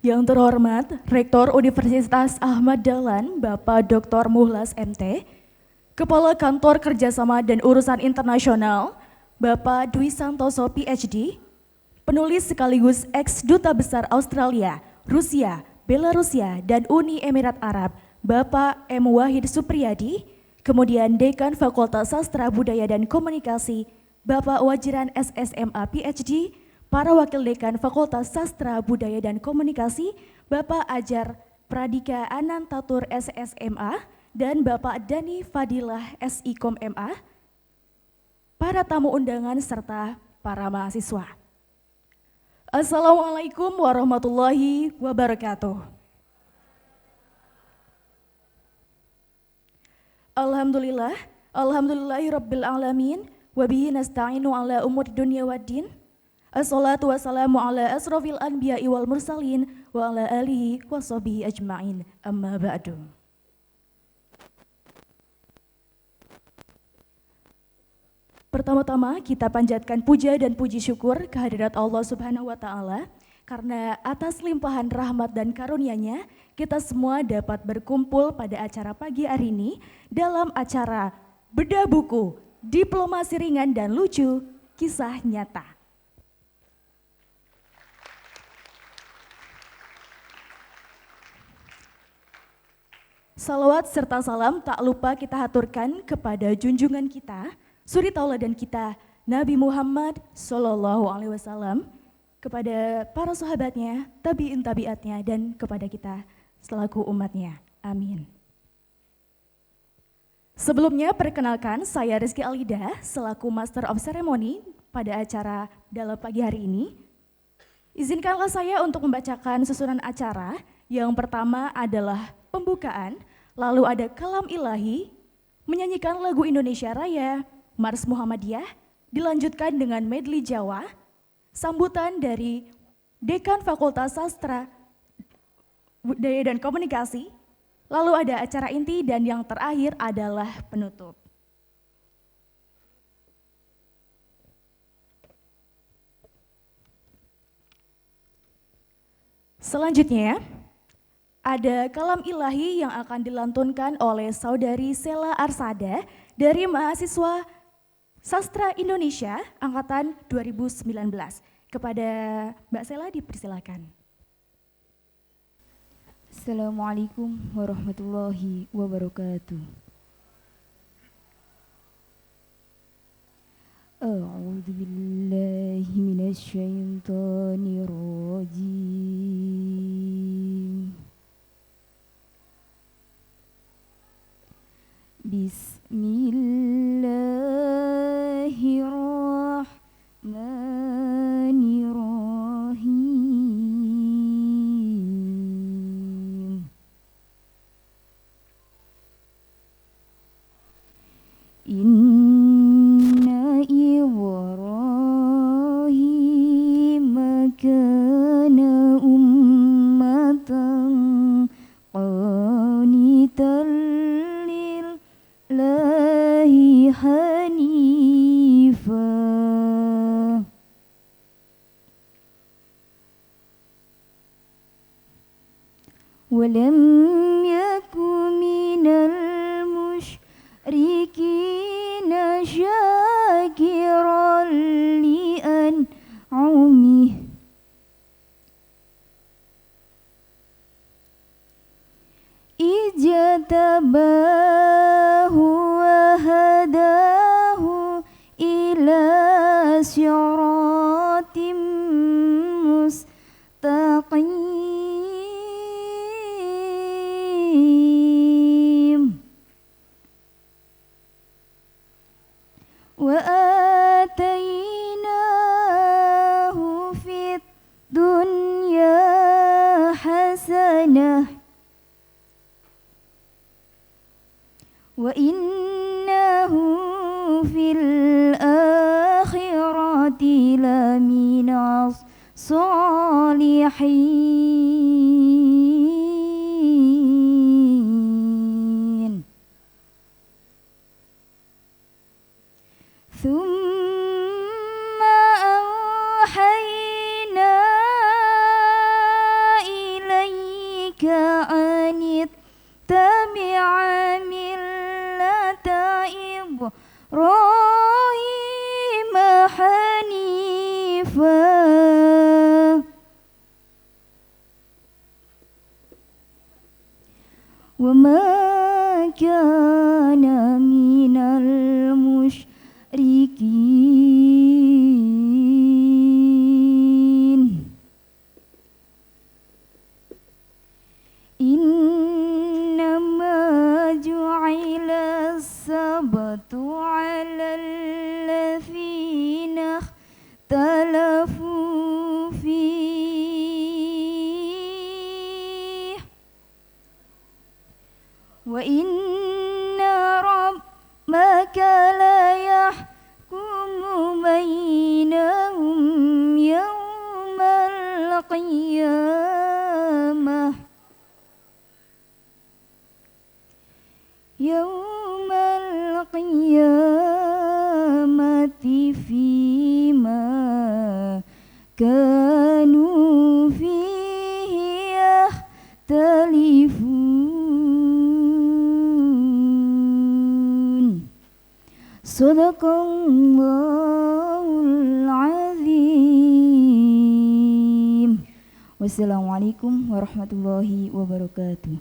Yang terhormat Rektor Universitas Ahmad Dahlan, Bapak Dr. Muhlas MT, Kepala Kantor Kerjasama dan Urusan Internasional, Bapak Dwi Santoso PhD, penulis sekaligus ex-Duta Besar Australia, Rusia, Belarusia, dan Uni Emirat Arab, Bapak M. Wahid Supriyadi, kemudian Dekan Fakultas Sastra Budaya dan Komunikasi, Bapak Wajiran SSMA PhD, para Wakil Dekan Fakultas Sastra Budaya dan Komunikasi, Bapak Ajar Pradika Anantatur SSMA, dan Bapak Dani Fadilah SIKOM MA, para tamu undangan serta para mahasiswa. Assalamualaikum warahmatullahi wabarakatuh. Alhamdulillah, alhamdulillahirabbil alamin, wa bihi nasta'inu ala umur dunya waddin. Assalatu wassalamu ala asrofil anbiya'i wal mursalin wa ala alihi wa sahbihi ajma'in, amma ba'du. Pertama-tama kita panjatkan puja dan puji syukur kehadirat Allah Subhanahu wa Ta'ala, karena atas limpahan rahmat dan karunia-Nya kita semua dapat berkumpul pada acara pagi hari ini dalam acara Bedah Buku, Diplomasi Ringan dan Lucu, Kisah Nyata. Salawat serta salam tak lupa kita haturkan kepada junjungan kita, suri tauladan kita, Nabi Muhammad Sallallahu Alaihi Wasallam, kepada para sahabatnya, tabi'in tabi'atnya, dan kepada kita selaku umatnya. Amin. Sebelumnya perkenalkan, saya Rizky Alida selaku Master of Ceremony pada acara dalam pagi hari ini. Izinkanlah saya untuk membacakan susunan acara. Yang pertama adalah pembukaan, lalu ada kalam ilahi, menyanyikan lagu Indonesia Raya, Mars Muhammadiyah, dilanjutkan dengan medley Jawa, sambutan dari Dekan Fakultas Sastra Budaya dan Komunikasi, lalu ada acara inti, dan yang terakhir adalah penutup. Selanjutnya, ada kalam ilahi yang akan dilantunkan oleh Saudari Sela Arsada dari mahasiswa Sastra Indonesia angkatan 2019. Kepada Mbak Sela dipersilakan. Assalamualaikum warahmatullahi wabarakatuh. A'udzu billahi minasy syaithanir rajim. Bismillahirrahmanirrahim. Inna Ibrahim kana ummatan qanitan lillahi hanifa wa lam yakun minal musyrikin syakiran li an'amih ijtabahu wa hadahu ila siratim mustaqim wa atainahu fid dunya hasanah wa innahu fil akhirati laminas salihin. Thumma awhayna وما كان من المشركين إنما جعل السبت على الذين اختلفوا فيه وإن ربك ليحكم بينهم يوم القيامة فيما كانوا فيه يختلفون صدق الله العظيم. Wassalamualaikum warahmatullahi wabarakatuh.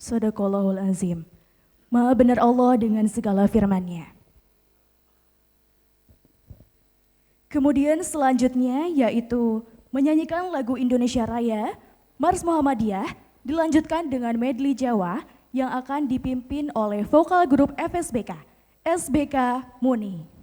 Sadaqallahul azim. Maha benar Allah dengan segala firman-Nya. Kemudian selanjutnya yaitu menyanyikan lagu Indonesia Raya, Mars Muhammadiyah, dilanjutkan dengan medley Jawa yang akan dipimpin oleh vokal grup FSBK, SBK Muni.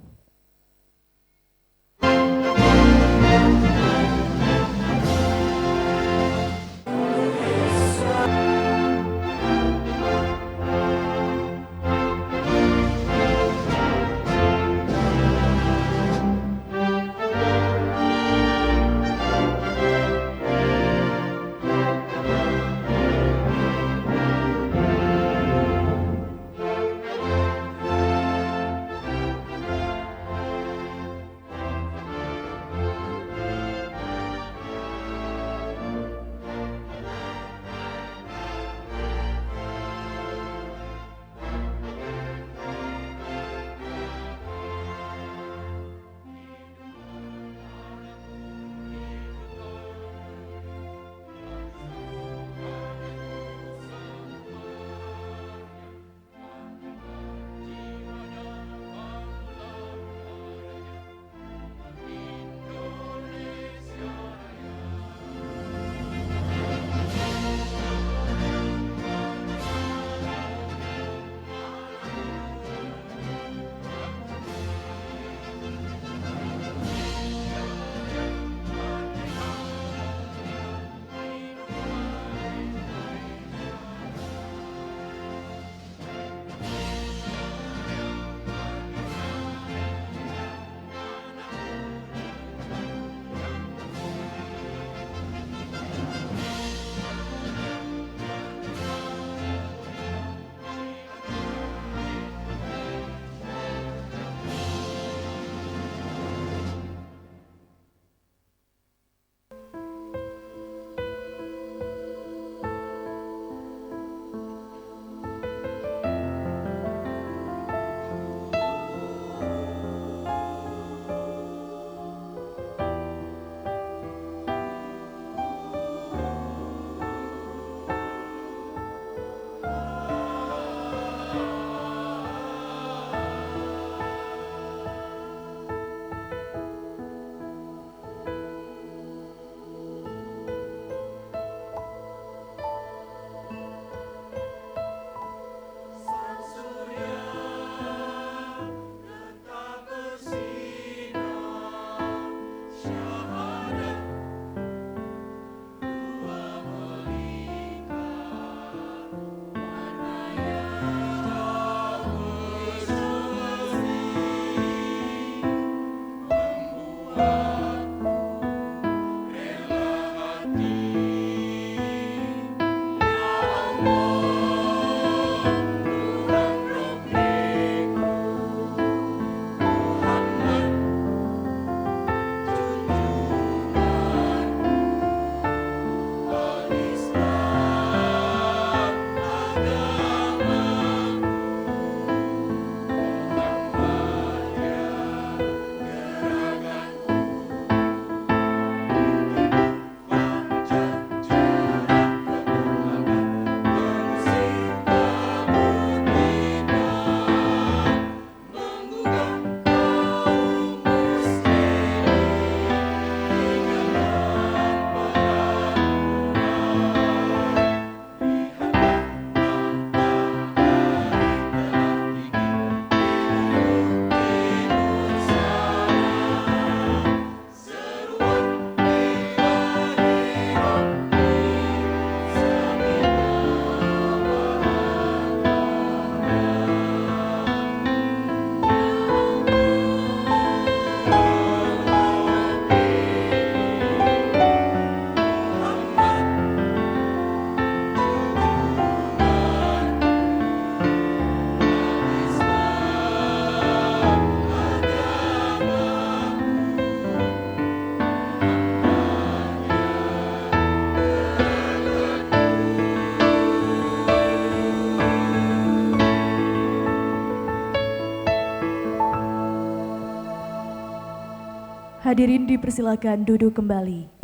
Hadirin dipersilakan duduk kembali.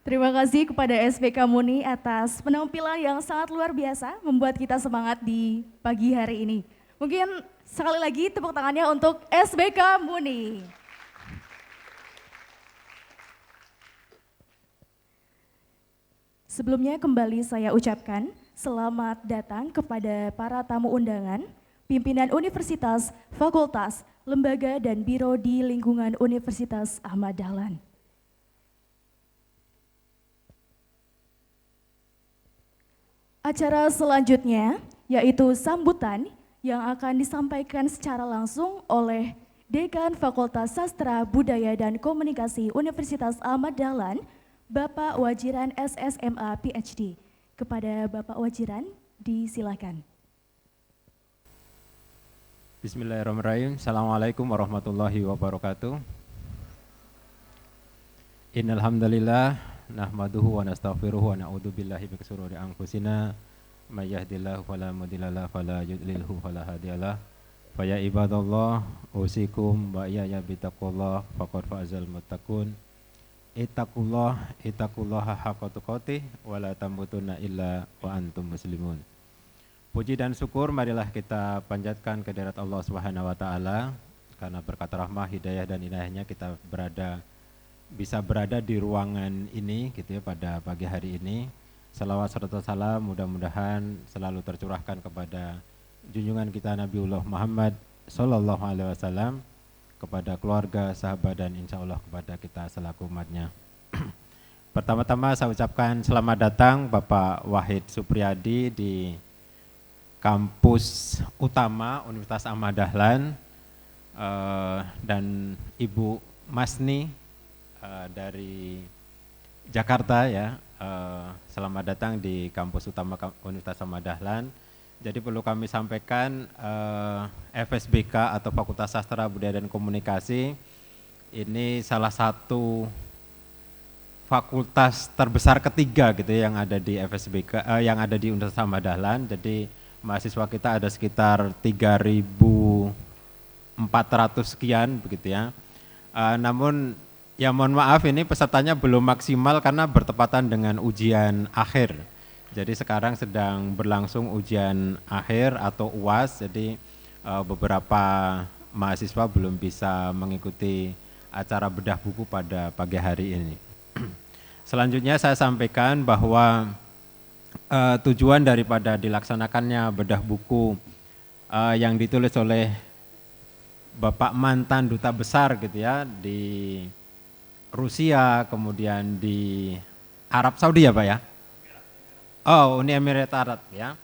Terima kasih kepada SBK Muni atas penampilan yang sangat luar biasa membuat kita semangat di pagi hari ini. Mungkin sekali lagi tepuk tangannya untuk SBK Muni. Sebelumnya kembali saya ucapkan selamat datang kepada para tamu undangan, pimpinan universitas, fakultas, lembaga dan biro di lingkungan Universitas Ahmad Dahlan. Acara selanjutnya yaitu sambutan yang akan disampaikan secara langsung oleh Dekan Fakultas Sastra, Budaya dan Komunikasi Universitas Ahmad Dahlan, Bapak Wajiran SSMA PhD. Kepada Bapak Wajiran, disilakan. Bismillahirrahmanirrahim. Assalamualaikum warahmatullahi wabarakatuh. Innal hamdalillah nahmaduhu wa nastaghfiruhu wa na'udzu billahi min shururi anfusina may yahdihillahu fala mudhillalah fala yudlilhu fala hadiyalah. Fa ya ibadallah usikum wa iyaya bittaqullah faqad fazal muttaqun. Ittaqullaha haqqa tuqatih wa la tamutunna illa wa antum muslimun. Puji dan syukur marilah kita panjatkan kehadirat Allah Subhanahu wa taala karena berkat rahmah, hidayah dan inayahnya kita bisa berada di ruangan ini gitu ya pada pagi hari ini. Salawat serta salam mudah-mudahan selalu tercurahkan kepada junjungan kita Nabiullah Muhammad sallallahu alaihi wasallam, kepada keluarga, sahabat dan insya Allah kepada kita selaku umatnya. Pertama-tama saya ucapkan selamat datang Bapak Wahid Supriyadi di kampus utama Universitas Ahmad Dahlan, dan Ibu Masni dari Jakarta ya. Selamat datang di kampus utama Universitas Ahmad Dahlan. Jadi perlu kami sampaikan, FSBK atau Fakultas Sastra Budaya dan Komunikasi ini salah satu fakultas terbesar ketiga gitu yang ada di FSBK, yang ada di Universitas Ahmad Dahlan. Jadi mahasiswa kita ada sekitar 3.400 sekian begitu ya. Namun ya mohon maaf, ini pesertanya belum maksimal karena bertepatan dengan ujian akhir. Jadi sekarang sedang berlangsung ujian akhir atau UAS. Jadi beberapa mahasiswa belum bisa mengikuti acara bedah buku pada pagi hari ini. Selanjutnya saya sampaikan bahwa tujuan daripada dilaksanakannya bedah buku yang ditulis oleh Bapak mantan duta besar gitu ya di Rusia, kemudian di Arab Saudi ya Pak ya? Oh, Uni Emirat Arab ya.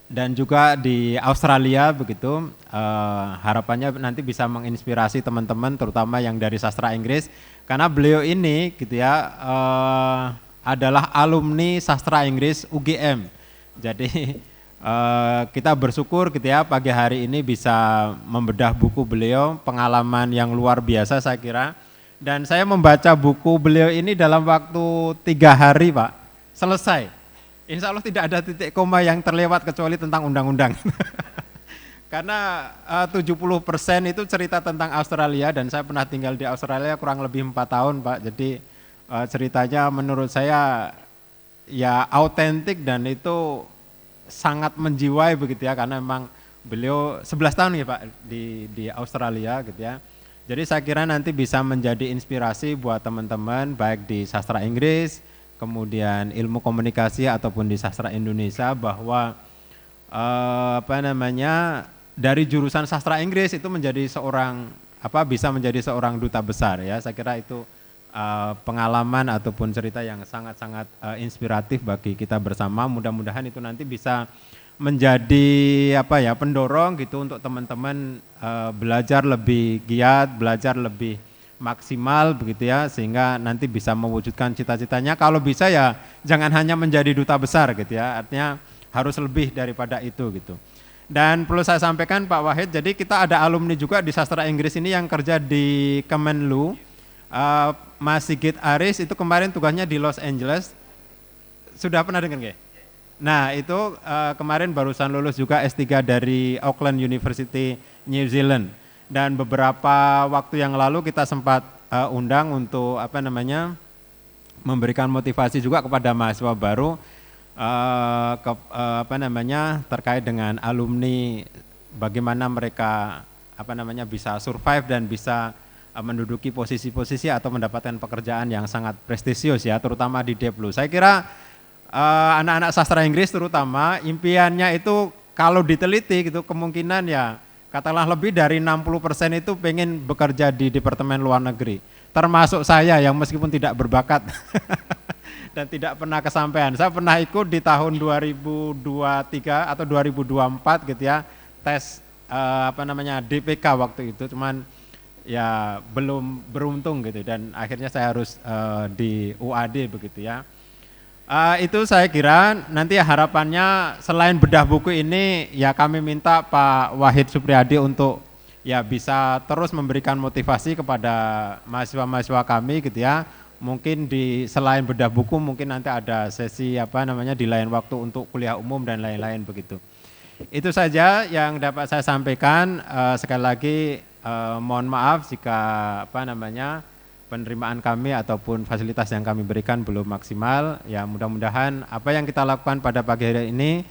Dan juga di Australia begitu. Harapannya nanti bisa menginspirasi teman-teman terutama yang dari sastra Inggris, karena beliau ini gitu ya adalah alumni sastra Inggris UGM. Jadi kita bersyukur gitu ya pagi hari ini bisa membedah buku beliau, pengalaman yang luar biasa saya kira. Dan saya membaca buku beliau ini dalam waktu 3 hari Pak, selesai. Insya Allah tidak ada titik koma yang terlewat kecuali tentang undang-undang. Karena 70% itu cerita tentang Australia, dan saya pernah tinggal di Australia kurang lebih 4 tahun Pak. Jadi ceritanya menurut saya ya autentik dan itu sangat menjiwai begitu ya, karena memang beliau 11 tahun ya Pak di Australia gitu ya. Jadi saya kira nanti bisa menjadi inspirasi buat teman-teman baik di sastra Inggris, kemudian ilmu komunikasi ataupun di sastra Indonesia, bahwa dari jurusan sastra Inggris itu menjadi seorang bisa menjadi seorang duta besar ya. Saya kira itu pengalaman ataupun cerita yang sangat-sangat inspiratif bagi kita bersama. Mudah-mudahan itu nanti bisa menjadi pendorong gitu untuk teman-teman belajar lebih giat, belajar lebih maksimal begitu ya, sehingga nanti bisa mewujudkan cita-citanya. Kalau bisa ya jangan hanya menjadi duta besar gitu ya, artinya harus lebih daripada itu gitu. Dan perlu saya sampaikan Pak Wahid, jadi kita ada alumni juga di sastra Inggris ini yang kerja di Kemenlu. Mas Sigit Aris itu kemarin tugasnya di Los Angeles, sudah pernah dengar nggak? Nah itu kemarin barusan lulus juga S3 dari Auckland University New Zealand. Dan beberapa waktu yang lalu kita sempat undang untuk memberikan motivasi juga kepada mahasiswa baru terkait dengan alumni, bagaimana mereka bisa survive dan bisa menduduki posisi-posisi atau mendapatkan pekerjaan yang sangat prestisius ya, terutama di Deplu. Saya kira anak-anak sastra Inggris terutama impiannya itu kalau diteliti gitu kemungkinan ya katakanlah lebih dari 60% itu pengen bekerja di Departemen Luar Negeri. Termasuk saya yang meskipun tidak berbakat dan tidak pernah kesampaian. Saya pernah ikut di tahun 2023 atau 2024 gitu ya, tes DPK waktu itu, cuman ya belum beruntung gitu, dan akhirnya saya harus di UAD begitu ya. Itu saya kira nanti harapannya selain bedah buku ini ya kami minta Pak Wahid Supriyadi untuk ya bisa terus memberikan motivasi kepada mahasiswa-mahasiswa kami gitu ya. Mungkin di selain bedah buku mungkin nanti ada sesi di lain waktu untuk kuliah umum dan lain-lain begitu. Itu saja yang dapat saya sampaikan. Sekali lagi mohon maaf jika penerimaan kami ataupun fasilitas yang kami berikan belum maksimal. Ya mudah-mudahan apa yang kita lakukan pada pagi hari ini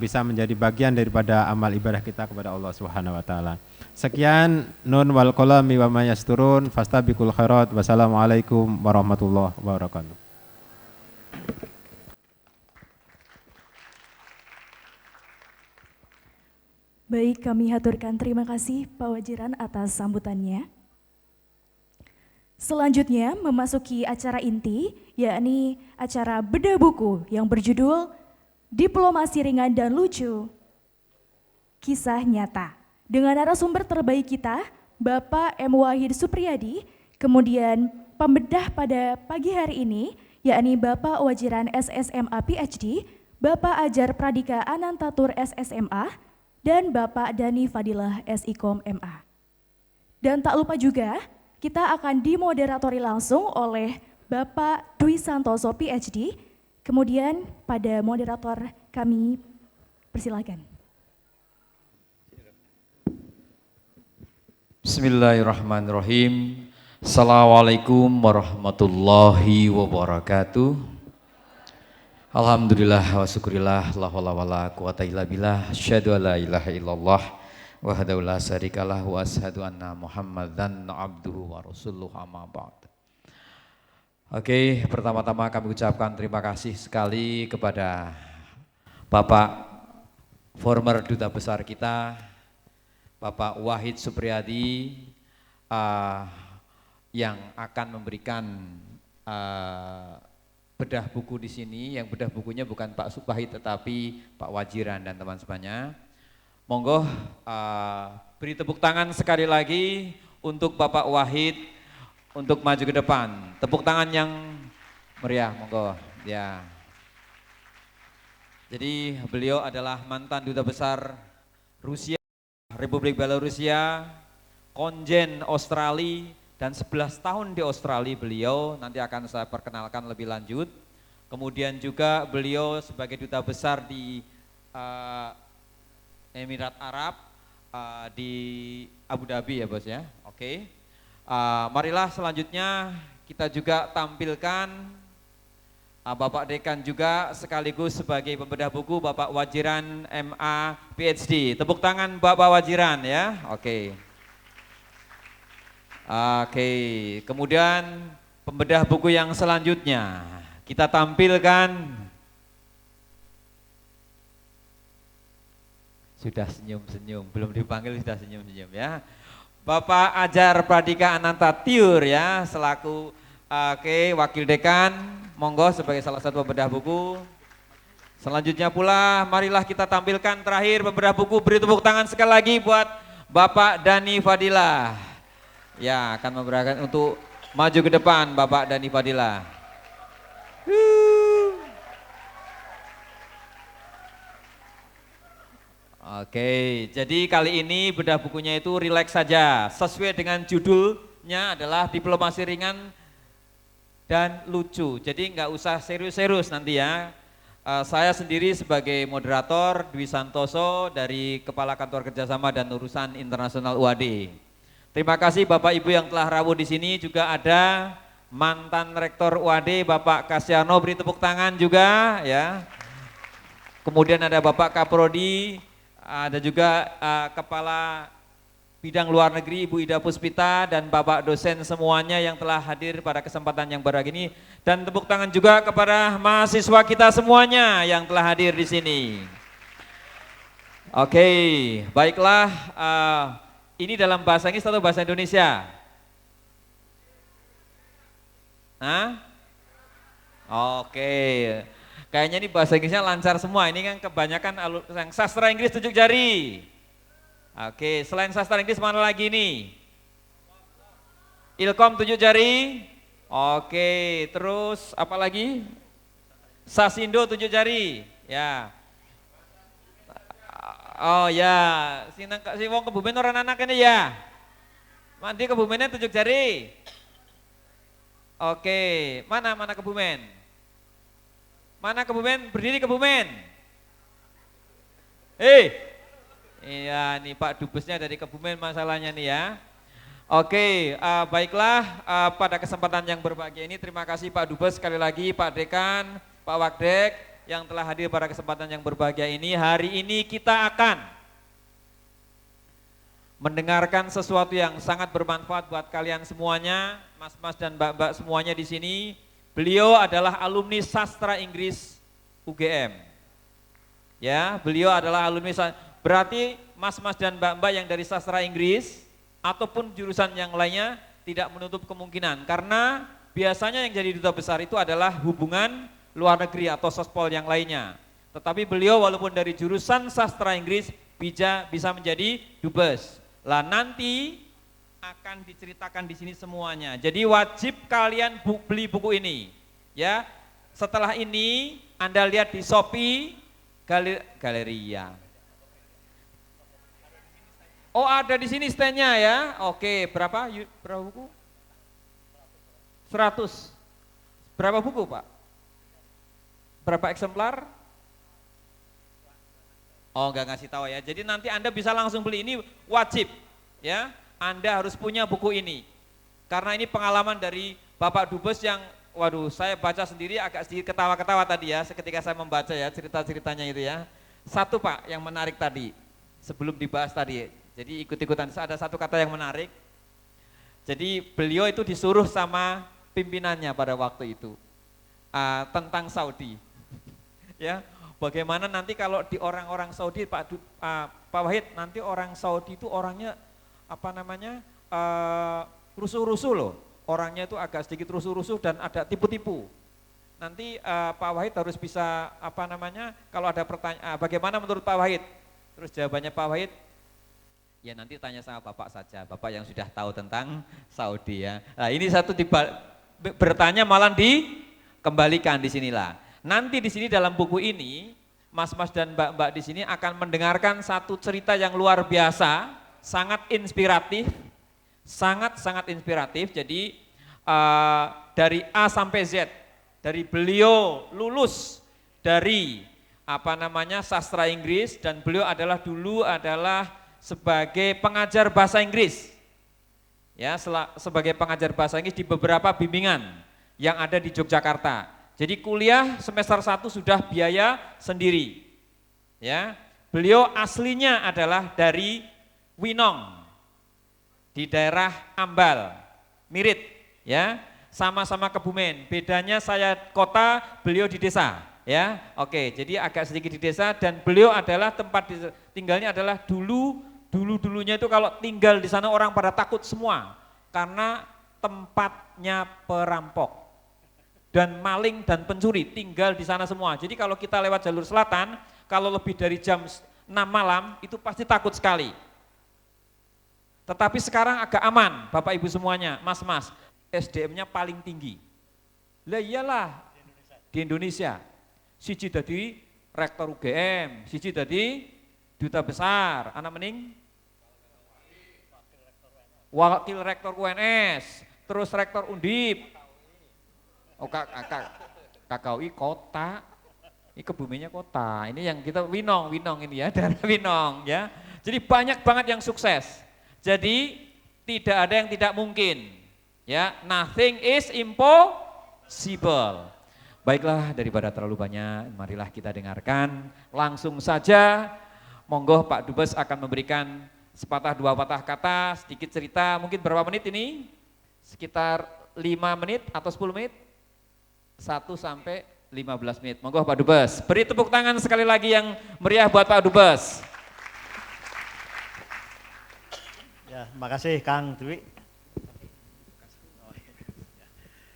bisa menjadi bagian daripada amal ibadah kita kepada Allah Subhanahu wa taala. Sekian, nun wal qalami wa ma yasturun, fastabiqul khairat. Wassalamualaikum warahmatullahi wabarakatuh. Baik, kami haturkan terima kasih Pak Wajiran atas sambutannya. Selanjutnya memasuki acara inti, yakni acara bedah buku yang berjudul Diplomasi Ringan dan Lucu, Kisah Nyata. Dengan narasumber terbaik kita, Bapak M. Wahid Supriyadi, kemudian pembedah pada pagi hari ini, yakni Bapak Wajiran SSMA PhD, Bapak Ajar Pradika Anantatur SSMA, dan Bapak Dani Fadilah SIKOM MA. Dan tak lupa juga, kita akan dimoderatori langsung oleh Bapak Dwi Santoso PhD, kemudian pada moderator kami persilakan. Bismillahirrahmanirrahim. Assalamualaikum warahmatullahi wabarakatuh. Alhamdulillah wa syukurillah, la haula wala quwata illa billah, asyhadu an la ilaha illallah wahdahu la syarikalah wa asyhadu anna Muhammadan abduhu wa rasuluhu amma ba'd. Oke, pertama-tama kami ucapkan terima kasih sekali kepada Bapak former duta besar kita, Bapak Wahid Supriyadi, yang akan memberikan bedah buku di sini. Yang bedah bukunya bukan Pak Wahid tetapi Pak Wajiran dan teman sebagainya. Monggo beri tepuk tangan sekali lagi untuk Bapak Wahid untuk maju ke depan. Tepuk tangan yang meriah, monggo. Ya. Jadi beliau adalah mantan duta besar Rusia, Republik Belarusia, konjen Australia, dan 11 tahun di Australia beliau, nanti akan saya perkenalkan lebih lanjut. Kemudian juga beliau sebagai duta besar di Emirat Arab, di Abu Dhabi ya bos ya, oke. Marilah selanjutnya kita juga tampilkan Bapak Dekan juga sekaligus sebagai pembedah buku, Bapak Wajiran MA PhD. Tepuk tangan Bapak Wajiran ya, oke. Oke, kemudian pembedah buku yang selanjutnya kita tampilkan. Sudah senyum-senyum, belum dipanggil sudah senyum-senyum ya. Bapak Ajar Pradika Anantatur ya, selaku wakil dekan, monggo sebagai salah satu pembedah buku. Selanjutnya pula marilah kita tampilkan terakhir pembedah buku, beri tepuk tangan sekali lagi buat Bapak Dani Fadilah. Ya, akan memberikan untuk maju ke depan Bapak Dani Fadilah. Oke, jadi kali ini bedah bukunya itu rileks saja. Sesuai dengan judulnya adalah diplomasi ringan dan lucu. Jadi nggak usah serius-serius nanti ya. Saya sendiri sebagai moderator Dwi Santoso dari Kepala Kantor Kerjasama dan Urusan Internasional UAD. Terima kasih Bapak Ibu yang telah rawuh di sini, juga ada mantan Rektor UAD Bapak Kasyano, beri tepuk tangan juga ya. Kemudian ada Bapak Kaprodi, ada juga Kepala Bidang Luar Negeri Ibu Ida Puspita dan Bapak dosen semuanya yang telah hadir pada kesempatan yang berbahagia ini. Dan tepuk tangan juga kepada mahasiswa kita semuanya yang telah hadir di sini. Oke, baiklah. Ini dalam bahasa Inggris atau bahasa Indonesia? Hah? Oke, kayaknya ini bahasa Inggrisnya lancar semua. Ini kan kebanyakan yang sastra Inggris tunjuk jari. Oke, selain sastra Inggris mana lagi nih? Ilkom tunjuk jari. Oke, terus apa lagi? Sasindo tunjuk jari. Ya. Oh ya, si wong Kebumen orang anak ini ya. Mandi Kebumennya tunjuk jari. Oke, mana Kebumen? Mana Kebumen? Berdiri Kebumen. Iya nih Pak Dubesnya dari Kebumen masalahnya nih ya. Oke, baiklah pada kesempatan yang berbahagia ini terima kasih Pak Dubes sekali lagi, Pak Dekan, Pak Wakdek yang telah hadir pada kesempatan yang berbahagia ini. Hari ini kita akan mendengarkan sesuatu yang sangat bermanfaat buat kalian semuanya, mas-mas dan mbak-mbak semuanya di sini. Beliau adalah alumni sastra Inggris UGM. Ya, beliau adalah alumni, berarti mas-mas dan mbak-mbak yang dari sastra Inggris ataupun jurusan yang lainnya tidak menutup kemungkinan karena biasanya yang jadi duta besar itu adalah hubungan luar negeri atau sospol yang lainnya. Tetapi beliau walaupun dari jurusan sastra Inggris bisa menjadi dubes. Lah nanti akan diceritakan di sini semuanya. Jadi wajib kalian beli buku ini. Ya. Setelah ini Anda lihat di Shopee Galeria. Oh, ada di sini stand-nya ya. Oke, berapa buku? 100. Berapa buku, Pak? Berapa eksemplar? Oh, enggak ngasih tahu ya. Jadi nanti Anda bisa langsung beli, ini wajib ya. Anda harus punya buku ini. Karena ini pengalaman dari Bapak Dubes yang waduh, saya baca sendiri agak sedikit ketawa-ketawa tadi ya ketika saya membaca ya cerita-ceritanya itu ya. Satu Pak yang menarik tadi sebelum dibahas tadi. Jadi ikut-ikutan ada satu kata yang menarik. Jadi beliau itu disuruh sama pimpinannya pada waktu itu tentang Saudi. Ya, bagaimana nanti kalau di orang-orang Saudi Pak Wahid, nanti orang Saudi itu orangnya rusuh-rusuh loh. Orangnya itu agak sedikit rusuh-rusuh dan ada tipu-tipu. Nanti Pak Wahid harus bisa kalau ada pertanyaan, bagaimana menurut Pak Wahid? Terus jawabannya Pak Wahid, ya nanti tanya sama Bapak saja, Bapak yang sudah tahu tentang Saudi ya. Nah ini satu bertanya malah dikembalikan di sinilah. Nanti di sini dalam buku ini, mas-mas dan mbak-mbak di sini akan mendengarkan satu cerita yang luar biasa, sangat inspiratif. Sangat-sangat inspiratif. Jadi dari A sampai Z, dari beliau lulus dari sastra Inggris dan beliau dulu adalah sebagai pengajar bahasa Inggris. Ya, sebagai pengajar bahasa Inggris di beberapa bimbingan yang ada di Yogyakarta. Jadi kuliah semester 1 sudah biaya sendiri. Ya. Beliau aslinya adalah dari Winong. Di daerah Ambal, Mirit, ya, sama-sama Kebumen. Bedanya saya kota, beliau di desa, ya. Oke, jadi agak sedikit di desa dan beliau adalah tempat tinggalnya adalah dulunya itu kalau tinggal di sana orang pada takut semua karena tempatnya perampok dan maling dan pencuri tinggal di sana semua. Jadi kalau kita lewat jalur selatan, kalau lebih dari jam 6 malam itu pasti takut sekali. Tetapi sekarang agak aman, Bapak Ibu semuanya, mas-mas, SDM-nya paling tinggi. Lah iyalah di Indonesia. Siji dadi rektor UGM, siji dadi duta besar, anak mening wakil rektor UNS, terus rektor Undip. Oh KKUI kota, ini Kebumennya kota. Ini yang kita Winong ini ya, daerah Winong ya. Jadi banyak banget yang sukses. Jadi tidak ada yang tidak mungkin, ya, nothing is impossible. Baiklah, daripada terlalu banyak, marilah kita dengarkan langsung saja. Monggo Pak Dubes akan memberikan sepatah dua patah kata, sedikit cerita, mungkin berapa menit ini? Sekitar 5 menit atau 10 menit? 1 sampai 15 menit. Monggo Pak Dubes, beri tepuk tangan sekali lagi yang meriah buat Pak Dubes. Ya, makasih Kang Dwi.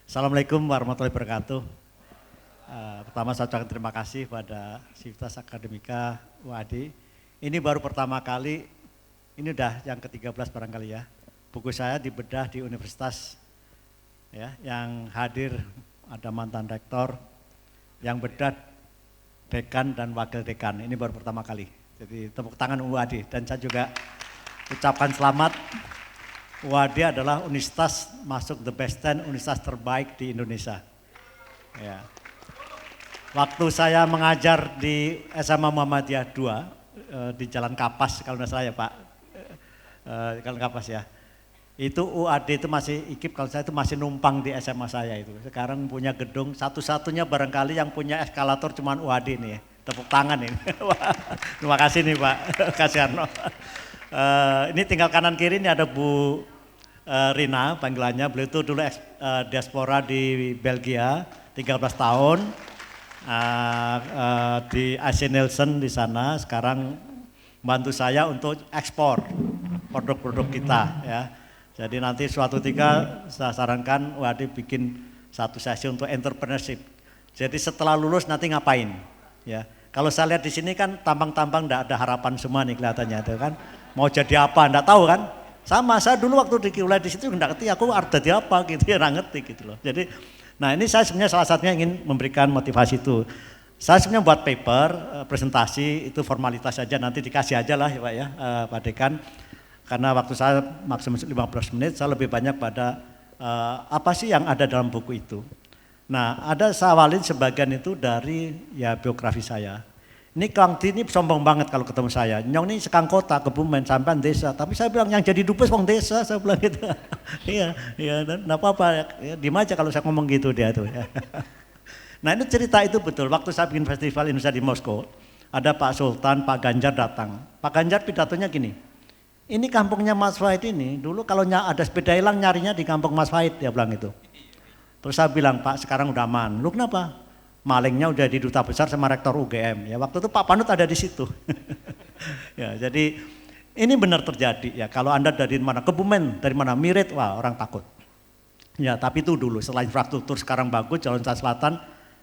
Assalamualaikum warahmatullahi wabarakatuh. Pertama saya ucapkan terima kasih pada Civitas Akademika UAD. Ini baru pertama kali, ini udah yang ke-13 barangkali ya. Buku saya dibedah di universitas ya, yang hadir ada mantan rektor, yang bedah dekan dan wakil dekan. Ini baru pertama kali. Jadi tepuk tangan UAD dan saya juga ucapkan selamat. UAD adalah universitas masuk the best 10 universitas terbaik di Indonesia. Ya. Waktu saya mengajar di SMA Muhammadiyah 2 di Jalan Kapas kalau tidak salah ya Pak, Jalan Kapas ya. Itu UAD itu masih IKIP, kalau saya itu masih numpang di SMA saya itu. Sekarang punya gedung, satu-satunya barangkali yang punya eskalator cuman UAD nih ya. Tepuk tangan ini. Terima kasih nih Pak Kasiarno. Ini tinggal kanan kiri ini ada Bu Rina panggilannya, beliau itu dulu diaspora di Belgia 13 tahun di AC Nielsen di sana, sekarang bantu saya untuk ekspor produk-produk kita ya. Jadi nanti suatu ketika saya sarankan Wadi bikin satu sesi untuk entrepreneurship. Jadi setelah lulus nanti ngapain? Ya, kalau saya lihat di sini kan tampang-tampang enggak ada harapan semua nih kelihatannya, itu kan. Mau jadi apa enggak tahu kan? Sama saya dulu waktu di kuliah di situ enggak ngerti aku harus jadi apa gitu ya, enggak ngerti gitu loh. Jadi nah ini saya sebenarnya salah satunya ingin memberikan motivasi itu. Saya sebenarnya buat paper, presentasi itu formalitas saja, nanti dikasih aja lah ya Pak ya, Pak Dekan. Karena waktu saya maksimum 15 menit, saya lebih banyak pada apa sih yang ada dalam buku itu. Nah ada saya awalin sebagian itu dari ya biografi saya. Ini Kang Di ini sombong banget kalau ketemu saya. Nyong ini sekang kota, Kebumen, sampean desa. Tapi saya bilang yang jadi dubes wong desa, saya bilang gitu. Iya, dan enggak apa-apa, ya, diem aja kalau saya ngomong gitu dia tuh. Ya. Nah ini cerita itu betul, waktu saya bikin festival Indonesia di Moskow, ada Pak Sultan, Pak Ganjar datang. Pak Ganjar pidatonya gini, ini kampungnya Mas Wahid ini, dulu kalau ada sepeda hilang nyarinya di kampung Mas Wahid, dia bilang itu. Terus saya bilang, Pak sekarang udah aman, lu kenapa? Malingnya udah di duta besar sama rektor UGM, ya waktu itu Pak Panut ada di situ. Ya jadi ini benar terjadi ya, kalau Anda dari mana, Kebumen, dari mana, Mirit, wah orang takut. Ya tapi itu dulu, setelah infrastruktur sekarang bagus, Jalan Selatan,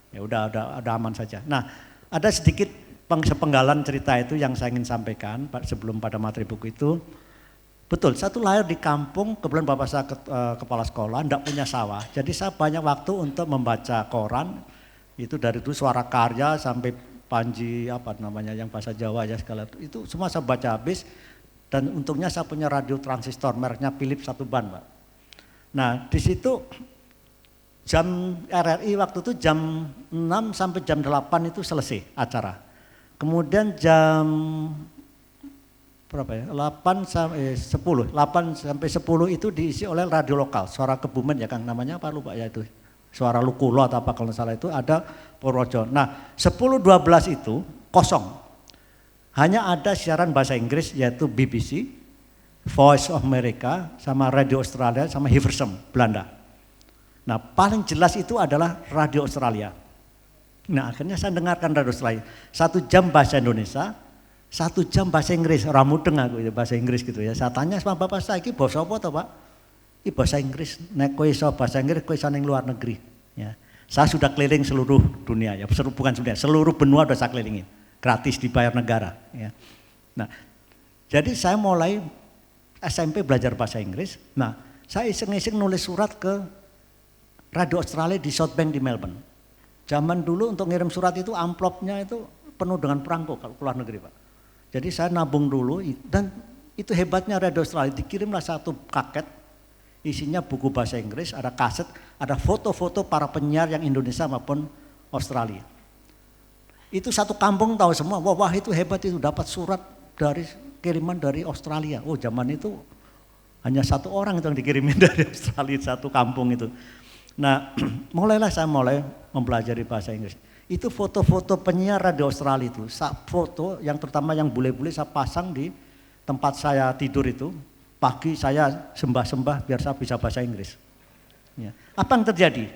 ya udah aman saja. Nah ada sedikit sepenggalan cerita itu yang saya ingin sampaikan sebelum pada materi buku itu. Betul, saya tuh lahir di kampung, kebetulan bapak saya kepala sekolah, enggak punya sawah. Jadi saya banyak waktu untuk membaca koran, itu dari dulu Suara Karya sampai Panji apa namanya yang bahasa Jawa ya segala itu semua saya baca habis. Dan untungnya saya punya radio transistor mereknya Philips 1 ban Pak. Nah di situ jam RRI waktu itu jam 6 sampai jam 8 itu selesai acara. Kemudian jam berapa ya? 8 sampai 10 itu diisi oleh radio lokal, Suara Kebumen ya Kang, namanya apa lupa ya itu. Suara Lukulo atau apa kalau salah itu ada Purworejo. Nah 10-12 itu kosong. Hanya ada siaran bahasa Inggris yaitu BBC, Voice of America, sama Radio Australia, sama Hilversum Belanda. Nah paling jelas itu adalah Radio Australia. Nah akhirnya saya dengarkan Radio Australia, 1 jam bahasa Indonesia, 1 jam bahasa Inggris, orang mudeng aku itu bahasa Inggris gitu ya. Saya tanya sama bapak saya, ini bahasa apa toh Pak? Ini bahasa Inggris, nek kowe iso bahasa Inggris kowe iso ning luar negeri. Ya. Saya sudah keliling seluruh dunia ya, bukan dunia, seluruh benua sudah saya kelilingin, gratis dibayar negara. Ya. Nah jadi saya mulai SMP belajar bahasa Inggris, nah saya iseng-iseng nulis surat ke Radio Australia di South Bank di Melbourne. Zaman dulu untuk ngirim surat itu amplopnya itu penuh dengan perangko kalau keluar negeri Pak. Jadi saya nabung dulu dan itu hebatnya Radio Australia, dikirimlah satu paket isinya buku bahasa Inggris, ada kaset, ada foto-foto para penyiar yang Indonesia maupun Australia. Itu satu kampung tahu semua, wah itu hebat itu dapat surat dari kiriman dari Australia. Oh zaman itu hanya 1 orang itu yang dikirimin dari Australia, satu kampung itu. Nah mulailah saya mempelajari bahasa Inggris. Itu foto-foto penyiar Radio Australia itu, foto yang terutama yang bule-bule saya pasang di tempat saya tidur itu. Pagi saya sembah-sembah biar saya bisa bahasa Inggris. Ya. Apa yang terjadi?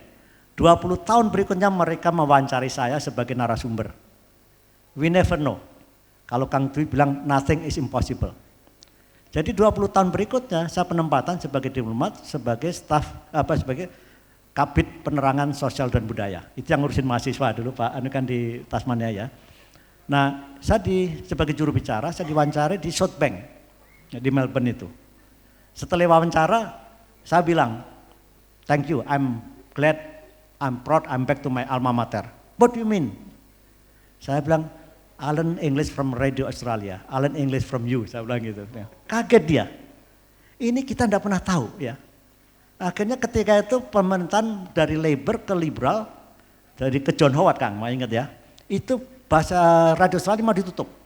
20 tahun berikutnya mereka mewawancari saya sebagai narasumber. We never know. Kalau Kang Dwi bilang nothing is impossible. Jadi 20 tahun berikutnya saya penempatan sebagai diplomat, sebagai staf sebagai Kabid Penerangan Sosial dan Budaya. Itu yang ngurusin mahasiswa dulu Pak, anu kan di Tasmania ya. Nah, saya sebagai juru bicara saya diwawancara di South Bank di Melbourne itu. Setelah wawancara, saya bilang, thank you, I'm glad, I'm proud, I'm back to my alma mater. What do you mean? Saya bilang, I learn English from Radio Australia, I learn English from you, saya bilang gitu. Kaget dia, ini kita tidak pernah tahu ya. Akhirnya ketika itu pemerintahan dari Labour ke Liberal, dari ke John Howard Kang, mau ingat ya, itu bahasa Radio Australia mau ditutup.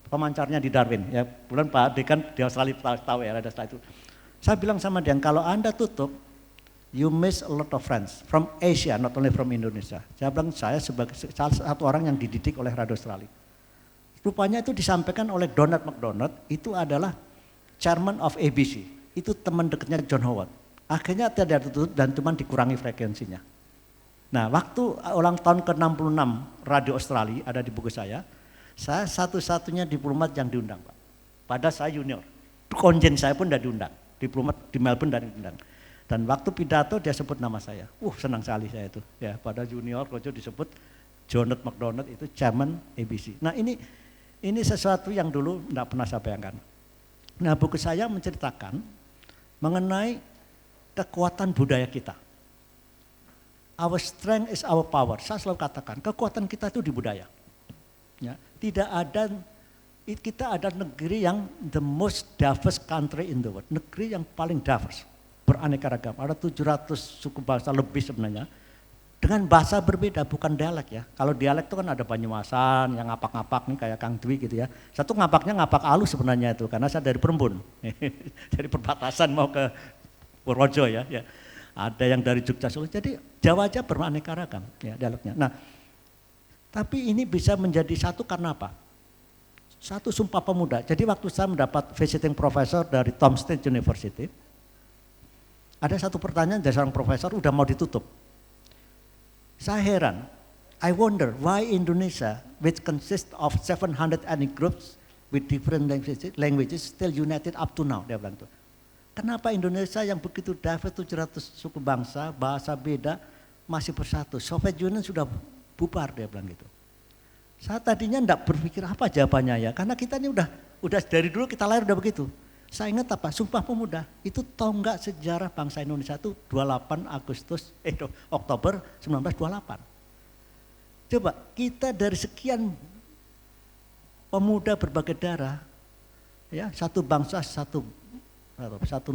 Pemancarnya di Darwin, ya bulan Pak Dekan di Australia tahu ya Radio Australia itu. Saya bilang sama dia, kalau Anda tutup, you miss a lot of friends from Asia, not only from Indonesia. Saya bilang saya sebagai salah satu orang yang dididik oleh Radio Australia. Rupanya itu disampaikan oleh Donald McDonald, itu adalah chairman of ABC, itu teman dekatnya John Howard. Akhirnya tidak ditutup dan cuma dikurangi frekuensinya. Nah waktu ulang tahun ke-66 Radio Australia ada di buku saya satu-satunya diplomat yang diundang Pak. Padahal saya junior, konjen saya pun tidak diundang. diplomat di Melbourne dan diundang. Dan waktu pidato dia sebut nama saya. Senang sekali saya itu. Ya, pada junior Kojo disebut Jonathan McDonald itu Chairman ABC. Nah ini sesuatu yang dulu tidak pernah saya bayangkan. Nah buku saya menceritakan mengenai kekuatan budaya kita. Our strength is our power. Saya selalu katakan kekuatan kita itu di budaya. Ya, kita ada negeri yang the most diverse country in the world. Negeri yang paling diverse, beraneka ragam. Ada 700 suku bangsa lebih sebenarnya. Dengan bahasa berbeda, bukan dialek ya. Kalau dialek itu kan ada Banyumasan yang ngapak-ngapak nih kayak Kang Dwi gitu ya. Satu ngapaknya ngapak alus sebenarnya itu karena saya dari Perembun. Dari perbatasan mau ke Purworejo ya. Ada yang dari Jogja Solo. Jadi Jawa aja beraneka ragam ya dialeknya. Nah, tapi ini bisa menjadi satu karena apa? Satu Sumpah Pemuda. Jadi waktu saya mendapat visiting professor dari Tom State University, ada satu pertanyaan dari seorang profesor udah mau ditutup. Saya heran, I wonder why Indonesia, which consists of 700 ethnic groups with different languages still united up to now, dia bilang tuh. Kenapa Indonesia yang begitu diverse 700 suku bangsa, bahasa beda masih bersatu? Soviet Union sudah bubar, dia bilang gitu. Saya tadinya enggak berpikir apa jawabannya ya, karena kita ini udah dari dulu kita lahir udah begitu. Saya ingat apa? Sumpah Pemuda itu tonggak sejarah bangsa Indonesia itu 28 Oktober 1928. Coba kita dari sekian pemuda berbagai darah, ya satu bangsa satu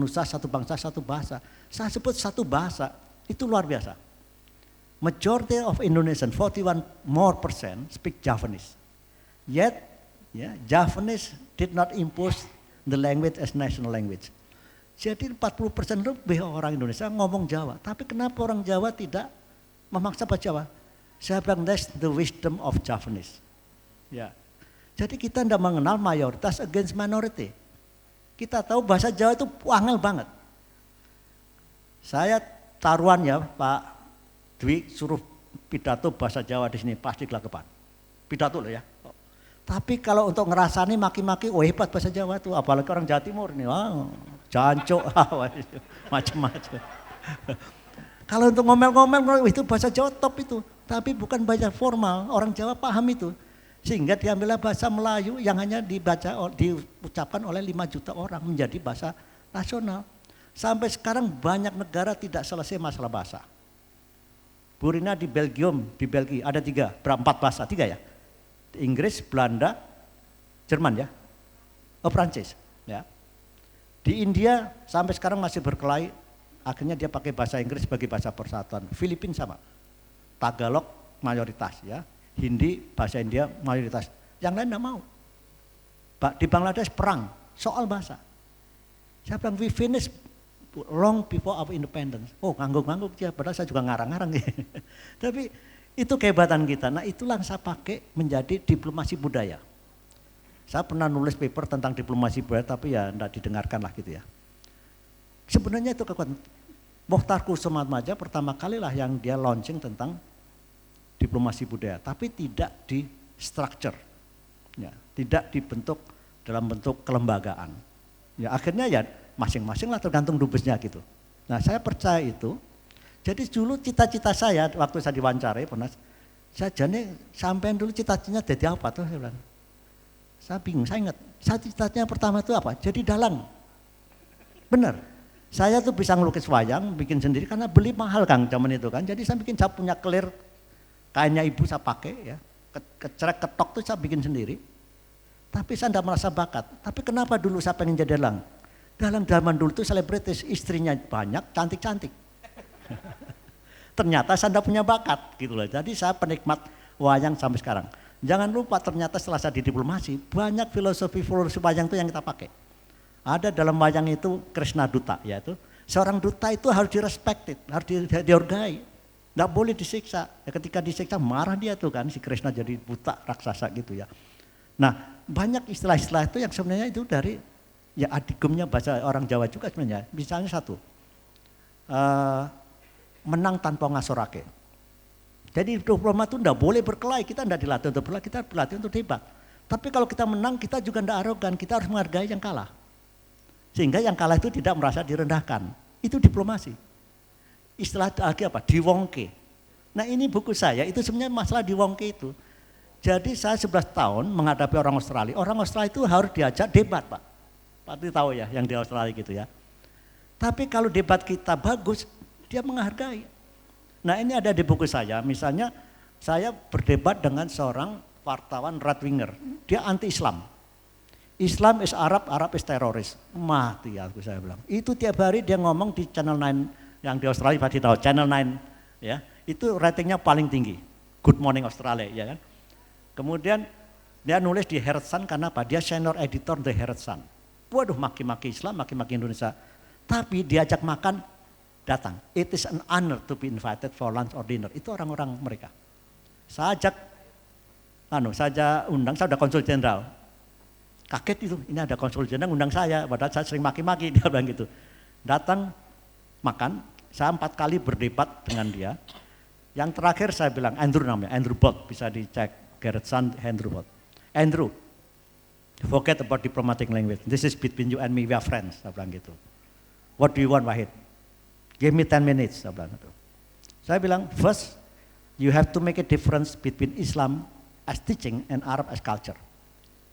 nusa, satu bangsa satu bahasa. Saya sebut satu bahasa itu luar biasa. Majority of Indonesian 41% speak Javanese. Yet, Javanese did not impose the language as national language. Jadi 40% lebih orang Indonesia ngomong Jawa. Tapi kenapa orang Jawa tidak memaksa bahasa Jawa? Saya bilang that's the wisdom of Javanese. Ya. Jadi kita tidak mengenal mayoritas against minority. Kita tahu bahasa Jawa itu angel banget. Saya taruhan ya Pak Dwi suruh pidato bahasa Jawa di sini pasti gelagapan. Pidato loh ya. Tapi kalau untuk ngerasani maki-maki, hebat bahasa Jawa tuh, apalagi orang Jawa Timur nih, jancuk, macam-macam. Kalau untuk ngomel-ngomel itu bahasa Jawa top itu, tapi bukan bahasa formal, orang Jawa paham itu. Sehingga diambillah bahasa Melayu yang hanya diucapkan oleh 5 juta orang menjadi bahasa nasional. Sampai sekarang banyak negara tidak selesai masalah bahasa. Burina di Belgium, di Belgia ada 4 bahasa, 3 ya. Inggris, Belanda, Jerman ya, Prancis ya. Di India sampai sekarang masih berkelahi, akhirnya dia pakai bahasa Inggris sebagai bahasa persatuan. Filipina sama, Tagalog mayoritas ya, Hindi bahasa India mayoritas. Yang lain tidak mau. Di Bangladesh perang soal bahasa. Saya bilang we finish long before our independence. Ngangguk-ngangguk dia, padahal saya juga ngarang-ngarang. Tapi itu kehebatan kita. Nah itulah yang saya pakai menjadi diplomasi budaya. Saya pernah nulis paper tentang diplomasi budaya tapi ya tidak didengarkan lah gitu ya. Sebenarnya itu kekuatan. Mokhtar Kusumaatmadja pertama kali lah yang dia launching tentang diplomasi budaya. Tapi tidak di structure. Ya, tidak dibentuk dalam bentuk kelembagaan. Ya akhirnya ya masing-masing lah tergantung dubesnya gitu. Nah saya percaya itu. Jadi dulu cita-cita saya waktu saya diwawancarai pernah, saya jadi sampean dulu cita-citanya jadi apa tuh saya bilang. Saya bingung, saya ingat, saya cita-citanya pertama itu apa? Jadi dalang. Benar, saya tuh bisa ngelukis wayang, bikin sendiri karena beli mahal Kang zaman itu kan. Jadi saya punya kelir, kainnya ibu saya pakai ya, kecerek ketok tuh saya bikin sendiri. Tapi saya tidak merasa bakat, tapi kenapa dulu saya pengen jadi dalang? Dalang zaman dulu tuh selebritis, istrinya banyak, cantik-cantik. Ternyata saya tidak punya bakat gitu loh. Jadi saya penikmat wayang sampai sekarang. Jangan lupa ternyata setelah saya di diplomasi banyak filosofi wayang itu yang kita pakai. Ada dalam wayang itu Krishna Duta, yaitu seorang duta itu harus direspected, harus dihargai. Tidak boleh disiksa. Ya, ketika disiksa marah dia tuh kan si Krishna jadi buta raksasa gitu ya. Nah banyak istilah-istilah itu yang sebenarnya itu dari ya adigemnya bahasa orang Jawa juga sebenarnya. Misalnya satu. Menang tanpa ngasorake. Jadi diplomat itu tidak boleh berkelahi, kita tidak dilatih untuk berkelahi, kita berlatih untuk debat. Tapi kalau kita menang kita juga tidak arogan, kita harus menghargai yang kalah. Sehingga yang kalah itu tidak merasa direndahkan. Itu diplomasi. Istilah lagi apa? Diwongke. Nah ini buku saya, itu sebenarnya masalah diwongke itu. Jadi saya 11 tahun menghadapi orang Australia. Orang Australia itu harus diajak debat, Pak. Pak tahu ya yang di Australia gitu ya. Tapi kalau debat kita bagus, dia menghargai. Nah ini ada di buku saya, misalnya saya berdebat dengan seorang wartawan right winger. Dia anti-Islam. Islam is Arab, Arab is teroris. Mati aku saya bilang. Itu tiap hari dia ngomong di Channel 9 yang di Australia pasti tahu, Channel 9 ya. Itu ratingnya paling tinggi. Good Morning Australia ya kan. Kemudian dia nulis di Herald Sun karena apa? Dia senior editor The Herald Sun. Waduh maki-maki Islam, maki-maki Indonesia. Tapi diajak makan datang. It is an honor to be invited for lunch or dinner. Itu orang-orang mereka. Saya ajak saya undang, saya udah konsul jenderal. Kaget itu, ini ada konsul jenderal undang saya, padahal saya sering maki-maki, dia bilang gitu. Datang, makan, saya 4 kali berdebat dengan dia. Yang terakhir saya bilang, Andrew namanya, Andrew Bott, bisa dicek, Garrett Sun, Andrew Bott. Andrew, forget about diplomatic language, this is between you and me, we are friends, saya bilang gitu. What do you want, Wahid? Give me 10 minutes, saya bilang gitu. Saya bilang, first, you have to make a difference between Islam as teaching and Arab as culture.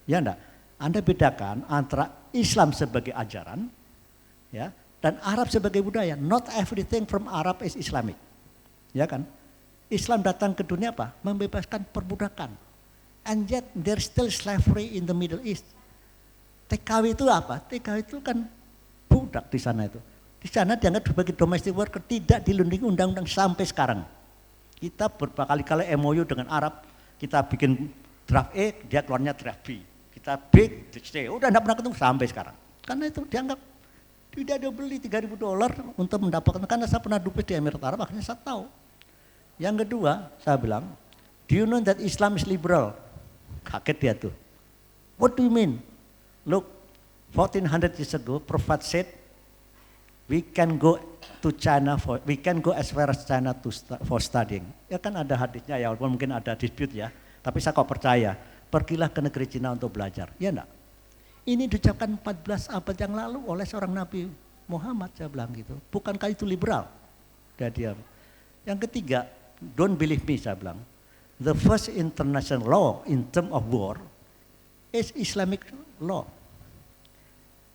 Ya enggak? Anda bedakan antara Islam sebagai ajaran ya, dan Arab sebagai budaya. Not everything from Arab is Islamic. Ya kan? Islam datang ke dunia apa? Membebaskan perbudakan. And yet there's still slavery in the Middle East. TKW itu apa? TKW itu kan budak di sana itu. Di sana dianggap sebagai domestic worker, tidak dilindungi undang-undang sampai sekarang. Kita berkali-kali MOU dengan Arab, kita bikin draft A, dia keluarnya draft B. Kita B, C, udah enggak pernah ketemu sampai sekarang. Karena itu dianggap tidak ada beli $3.000 untuk mendapatkan, karena saya pernah dubes di Emirat Arab, akhirnya saya tahu. Yang kedua, saya bilang, do you know that Islam is liberal? Kaget dia tuh. What do you mean? Look, 1400 years ago, Prophet said, we can go to China we can go as far as China for studying. Ya kan ada hadisnya ya, walaupun mungkin ada dispute ya. Tapi saya kok percaya, pergilah ke negeri Cina untuk belajar. Ya enggak? Ini diucapkan 14 abad yang lalu oleh seorang Nabi Muhammad, saya bilang gitu. Bukankah itu liberal? Dia. Yang ketiga, don't believe me, saya bilang. The first international law in term of war is Islamic law.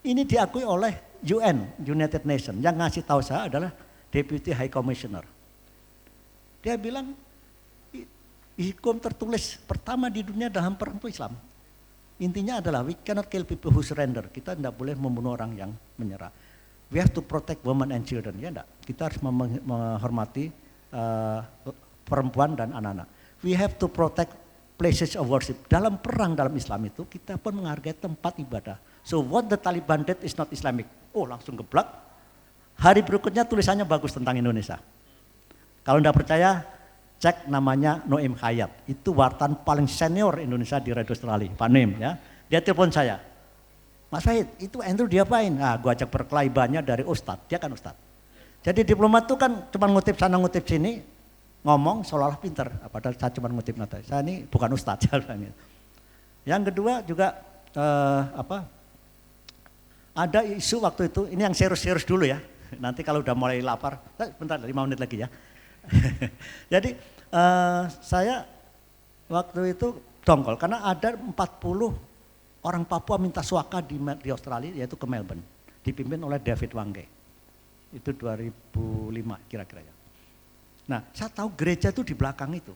Ini diakui oleh UN, United Nations. Yang ngasih tahu saya adalah Deputy High Commissioner. Dia bilang, hukum tertulis pertama di dunia dalam perang itu Islam. Intinya adalah we cannot kill people who surrender. Kita tidak boleh membunuh orang yang menyerah. We have to protect women and children. Ya enggak? Kita harus menghormati perempuan dan anak-anak. We have to protect places of worship. Dalam perang dalam Islam itu kita pun menghargai tempat ibadah. So what the Taliban did is not Islamic. Oh langsung geblak. Hari berikutnya tulisannya bagus tentang Indonesia. Kalau tidak percaya, cek namanya Noim Hayat. Itu wartawan paling senior Indonesia di Radio Australia, Pak Noim ya. Dia telepon saya, Mas Wahid, itu Andrew diapain? Nah, gua ajak berkelahi banyak dari Ustadz, dia kan Ustadz. Jadi diplomat itu kan cuma ngutip sana ngutip sini, ngomong seolah-olah pinter. Padahal saya cuma ngutip nota. Saya ini bukan Ustadz. Yang kedua juga ada isu waktu itu, ini yang serius-serius dulu ya. Nanti kalau udah mulai lapar, bentar 5 menit lagi ya. Jadi saya waktu itu dongkol karena ada 40 orang Papua minta suaka di Australia, yaitu ke Melbourne, dipimpin oleh David Wangge. Itu 2005 kira-kira ya. Nah saya tahu gereja itu di belakang itu.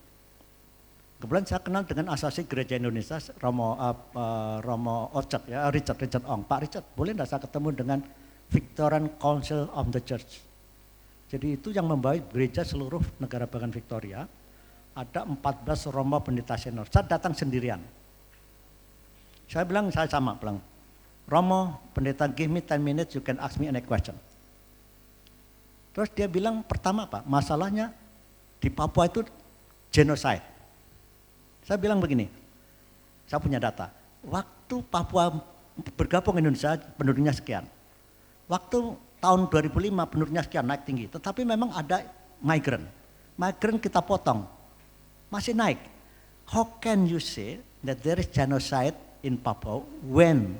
Kebetulan saya kenal dengan asasi gereja Indonesia, Romo Ochak ya, Richard Ong. Pak Richard, boleh enggak saya ketemu dengan Victorian Council of the Church? Jadi itu yang membawa gereja seluruh negara bagian Victoria. Ada 14 Romo pendeta senior. Saya datang sendirian. Saya bilang, saya sama bilang, Romo pendeta, give me 10 minutes, you can ask me any question. Terus dia bilang, pertama apa? Masalahnya di Papua itu genocide. Saya bilang begini, saya punya data. Waktu Papua bergabung Indonesia, penduduknya sekian. Waktu tahun 2005 penduduknya sekian, naik tinggi. Tetapi memang ada migran. Migran kita potong, masih naik. How can you say that there is genocide in Papua when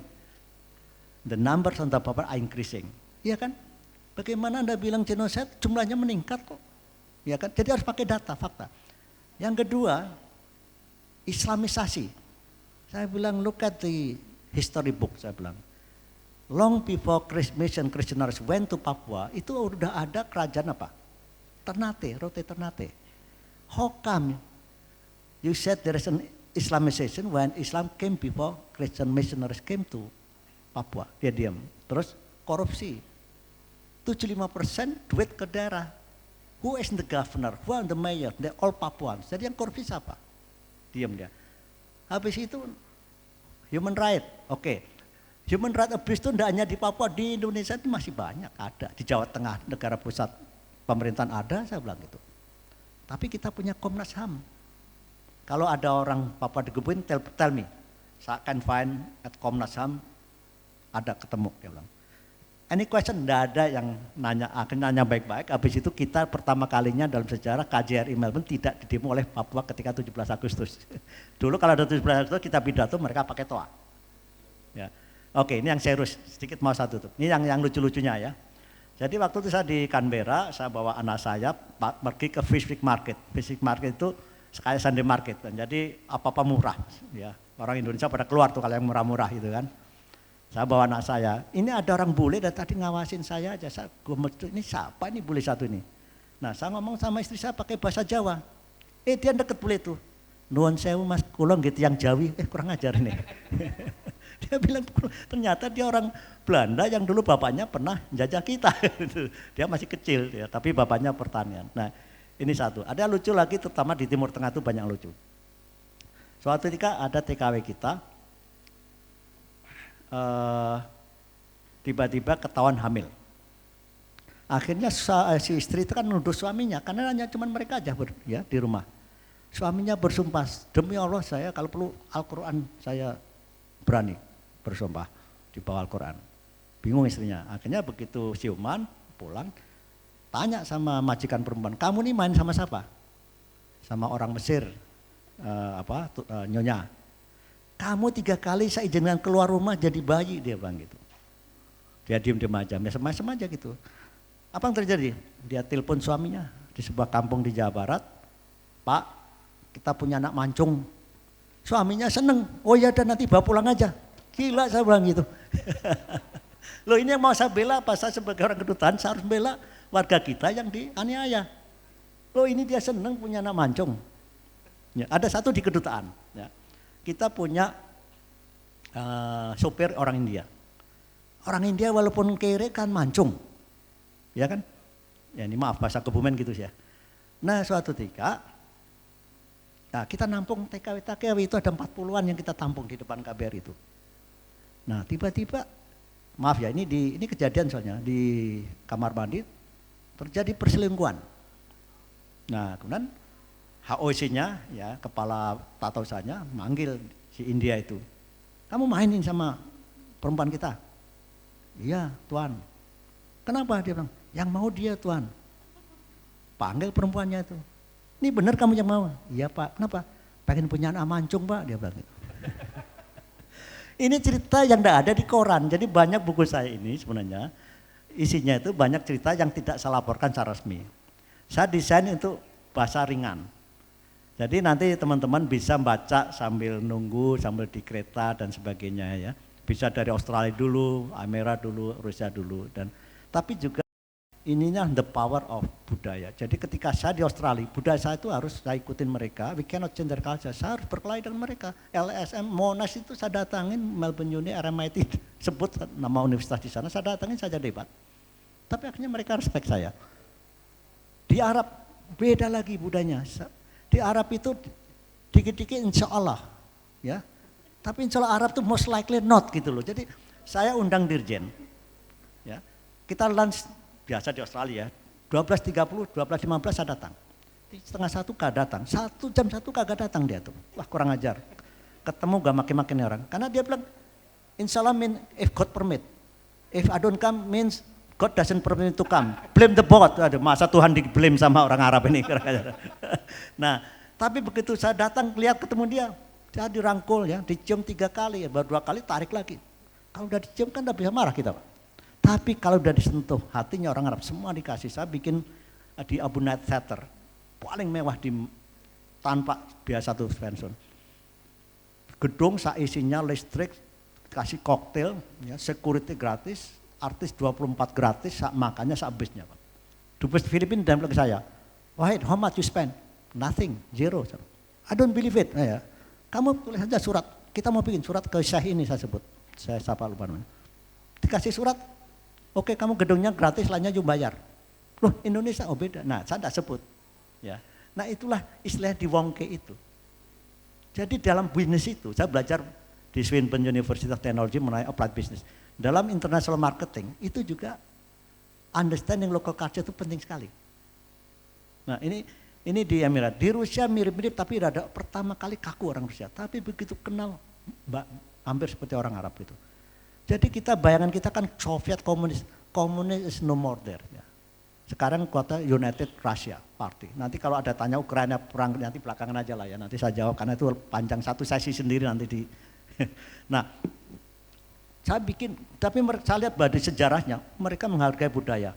The numbers on the Papua are increasing. Iya kan? Bagaimana Anda bilang genocide jumlahnya meningkat kok? Ya kan? Jadi harus pakai data, fakta. Yang kedua, Islamisasi. Saya bilang look at the history book, saya bilang. Long before Christianers went to Papua, itu udah ada kerajaan apa? Ternate, Rote Ternate. How come you said there is an Islamization when Islam came before Christian missionaries came to Papua? Dia diam. Terus korupsi. 75% duit ke daerah. Who is the governor? Who are the mayor? They all Papuans. Jadi yang korupsi siapa? Diam dia. Habis itu human right. Oke. Human right abuse itu tidak hanya di Papua, di Indonesia itu masih banyak ada. Di Jawa Tengah, negara pusat pemerintahan ada, saya bilang gitu. Tapi kita punya Komnas HAM. Kalau ada orang Papua digebukin, tell me. Saya can find at Komnas HAM, ada ketemu, dia bilang. Any question? Tidak ada yang nanya, akhirnya nanya baik-baik. Habis itu kita pertama kalinya dalam sejarah KJRI Melbourne tidak didemo oleh Papua ketika 17 Agustus. Dulu kalau ada 17 Agustus kita pidato mereka pakai toa. Ya. Oke, ini yang serius, sedikit mau satu tuh. Ini yang lucu-lucunya ya. Jadi waktu itu saya di Canberra, saya bawa anak saya pergi ke Fish Week Market. Fish Week Market itu kayak Sunday Market. Dan jadi apa-apa murah. Ya. Orang Indonesia pada keluar tuh kalau yang murah-murah gitu kan. Saya bawa anak saya, ini ada orang bule dan tadi ngawasin saya aja, ini siapa ini bule satu ini. Nah saya ngomong sama istri saya pakai bahasa Jawa, dia deket bule itu. Nuwun sewu mas, kulong gitu yang Jawi, kurang ajar ini. Dia bilang ternyata dia orang Belanda yang dulu bapaknya pernah jajah kita. Dia masih kecil, ya, tapi bapaknya pertanian. Nah ini satu, ada lucu lagi terutama di Timur Tengah itu banyak lucu. Suatu ketika ada TKW kita, tiba-tiba ketahuan hamil. Akhirnya si istri itu kan menuduh suaminya karena hanya cuma mereka aja ya di rumah. Suaminya bersumpah, demi Allah saya kalau perlu Al-Quran saya berani bersumpah di bawah Al-Quran. Bingung istrinya. Akhirnya begitu siuman pulang tanya sama majikan perempuan, kamu nih main sama siapa? Sama orang Mesir, nyonya. Kamu 3 kali saya izinkan keluar rumah jadi bayi, dia bilang gitu. Dia diem-diem aja, mesem-mesem aja gitu. Apa yang terjadi? Dia telepon suaminya di sebuah kampung di Jawa Barat. Pak, kita punya anak mancung. Suaminya seneng, oh ya dan nanti bawa pulang aja. Gila saya bilang gitu. Loh ini yang mau saya bela apa? Saya sebagai orang kedutaan saya harus bela warga kita yang dianiaya. Loh ini dia seneng punya anak mancung. Ya, ada satu di kedutaan. Ya. Kita punya sopir orang India. Orang India walaupun kere kan mancung. Ya kan? Ya ini maaf bahasa Kebumen gitu sih ya. Nah suatu ketika nah, kita nampung TKW itu ada 40-an yang kita tampung di depan KBR itu. Nah tiba-tiba maaf ya ini kejadian soalnya di kamar mandi terjadi perselingkuhan. Nah kemudian HOC-nya ya kepala tata usahanya manggil si India itu, kamu mainin sama perempuan kita? Iya tuan. Kenapa? Dia bilang, yang mau dia tuan. Panggil perempuannya itu, ini benar kamu yang mau? Iya pak. Kenapa? Pengen punya anak mancung pak, dia bilang gitu. Ini cerita yang tidak ada di koran, jadi banyak buku saya ini sebenarnya isinya itu banyak cerita yang tidak saya laporkan secara resmi. Saya desain untuk bahasa ringan. Jadi nanti teman-teman bisa baca sambil nunggu, sambil di kereta dan sebagainya ya. Bisa dari Australia dulu, Amerika dulu, Rusia dulu tapi juga ininya the power of budaya. Jadi ketika saya di Australia, budaya saya itu harus saya ikutin mereka. We cannot change their culture. Saya harus berkelahi dengan mereka. LSM Monash itu saya datangin, Melbourne Uni, RMIT sebut nama universitas di sana, saya datangin saja debat. Tapi akhirnya mereka respect saya. Di Arab beda lagi budayanya. Di Arab itu dikit-dikit insya Allah, ya. Tapi insya Allah Arab itu most likely not gitu loh. Jadi saya undang dirjen, ya. Kita lunch biasa di Australia, 12.30, 12.15 saya datang. Di setengah 1 kagak datang, 1 jam 1 kagak datang dia tuh. Wah kurang ajar. Ketemu gak makin-makin orang. Karena dia bilang, insya Allah mean if God permit. If I don't come means God doesn't permit to come. Blame the boat. Aduh, masa Tuhan di blame sama orang Arab ini. Nah, tapi begitu saya datang lihat ketemu dia, saya dirangkul ya, dicium 3 kali, baru 2 kali tarik lagi. Kalau udah dicium kan udah bisa marah kita Pak. Tapi kalau udah disentuh hatinya orang Arab semua dikasih. Saya bikin di Abu Night Theater paling mewah tanpa biaya satu pensiun. Gedung isinya listrik, kasih koktail, ya, security gratis, artis 24 gratis, makannya sehabisnya Pak. Dubes Filipina dan bilang ke saya, Wahid, how much you spend? Nothing, zero. I don't believe it. Ya. Kamu tulis saja surat, kita mau bikin surat ke Syekh ini saya sebut, saya sapa lupa namanya. Dikasih surat, oke kamu gedungnya gratis, lainnya juga bayar. Loh Indonesia, oh beda. Nah saya tidak sebut. Ya. Nah itulah istilah di Wongke itu. Jadi dalam bisnis itu, saya belajar di Swinburne University of Technology mengenai applied business. Dalam international marketing itu juga understanding local culture itu penting sekali. Nah ini di Emirat, di Rusia mirip-mirip tapi ada pertama kali kaku orang Rusia, tapi begitu kenal hampir seperti orang Arab itu. Jadi kita bayangan kita kan Soviet komunis is no more there. Ya. Sekarang kota United Russia Party. Nanti kalau ada tanya Ukraina perang nanti belakangan aja lah ya, nanti saya jawab karena itu panjang satu sesi sendiri nanti di. Nah, saya bikin, tapi saya lihat bahwa di sejarahnya mereka menghargai budaya.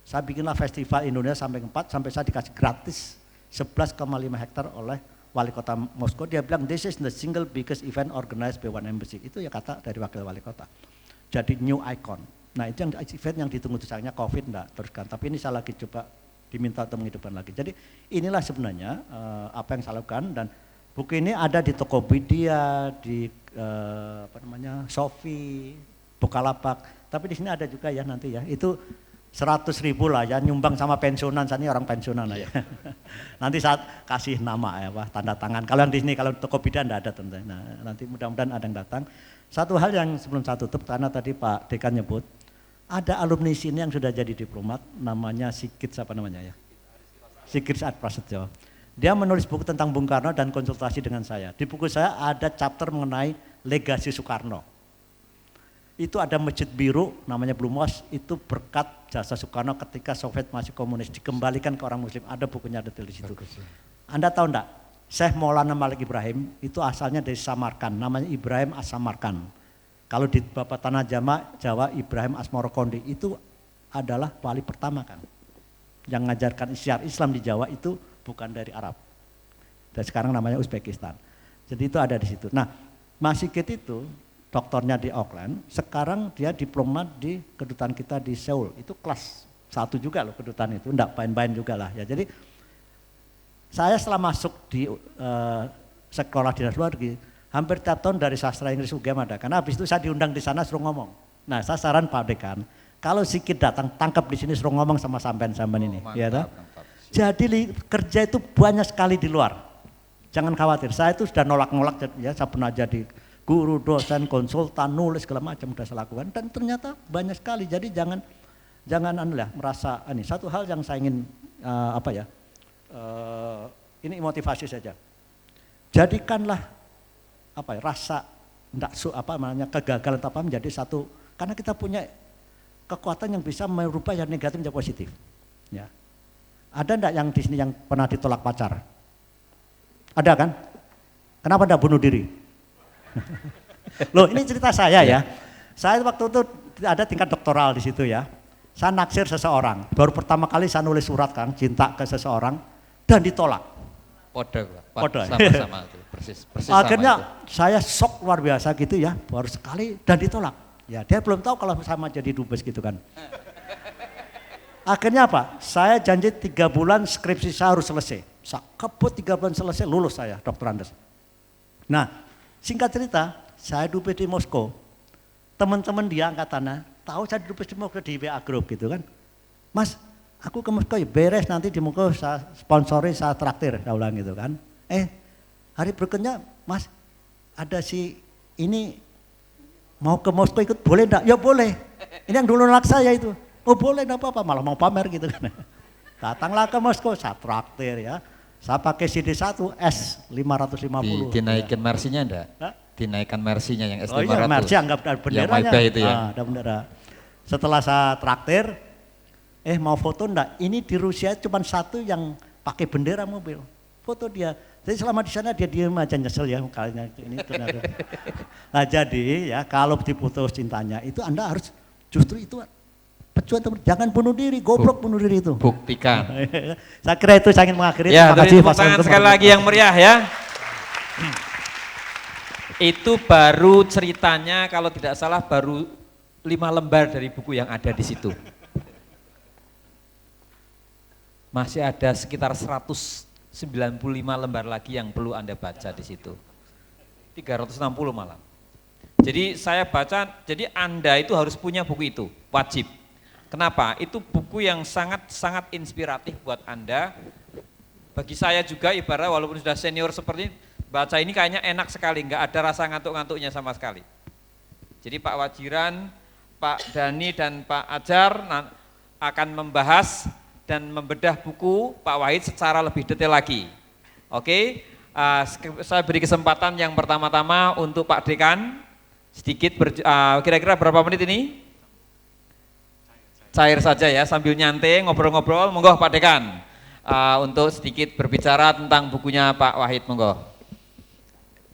Saya bikinlah festival Indonesia sampai 4, sampai saya dikasih gratis 11,5 hektar oleh wali kota Moskow. Dia bilang this is the single biggest event organized by one embassy. Itu ya kata dari wakil wali kota. Jadi new icon. Nah itu yang event yang ditunggu sayangnya COVID enggak teruskan. Tapi ini saya lagi coba diminta untuk menghidupkan lagi. Jadi inilah sebenarnya apa yang saya lakukan dan buku ini ada di Tokopedia, di Shopee, Bukalapak. Tapi di sini ada juga ya nanti ya. Itu 100.000 lah ya nyumbang sama pensiunan, saya ini orang pensiunan lah ya. Nanti saat kasih nama ya Pak, tanda tangan. Kalau yang di sini kalau Tokopedia enggak ada tentunya. Nah, nanti mudah-mudahan ada yang datang. Satu hal yang sebelum saya tutup karena tadi Pak Dekan nyebut ada alumni sini yang sudah jadi diplomat namanya Sigit siapa namanya ya? Sigit Saad Prasetyo. Dia menulis buku tentang Bung Karno dan konsultasi dengan saya. Di buku saya ada chapter mengenai legasi Soekarno. Itu ada masjid biru namanya Blue Mosque, itu berkat jasa Soekarno ketika Soviet masih komunis dikembalikan ke orang muslim, ada bukunya detail di situ. Anda tahu enggak? Syekh Maulana Malik Ibrahim itu asalnya dari Samarkand, namanya Ibrahim As-Samarkand. Kalau di Bapak Tanah Jawa Ibrahim Asmorokondi itu adalah wali pertama kan. Yang mengajarkan syiar Islam di Jawa itu bukan dari Arab. Dan sekarang namanya Uzbekistan. Jadi itu ada di situ. Nah, Mas Sigit itu doktornya di Auckland, sekarang dia diplomat di kedutaan kita di Seoul. Itu kelas 1 juga loh kedutaan itu, enggak main-main juga lah ya. Jadi saya setelah masuk di sekolah dinas luar negeri, hampir tiap tahun dari sastra Inggris UGM ada. Karena habis itu saya diundang di sana suruh ngomong. Nah saya saran Pak Dekan, kalau Sigit datang tangkap di sini suruh ngomong sama sampean-sampean ini. Mantap, Ya, mantap. jadi kerja itu banyak sekali di luar. Jangan khawatir, saya itu sudah nolak-nolak ya, saya pernah jadi guru, dosen, konsultan, nulis segala macam sudah saya lakukan dan ternyata banyak sekali. Jadi jangan merasa ini. Satu hal yang saya ingin ini motivasi saja. Jadikanlah rasa kegagalan apa menjadi satu, karena kita punya kekuatan yang bisa merubah yang negatif menjadi positif. Ya. Ada enggak yang di sini yang pernah ditolak pacar? Ada kan? Kenapa enggak bunuh diri? Loh ini cerita saya ya. Saya waktu itu ada tingkat doktoral di situ ya. Saya naksir seseorang. Baru pertama kali saya nulis surat kan, cinta ke seseorang dan ditolak. Podo, sama-sama itu, persis Akhirnya sama itu. saya shock luar biasa gitu ya, baru sekali dan ditolak. Ya dia belum tahu kalau sama jadi dubes gitu kan. Akhirnya apa? Saya janji 3 bulan skripsi saya harus selesai. Saya kebut 3 bulan selesai, lulus saya Dr. Andes. Nah, singkat cerita, saya dubes di Moskow. Teman-teman dia angkatannya tahu saya dubes di Moskow di WA Group gitu kan. Mas, aku ke Moskow ya beres, nanti di Moskow saya sponsori, saya traktir, saya ulang gitu kan. Hari berikutnya, Mas, ada si ini mau ke Moskow ikut, boleh enggak? Ya boleh. Ini yang dulu nolak saya itu. Oh boleh, enggak apa-apa, malah mau pamer gitu kan. Datanglah ke Moskow, saya traktir ya. Saya pakai CD1 S550. Dinaikin ya. Mercy-nya enggak? Hah? Dinaikkan Mercy-nya yang S500. Oh iya, Mercy anggap ada benderanya. Yang itu ya. Ada bendera. Setelah saya traktir, mau foto enggak? Ini di Rusia cuma satu yang pakai bendera mobil. foto dia. Jadi selama di sana dia diam aja, nyesel ya kalinya ini ternyata. Nah jadi ya kalau diputus cintanya itu Anda harus justru itu pejuang, jangan bunuh diri, goblok bunuh diri itu. Buktikan. Saya kira itu saya ingin mengakhiri. Ya, Terima kasih. tepuk tangan sekali lagi yang meriah ya. Itu baru ceritanya, kalau tidak salah baru 5 lembar dari buku yang ada di situ. Masih ada sekitar 195 lembar lagi yang perlu Anda baca di situ. 360 malam. Jadi saya baca, jadi Anda itu harus punya buku itu, wajib. Kenapa? Itu buku yang sangat inspiratif buat Anda. Bagi saya juga ibarat walaupun sudah senior seperti ini, baca ini kayaknya enak sekali, nggak ada rasa ngantuk-ngantuknya sama sekali. Jadi Pak Wajiran, Pak Dani dan Pak Ajar akan membahas dan membedah buku Pak Wahid secara lebih detail lagi. Oke, saya beri kesempatan yang pertama-tama untuk Pak Dekan, sedikit kira-kira berapa menit ini? Cair saja ya, sambil nyantai, ngobrol-ngobrol, monggo Pak Dekan, untuk sedikit berbicara tentang bukunya Pak Wahid, monggo.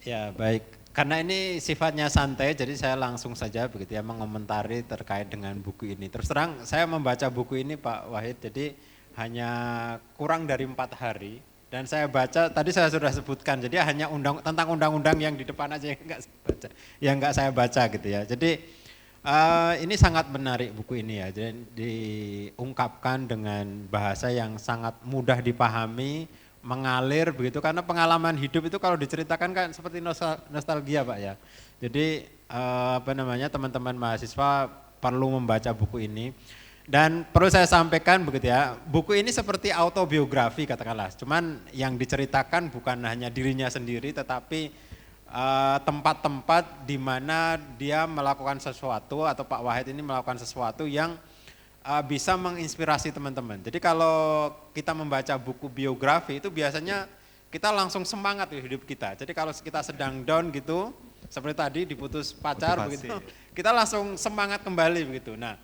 Ya baik, karena ini sifatnya santai jadi saya langsung saja begitu ya mengomentari terkait dengan buku ini. Terus terang saya membaca buku ini Pak Wahid, jadi hanya kurang dari 4 hari dan saya baca, tadi saya sudah sebutkan, jadi hanya tentang undang-undang yang di depan aja yang enggak saya baca gitu ya. Jadi ini sangat menarik buku ini ya, jadi diungkapkan dengan bahasa yang sangat mudah dipahami, mengalir begitu, karena pengalaman hidup itu kalau diceritakan kan seperti nostalgia Pak ya. Jadi teman-teman mahasiswa perlu membaca buku ini. Dan perlu saya sampaikan begitu ya, buku ini seperti autobiografi katakanlah, cuman yang diceritakan bukan hanya dirinya sendiri tetapi tempat-tempat di mana dia melakukan sesuatu atau Pak Wahid ini melakukan sesuatu yang bisa menginspirasi teman-teman. Jadi kalau kita membaca buku biografi itu biasanya kita langsung semangat di hidup kita. Jadi kalau kita sedang down gitu, seperti tadi diputus pacar begitu, kita langsung semangat kembali begitu. Nah,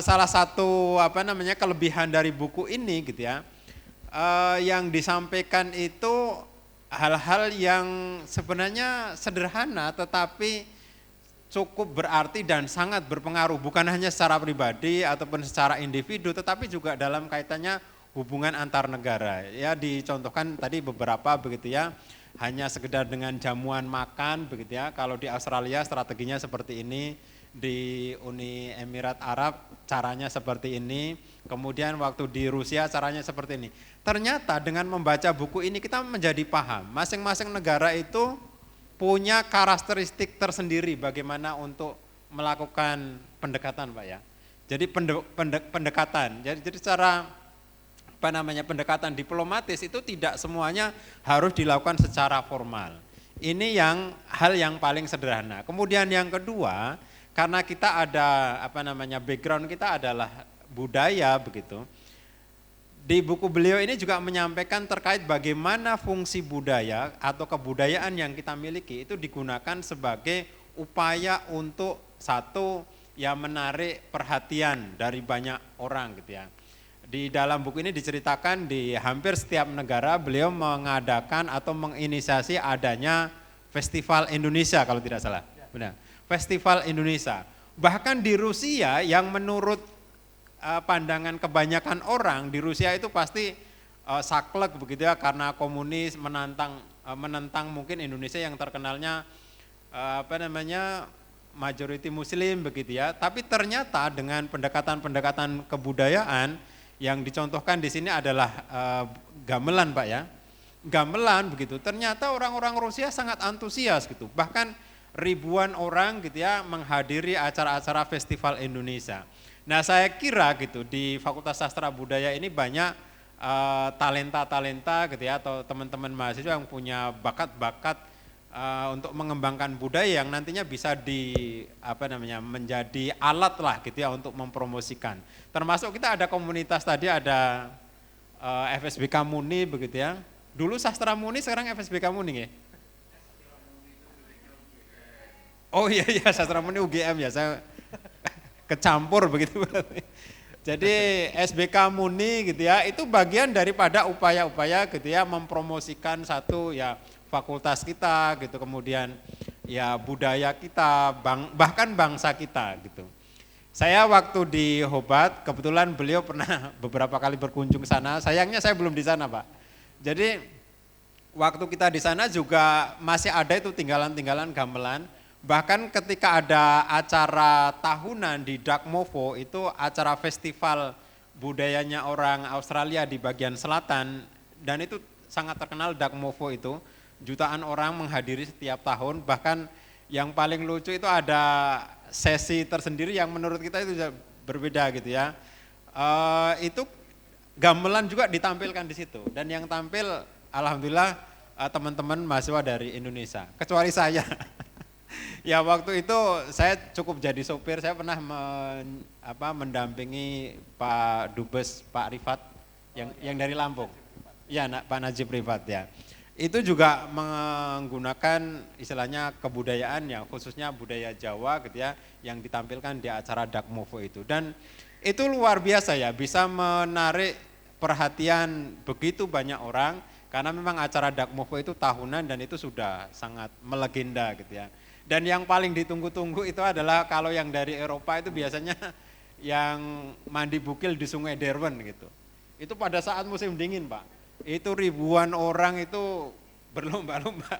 salah satu kelebihan dari buku ini gitu ya, yang disampaikan itu hal-hal yang sebenarnya sederhana tetapi cukup berarti dan sangat berpengaruh, bukan hanya secara pribadi ataupun secara individu, tetapi juga dalam kaitannya hubungan antar negara. Ya dicontohkan tadi beberapa begitu ya, hanya sekedar dengan jamuan makan begitu ya. Kalau di Australia strateginya seperti ini, di Uni Emirat Arab caranya seperti ini, kemudian waktu di Rusia caranya seperti ini. Ternyata dengan membaca buku ini kita menjadi paham, masing-masing negara itu punya karakteristik tersendiri bagaimana untuk melakukan pendekatan Pak ya. Jadi pendekatan, jadi secara pendekatan diplomatis itu tidak semuanya harus dilakukan secara formal. Ini hal yang paling sederhana. Kemudian yang kedua, karena kita ada background kita adalah budaya begitu. Di buku beliau ini juga menyampaikan terkait bagaimana fungsi budaya atau kebudayaan yang kita miliki itu digunakan sebagai upaya untuk satu ya menarik perhatian dari banyak orang gitu ya. Di dalam buku ini diceritakan di hampir setiap negara beliau mengadakan atau menginisiasi adanya Festival Indonesia kalau tidak salah. Benar. Festival Indonesia. Bahkan di Rusia yang menurut pandangan kebanyakan orang di Rusia itu pasti saklek begitu ya, karena komunis menentang mungkin Indonesia yang terkenalnya majority muslim begitu ya. Tapi ternyata dengan pendekatan kebudayaan yang dicontohkan di sini adalah gamelan Pak ya. Gamelan begitu. Ternyata orang-orang Rusia sangat antusias gitu. Bahkan ribuan orang gitu ya menghadiri acara-acara Festival Indonesia. Nah saya kira gitu di Fakultas Sastra Budaya ini banyak talenta-talenta gitu ya, atau teman-teman mahasiswa yang punya bakat-bakat untuk mengembangkan budaya yang nantinya bisa menjadi alat lah gitu ya untuk mempromosikan. Termasuk kita ada komunitas tadi, ada FSBK Muni begitu ya. Dulu Sastra Muni, sekarang FSBK Muni ya. Oh iya Sastra Muni UGM ya, saya kecampur begitu. Jadi SBK Muni gitu ya, itu bagian daripada upaya-upaya gitu ya mempromosikan satu ya fakultas kita gitu, kemudian ya budaya kita, bahkan bangsa kita gitu. Saya waktu di Hobat, kebetulan beliau pernah beberapa kali berkunjung ke sana, sayangnya saya belum di sana Pak. Jadi waktu kita di sana juga masih ada itu tinggalan-tinggalan gamelan. Bahkan ketika ada acara tahunan di Dakmovo, itu acara festival budayanya orang Australia di bagian selatan, dan itu sangat terkenal Dakmovo itu, jutaan orang menghadiri setiap tahun, bahkan yang paling lucu itu ada sesi tersendiri yang menurut kita itu berbeda gitu ya. Itu gamelan juga ditampilkan di situ, dan yang tampil alhamdulillah teman-teman mahasiswa dari Indonesia, kecuali saya. Ya waktu itu saya cukup jadi sopir, saya pernah mendampingi Pak Dubes, Pak Rifat yang dari Lampung. Ya Pak Najib Rifat ya. Itu juga menggunakan istilahnya kebudayaan ya, khususnya budaya Jawa gitu ya, yang ditampilkan di acara Dakmovo itu. Dan itu luar biasa ya, bisa menarik perhatian begitu banyak orang, karena memang acara Dakmovo itu tahunan dan itu sudah sangat melegenda gitu ya. Dan yang paling ditunggu-tunggu itu adalah kalau yang dari Eropa itu biasanya yang mandi bukil di Sungai Derwen gitu. Itu pada saat musim dingin Pak, itu ribuan orang itu berlomba-lomba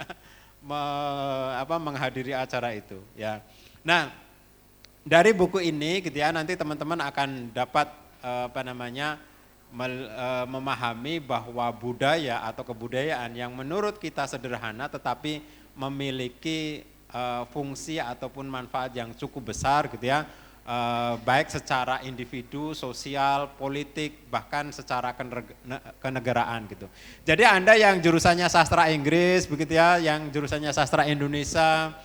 menghadiri acara itu ya. Nah dari buku ini gitu ya, nanti teman-teman akan dapat memahami bahwa budaya atau kebudayaan yang menurut kita sederhana tetapi memiliki fungsi ataupun manfaat yang cukup besar gitu ya, baik secara individu, sosial, politik, bahkan secara kenegaraan gitu. Jadi Anda yang jurusannya sastra Inggris begitu ya, yang jurusannya sastra Indonesia,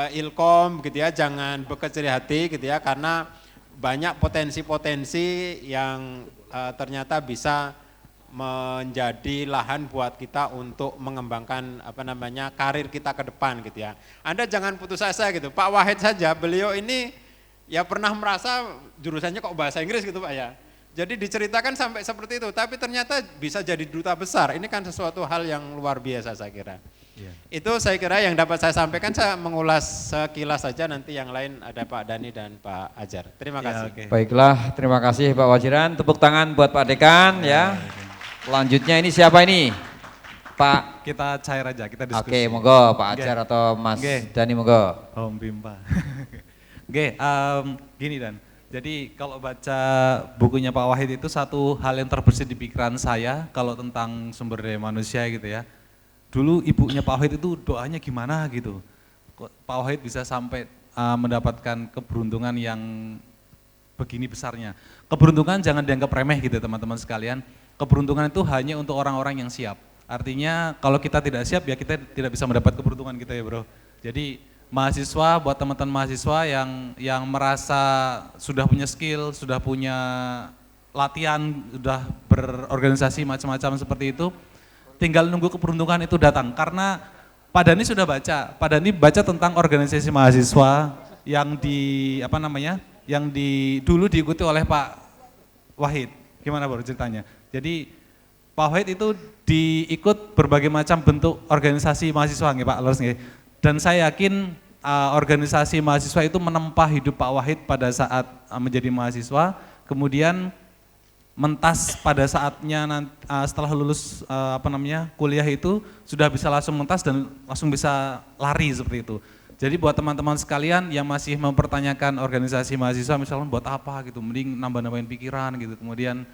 Ilkom gitu ya, jangan berkecil hati gitu ya, karena banyak potensi-potensi yang ternyata bisa menjadi lahan buat kita untuk mengembangkan karir kita ke depan gitu ya. Anda jangan putus asa gitu. Pak Wahid saja, beliau ini ya pernah merasa jurusannya kok bahasa Inggris gitu Pak ya. Jadi diceritakan sampai seperti itu, tapi ternyata bisa jadi duta besar. Ini kan sesuatu hal yang luar biasa saya kira. Ya. Itu saya kira yang dapat saya sampaikan, saya mengulas sekilas saja, nanti yang lain ada Pak Dani dan Pak Ajar. Terima kasih. Okay. Baiklah, terima kasih Pak Wajiran. Tepuk tangan buat Pak Dekan ya. Selanjutnya ini siapa ini? Pak? Kita cair aja, kita diskusi. Oke, monggo Pak Ajar atau Mas Dani monggo. Om Bimpa. Gini Dan, jadi kalau baca bukunya Pak Wahid itu satu hal yang terbersih di pikiran saya kalau tentang sumber daya manusia gitu ya. Dulu ibunya Pak Wahid itu doanya gimana gitu. Pak Wahid bisa sampai mendapatkan keberuntungan yang begini besarnya. Keberuntungan jangan dianggap remeh gitu teman-teman sekalian. Keberuntungan itu hanya untuk orang-orang yang siap. Artinya kalau kita tidak siap ya kita tidak bisa mendapat keberuntungan kita ya bro. Jadi mahasiswa, buat teman-teman mahasiswa yang merasa sudah punya skill, sudah punya latihan, sudah berorganisasi macam-macam seperti itu, tinggal nunggu keberuntungan itu datang. Karena Pak Dani sudah baca, Pak Dani baca tentang organisasi mahasiswa yang dulu diikuti oleh Pak Wahid. Gimana bro ceritanya? Jadi Pak Wahid itu diikut berbagai macam bentuk organisasi mahasiswa nggih Pak Lurs nggih. Dan saya yakin organisasi mahasiswa itu menempa hidup Pak Wahid pada saat menjadi mahasiswa, kemudian mentas pada saatnya setelah lulus kuliah itu sudah bisa langsung mentas dan langsung bisa lari seperti itu. Jadi buat teman-teman sekalian yang masih mempertanyakan organisasi mahasiswa misalnya buat apa gitu, mending nambah-nambahin pikiran gitu, kemudian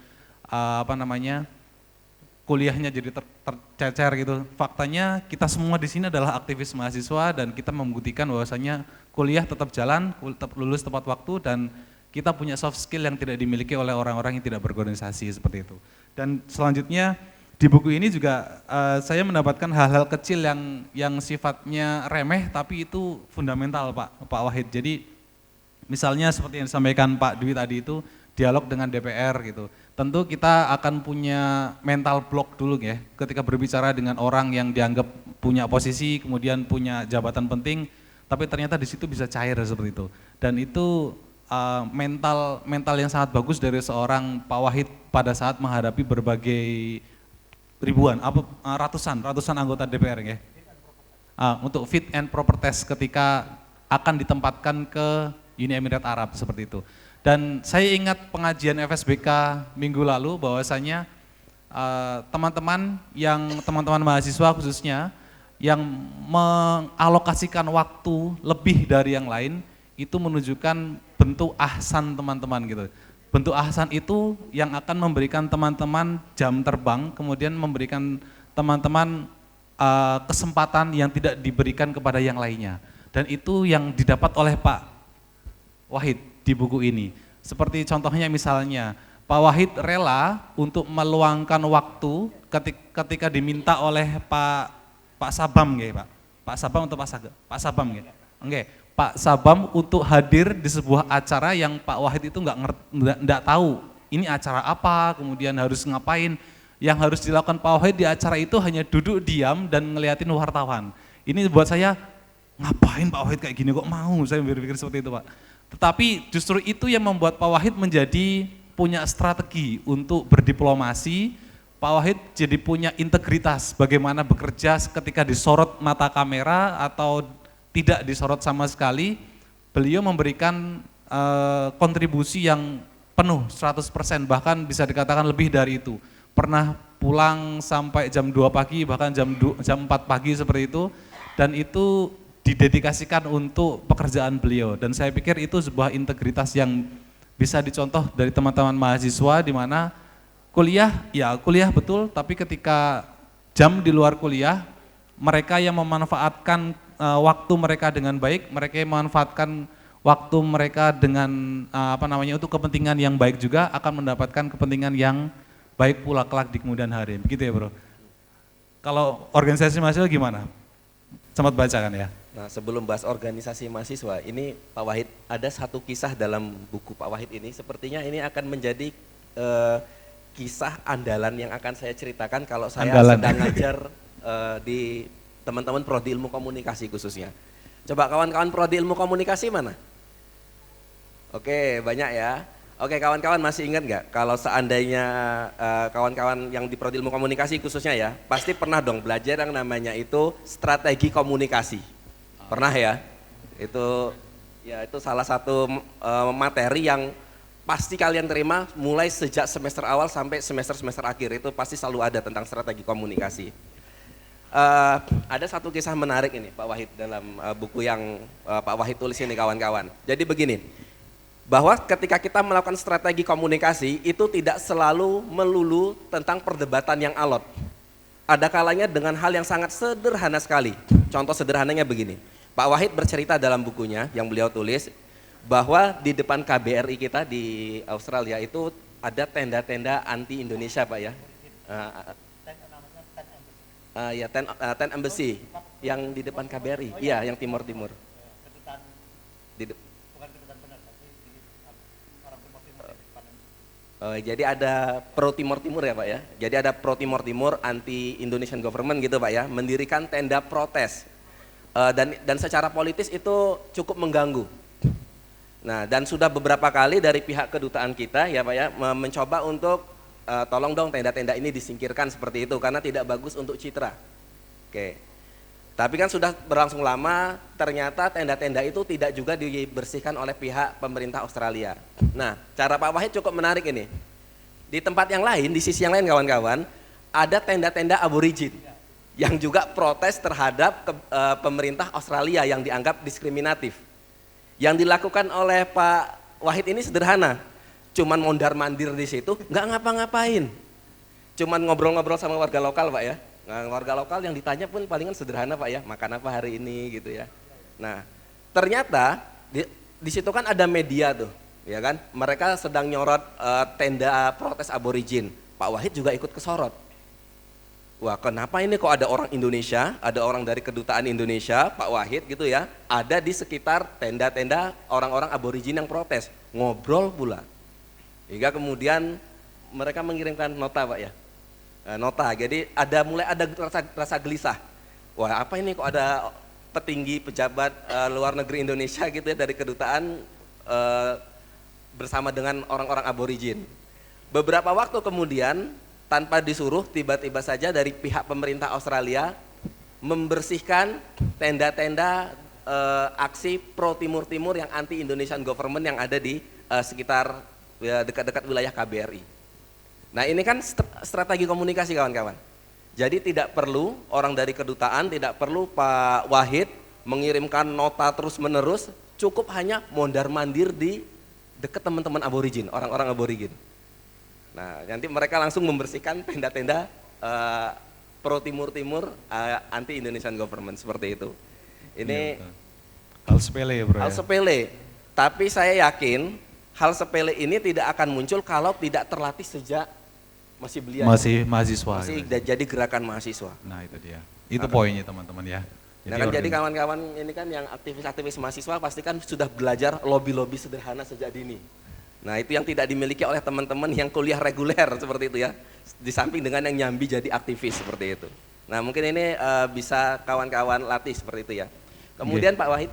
kuliahnya jadi tercecer gitu. Faktanya kita semua di sini adalah aktivis mahasiswa dan kita membuktikan bahwasanya kuliah tetap jalan, tetap lulus tepat waktu, dan kita punya soft skill yang tidak dimiliki oleh orang-orang yang tidak berorganisasi seperti itu. Dan selanjutnya di buku ini juga saya mendapatkan hal-hal kecil yang sifatnya remeh tapi itu fundamental Pak Wahid. Jadi misalnya seperti yang disampaikan Pak Dwi tadi itu, dialog dengan DPR gitu. Tentu kita akan punya mental block dulu ya ketika berbicara dengan orang yang dianggap punya posisi, kemudian punya jabatan penting, tapi ternyata di situ bisa cair seperti itu. Dan itu mental yang sangat bagus dari seorang Pak Wahid pada saat menghadapi berbagai ribuan, ratusan anggota DPR ya. Untuk fit and proper test ketika akan ditempatkan ke Uni Emirat Arab seperti itu. Dan saya ingat pengajian FSBK minggu lalu bahwasanya teman-teman mahasiswa khususnya yang mengalokasikan waktu lebih dari yang lain itu menunjukkan bentuk ahsan teman-teman gitu. Bentuk ahsan itu yang akan memberikan teman-teman jam terbang, kemudian memberikan teman-teman kesempatan yang tidak diberikan kepada yang lainnya. Dan itu yang didapat oleh Pak Wahid di buku ini. Seperti contohnya misalnya, Pak Wahid rela untuk meluangkan waktu ketika diminta oleh Pak Sabam ya Pak. Pak Sabam atau Pak Sabam ya. Oke. Pak Sabam untuk hadir di sebuah acara yang Pak Wahid itu nggak tahu ini acara apa, kemudian harus ngapain. Yang harus dilakukan Pak Wahid di acara itu hanya duduk diam dan ngeliatin wartawan. Ini buat saya, ngapain Pak Wahid kayak gini kok mau, saya berpikir seperti itu Pak. Tetapi justru itu yang membuat Pak Wahid menjadi punya strategi untuk berdiplomasi. Pak Wahid jadi punya integritas bagaimana bekerja ketika disorot mata kamera atau tidak disorot sama sekali. Beliau memberikan kontribusi yang penuh 100%, bahkan bisa dikatakan lebih dari itu. Pernah pulang sampai jam 2 pagi, bahkan jam 4 pagi seperti itu, dan itu didedikasikan untuk pekerjaan beliau. Dan saya pikir itu sebuah integritas yang bisa dicontoh dari teman-teman mahasiswa, di mana kuliah betul, tapi ketika jam di luar kuliah, mereka yang memanfaatkan waktu mereka dengan baik, mereka yang memanfaatkan waktu mereka dengan untuk kepentingan yang baik juga akan mendapatkan kepentingan yang baik pula kelak di kemudian hari. Begitu ya bro. Kalau organisasi mahasiswa gimana? Sempat baca kan ya? Nah, sebelum bahas organisasi mahasiswa, ini Pak Wahid, ada satu kisah dalam buku Pak Wahid ini, sepertinya ini akan menjadi kisah andalan yang akan saya ceritakan kalau saya sedang ngajar di teman-teman prodi ilmu komunikasi khususnya. Coba kawan-kawan prodi ilmu komunikasi mana? Oke, banyak ya. Oke, kawan-kawan masih ingat nggak kalau seandainya kawan-kawan yang di prodi ilmu komunikasi khususnya ya, pasti pernah dong belajar yang namanya itu strategi komunikasi. Pernah ya? Itu salah satu materi yang pasti kalian terima mulai sejak semester awal sampai semester akhir, itu pasti selalu ada tentang strategi komunikasi. Ada satu kisah menarik ini Pak Wahid dalam buku yang Pak Wahid tulis ini kawan-kawan. Jadi begini, bahwa ketika kita melakukan strategi komunikasi itu tidak selalu melulu tentang perdebatan yang alot. Ada kalanya dengan hal yang sangat sederhana sekali. Contoh sederhananya begini, Pak Wahid bercerita dalam bukunya yang beliau tulis bahwa di depan KBRI kita di Australia itu ada tenda-tenda anti Indonesia Pak ya. Ten Embassy yang di depan KBRI, iya yang timur-timur. Jadi ada pro timur-timur ya Pak ya. Jadi ada pro timur-timur anti Indonesian government gitu Pak ya, mendirikan tenda protes. Dan secara politis itu cukup mengganggu. Nah, dan sudah beberapa kali dari pihak kedutaan kita ya Pak ya mencoba untuk tolong dong tenda-tenda ini disingkirkan seperti itu karena tidak bagus untuk citra. Oke. Tapi kan sudah berlangsung lama, ternyata tenda-tenda itu tidak juga dibersihkan oleh pihak pemerintah Australia. Nah, cara Pak Wahid cukup menarik ini. Di tempat yang lain, di sisi yang lain kawan-kawan, ada tenda-tenda aborigin yang juga protes terhadap pemerintah Australia yang dianggap diskriminatif. Yang dilakukan oleh Pak Wahid ini sederhana, cuman mondar-mandir di situ, nggak ngapa-ngapain, cuman ngobrol-ngobrol sama warga lokal Pak ya. Nah, warga lokal yang ditanya pun palingan sederhana Pak ya, makan apa hari ini gitu ya. Nah, ternyata di situ kan ada media tuh, ya kan? Mereka sedang nyorot tenda protes aborigin. Pak Wahid juga ikut kesorot. Wah, kenapa ini kok ada orang Indonesia, ada orang dari kedutaan Indonesia, Pak Wahid gitu ya, ada di sekitar tenda-tenda orang-orang aborigin yang protes, ngobrol pula. Hingga kemudian mereka mengirimkan nota Pak ya. Nota, jadi mulai ada rasa gelisah. Wah, apa ini kok ada petinggi pejabat luar negeri Indonesia gitu ya dari kedutaan bersama dengan orang-orang aborigin. Beberapa waktu kemudian, tanpa disuruh, tiba-tiba saja dari pihak pemerintah Australia membersihkan tenda-tenda aksi pro Timur Timur yang anti Indonesian government yang ada di sekitar dekat-dekat wilayah KBRI. Nah ini kan strategi komunikasi kawan-kawan. Jadi tidak perlu orang dari kedutaan, tidak perlu Pak Wahid mengirimkan nota terus-menerus, cukup hanya mondar-mandir di dekat teman-teman aborigin, orang-orang aborigin. Nah nanti mereka langsung membersihkan tenda-tenda pro Timur Timur anti Indonesian government seperti itu. Ini hal sepele ya bro. Hal sepele, tapi saya yakin hal sepele ini tidak akan muncul kalau tidak terlatih sejak masih belia. Masih mahasiswa. Masih gitu. jadi gerakan mahasiswa. Nah itu dia. Itu poinnya teman-teman ya. Nah kan jadi kawan-kawan ini kan yang aktivis-aktivis mahasiswa pasti kan sudah belajar lobby-lobby sederhana sejak dini. Nah itu yang tidak dimiliki oleh teman-teman yang kuliah reguler seperti itu ya. Di samping dengan yang nyambi jadi aktivis seperti itu. Nah mungkin ini bisa kawan-kawan latih seperti itu ya. Kemudian Pak Wahid,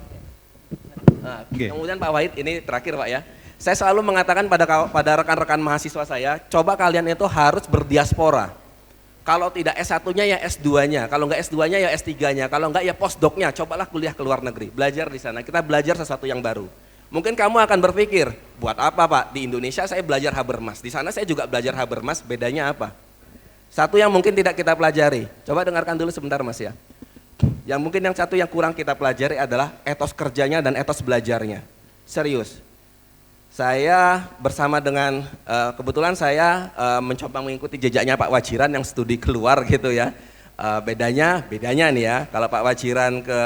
kemudian Pak Wahid ini terakhir Pak ya. Saya selalu mengatakan pada rekan-rekan mahasiswa saya, coba kalian itu harus berdiaspora. Kalau tidak S1-nya ya S2-nya, kalau enggak S2-nya ya S3-nya, kalau enggak ya postdoc-nya, cobalah kuliah ke luar negeri, belajar di sana, kita belajar sesuatu yang baru. Mungkin kamu akan berpikir, buat apa Pak? Di Indonesia saya belajar Habermas, di sana saya juga belajar Habermas, bedanya apa? Satu yang mungkin tidak kita pelajari, coba dengarkan dulu sebentar Mas ya. Yang mungkin yang satu yang kurang kita pelajari adalah etos kerjanya dan etos belajarnya. Serius. Saya bersama dengan, kebetulan saya mencoba mengikuti jejaknya Pak Wajiran yang studi keluar gitu ya. Bedanya nih ya, kalau Pak Wajiran ke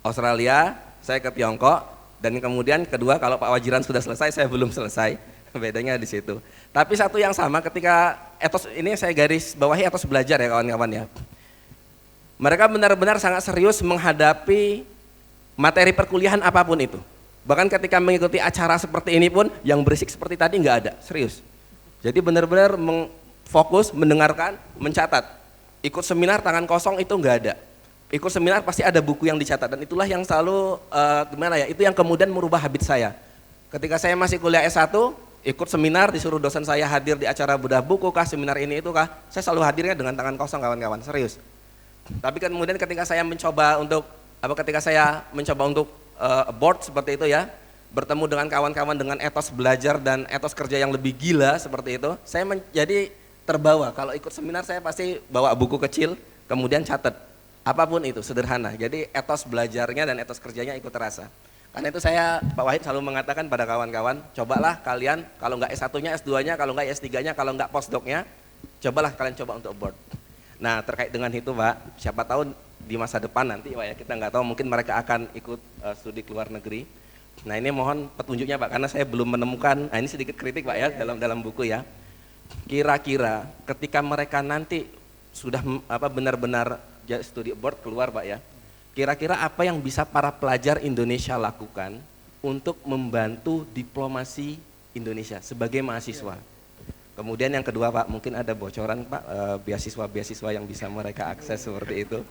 Australia, saya ke Tiongkok, dan kemudian kedua kalau Pak Wajiran sudah selesai, saya belum selesai. Bedanya di situ. Tapi satu yang sama ketika etos, ini saya garis bawahi etos belajar ya kawan-kawan ya. Mereka benar-benar sangat serius menghadapi materi perkuliahan apapun itu. Bahkan ketika mengikuti acara seperti ini pun yang berisik seperti tadi nggak ada, serius. Jadi benar-benar fokus, mendengarkan, mencatat. Ikut seminar tangan kosong itu nggak ada. Ikut seminar pasti ada buku yang dicatat dan itulah yang selalu itu yang kemudian merubah habit saya. Ketika saya masih kuliah S1, ikut seminar disuruh dosen saya hadir di acara bedah buku kah, seminar ini itu kah, saya selalu hadirnya dengan tangan kosong kawan-kawan, serius. Tapi kemudian ketika saya mencoba untuk board seperti itu ya, bertemu dengan kawan-kawan dengan etos belajar dan etos kerja yang lebih gila seperti itu, saya menjadi terbawa. Kalau ikut seminar saya pasti bawa buku kecil, kemudian catat, apapun itu sederhana. Jadi etos belajarnya dan etos kerjanya ikut terasa. Karena itu saya, Pak Wahid selalu mengatakan pada kawan-kawan, cobalah kalian, kalau nggak S1-nya, S2-nya, kalau nggak S3-nya, kalau nggak postdoc-nya, cobalah kalian coba untuk board. Nah terkait dengan itu Pak, siapa tahu di masa depan nanti Pak ya, kita nggak tahu mungkin mereka akan ikut studi ke luar negeri. Nah ini mohon petunjuknya Pak, karena saya belum menemukan, nah ini sedikit kritik Pak ya dalam buku ya. Kira-kira ketika mereka nanti sudah benar-benar studi abroad keluar Pak ya, kira-kira apa yang bisa para pelajar Indonesia lakukan untuk membantu diplomasi Indonesia sebagai mahasiswa? Kemudian yang kedua Pak, mungkin ada bocoran Pak, beasiswa-beasiswa yang bisa mereka akses seperti itu.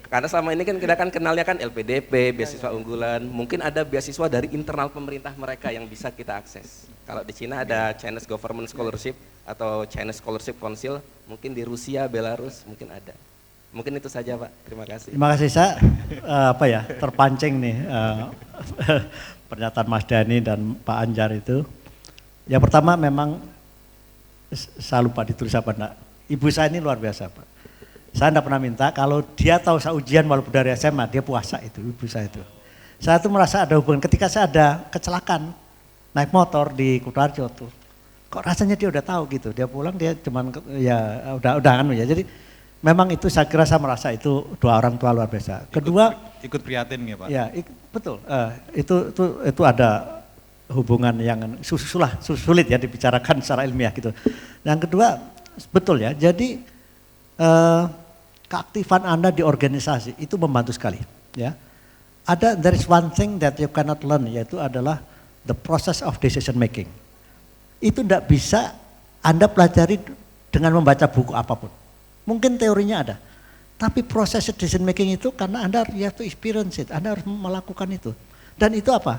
Karena selama ini kan kita kan kenalnya kan LPDP, beasiswa unggulan, mungkin ada beasiswa dari internal pemerintah mereka yang bisa kita akses. Kalau di Cina ada Chinese Government Scholarship atau Chinese Scholarship Council, mungkin di Rusia, Belarus mungkin ada. Mungkin itu saja Pak, terima kasih. Terima kasih saya terpancing nih pernyataan Mas Dhani dan Pak Anjar itu. Yang pertama memang saya lupa ditulis apa enggak. Ibu saya ini luar biasa Pak. Saya enggak pernah minta, kalau dia tahu saya ujian walaupun dari SMA, dia puasa itu, ibu saya itu. Saya tuh merasa ada hubungan, ketika saya ada kecelakaan, naik motor di Kutoarjo tuh. Kok rasanya dia udah tahu gitu, dia pulang dia cuman ya udah anu ya. Jadi memang itu saya kira saya merasa itu dua orang tua luar biasa. Kedua, ikut prihatin ya Pak? Ya betul, itu ada hubungan yang sulit ya dibicarakan secara ilmiah gitu. Yang kedua, betul ya, jadi keaktifan Anda di organisasi itu membantu sekali ya. There is one thing that you cannot learn, yaitu adalah the process of decision making. Itu tidak bisa Anda pelajari dengan membaca buku apapun. Mungkin teorinya ada, tapi proses decision making itu karena Anda you have to experience it, Anda harus melakukan itu. Dan itu apa?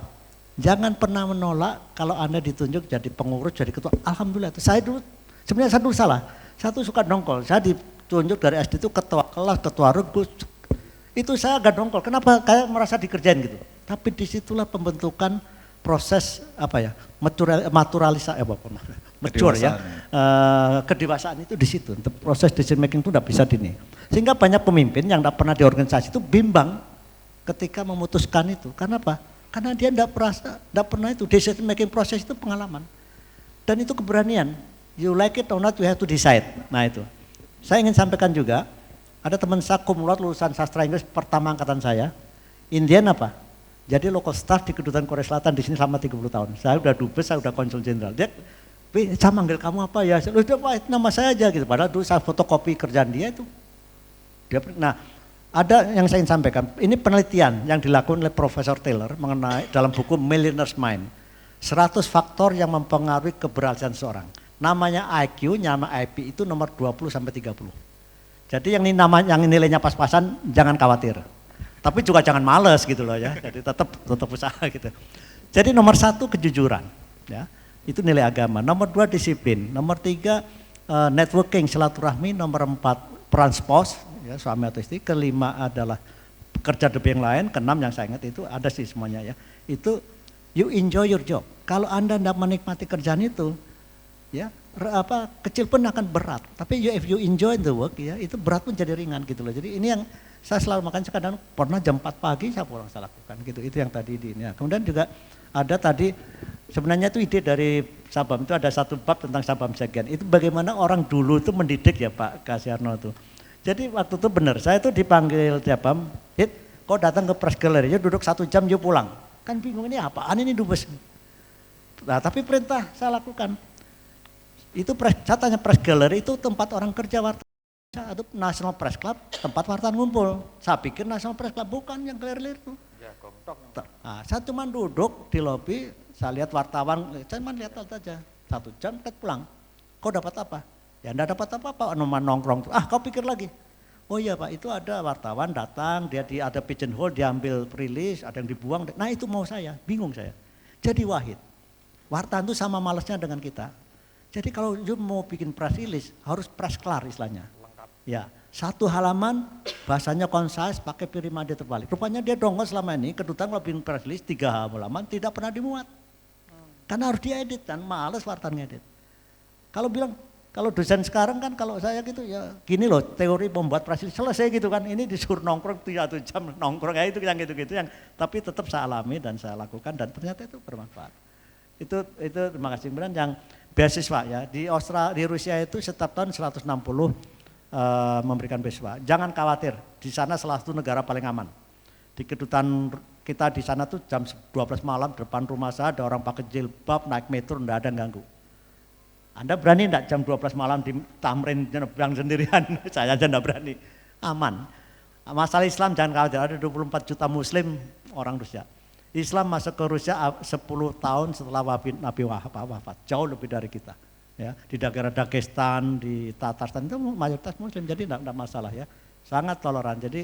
Jangan pernah menolak kalau Anda ditunjuk jadi pengurus, jadi ketua. Alhamdulillah, saya dulu sebenarnya saya dulu salah. Satu suka dongkol, saya ditunjuk dari SD itu ketua kelas, ketua regu. Itu saya agak dongkol, kenapa kayak merasa dikerjain gitu. Tapi disitulah pembentukan proses apa ya, maturalisasi, mature ya, kedewasaan itu di situ. Proses decision making itu udah bisa dini. Sehingga banyak pemimpin yang tidak pernah di organisasi itu bimbang ketika memutuskan itu. Karena apa? Karena dia tidak pernah itu decision making proses itu pengalaman. Dan itu keberanian. You like it or not, you have to decide. Nah itu. Saya ingin sampaikan juga, ada teman saya cum laude lulusan sastra Inggris pertama angkatan saya. Indian apa? Jadi local staff di Kedutaan Korea Selatan di sini selama 30 tahun. Saya udah dubes, saya udah konsul jenderal. Dia, saya manggil kamu apa ya? Udah Pak, nama saya aja gitu. Padahal dulu saya fotokopi kerjaan dia itu. Nah, ada yang saya ingin sampaikan. Ini penelitian yang dilakukan oleh Profesor Taylor mengenai dalam buku Millionaire's Mind. 100 faktor yang mempengaruhi keberhasilan seorang. Namanya IQ, nama IP itu nomor 20 sampai 30. Jadi yang nilainya pas-pasan jangan khawatir. Tapi juga jangan males gitu loh ya. Jadi tetap usaha gitu. Jadi nomor 1 kejujuran ya. Itu nilai agama. Nomor 2 disiplin. Nomor 3 networking, silaturahmi. Nomor 4 peran spouse ya, suami atau istri. Kelima adalah kerja demi yang lain. Keenam yang saya ingat itu ada sih semuanya ya. Itu you enjoy your job. Kalau Anda tidak menikmati kerjaan itu ya kecil pun akan berat, tapi if you enjoy the work ya itu berat pun jadi ringan gitu loh. Jadi ini yang saya selalu makan, kadang pernah jam 4 pagi saya pulang saya lakukan gitu. Itu yang tadi di ini. Kemudian juga ada tadi sebenarnya itu ide dari Sabam itu ada satu bab tentang Sabam Sekian. Itu bagaimana orang dulu itu mendidik ya Pak Kasiarno itu. Jadi waktu itu benar, saya itu dipanggil Sabam, kau datang ke press gallery, duduk 1 jam yuk pulang. Kan bingung ini apaan ini dubes. Nah tapi perintah saya lakukan. Itu saya tanya press gallery itu tempat orang kerja wartawan, itu National Press Club tempat wartawan ngumpul. Saya pikir National Press Club bukan yang gelir-gelir itu. Ya, nah, saya cuma duduk di lobi, saya lihat wartawan, saya cuma lihat aja 1 jam pulang. Kau dapat apa? Ya enggak dapat apa-apa, nongkrong. Kau pikir lagi. Oh iya Pak, itu ada wartawan datang, dia ada pigeonhole, diambil rilis, ada yang dibuang. Nah itu mau saya, bingung saya. Jadi Wahid, wartawan itu sama malesnya dengan kita. Jadi kalau you mau bikin press release harus press klar istilahnya. Lengkap. Ya, 1 halaman bahasanya concise pakai pirimade terbalik. Rupanya dia dongkol selama ini kedutaan kalau bikin press release 3 halaman tidak pernah dimuat. Karena harus diedit dan males wartawan ngedit. Kalau dosen sekarang kan kalau saya gitu ya gini loh teori membuat press release selesai gitu kan. Ini disuruh nongkrong 1 jam nongkrong ya itu yang gitu-gitu yang tapi tetap saya alami dan saya lakukan dan ternyata itu bermanfaat. Itu terima kasih. Kemudian yang beasiswa ya, di Rusia itu setiap tahun 160 memberikan beasiswa. Jangan khawatir, di sana salah satu negara paling aman. Di kedutaan kita di sana tuh jam 12 malam depan rumah saya ada orang pakai jilbab naik metro enggak ada yang ganggu. Anda berani enggak jam 12 malam di Tamrin nyebrang sendirian? Saya aja enggak berani. Aman. Masalah Islam jangan khawatir, ada 24 juta muslim orang Rusia. Islam masuk ke Rusia 10 tahun setelah Nabi wafat, jauh lebih dari kita. Ya, di daerah Dagestan, di Tatarstan itu mayoritas muslim, jadi tidak masalah ya. Sangat toleran, jadi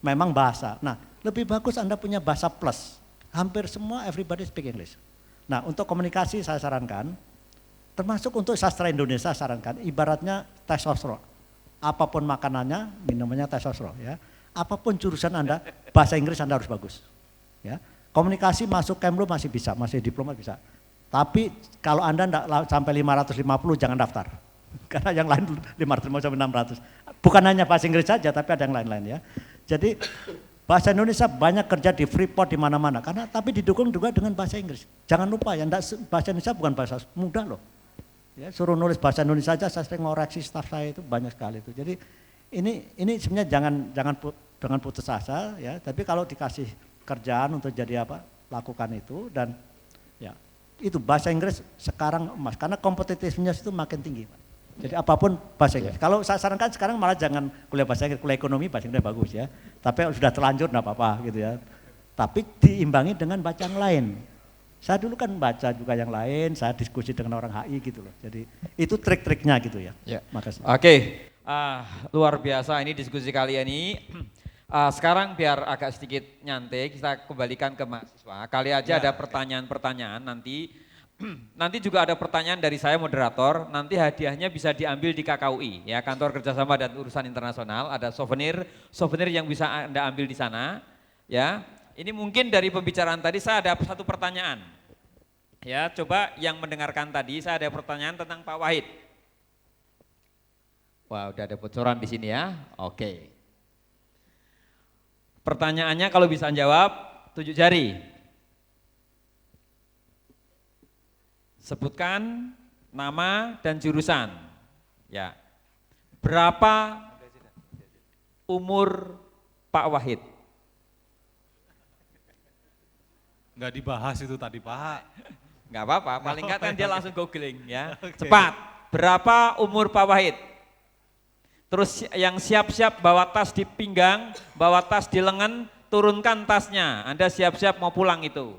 memang bahasa. Nah, lebih bagus Anda punya bahasa plus. Hampir semua everybody speak English. Nah, untuk komunikasi saya sarankan, termasuk untuk sastra Indonesia sarankan, ibaratnya tes sosro. Apapun makanannya, minumannya tes sosro ya. Apapun jurusan Anda, bahasa Inggris Anda harus bagus. Ya. Komunikasi masuk Kemlu masih bisa, masih diplomat bisa. Tapi kalau Anda enggak sampai 550 jangan daftar. Karena yang lain 550 sampai 600. Bukan hanya bahasa Inggris saja tapi ada yang lain-lain ya. Jadi bahasa Indonesia banyak kerja di Freeport di mana-mana karena tapi didukung juga dengan bahasa Inggris. Jangan lupa ya, bahasa Indonesia bukan bahasa mudah loh. Ya, suruh nulis bahasa Indonesia saja saya sering ngoreksi staf saya itu banyak sekali itu. Jadi ini sebenarnya jangan putus asa ya, tapi kalau dikasih kerjaan untuk jadi apa lakukan itu dan ya itu bahasa Inggris sekarang emas karena kompetitifnya itu makin tinggi Pak. Jadi apapun bahasa Inggris. Kalau saya sarankan sekarang malah jangan kuliah bahasa Inggris, kuliah ekonomi bahasa Inggris bagus ya. Tapi sudah terlanjur enggak apa-apa gitu ya. Tapi diimbangi dengan baca yang lain. Saya dulu kan baca juga yang lain, saya diskusi dengan orang HI gitu loh. Jadi itu trik-triknya gitu ya. Ya. Makasih. Oke. Luar biasa ini diskusi kali ini. Sekarang biar agak sedikit nyantai, kita kembalikan ke mahasiswa. Kali aja ada pertanyaan-pertanyaan nanti. Nanti juga ada pertanyaan dari saya moderator, nanti hadiahnya bisa diambil di KKUI, ya, Kantor Kerjasama dan Urusan Internasional. Ada souvenir yang bisa Anda ambil di sana. Ya, ini mungkin dari pembicaraan tadi saya ada satu pertanyaan. Ya, coba yang mendengarkan tadi saya ada pertanyaan tentang Pak Wahid. Wah, udah ada bocoran di sini ya. Oke. Pertanyaannya kalau bisa jawab, 7 jari. Sebutkan nama dan jurusan. Ya. Berapa umur Pak Wahid? Nggak dibahas itu tadi Pak. Enggak apa-apa, paling enggak kan dia langsung googling ya. Cepat, berapa umur Pak Wahid? Terus yang siap-siap bawa tas di pinggang, bawa tas di lengan, turunkan tasnya. Anda siap-siap mau pulang itu.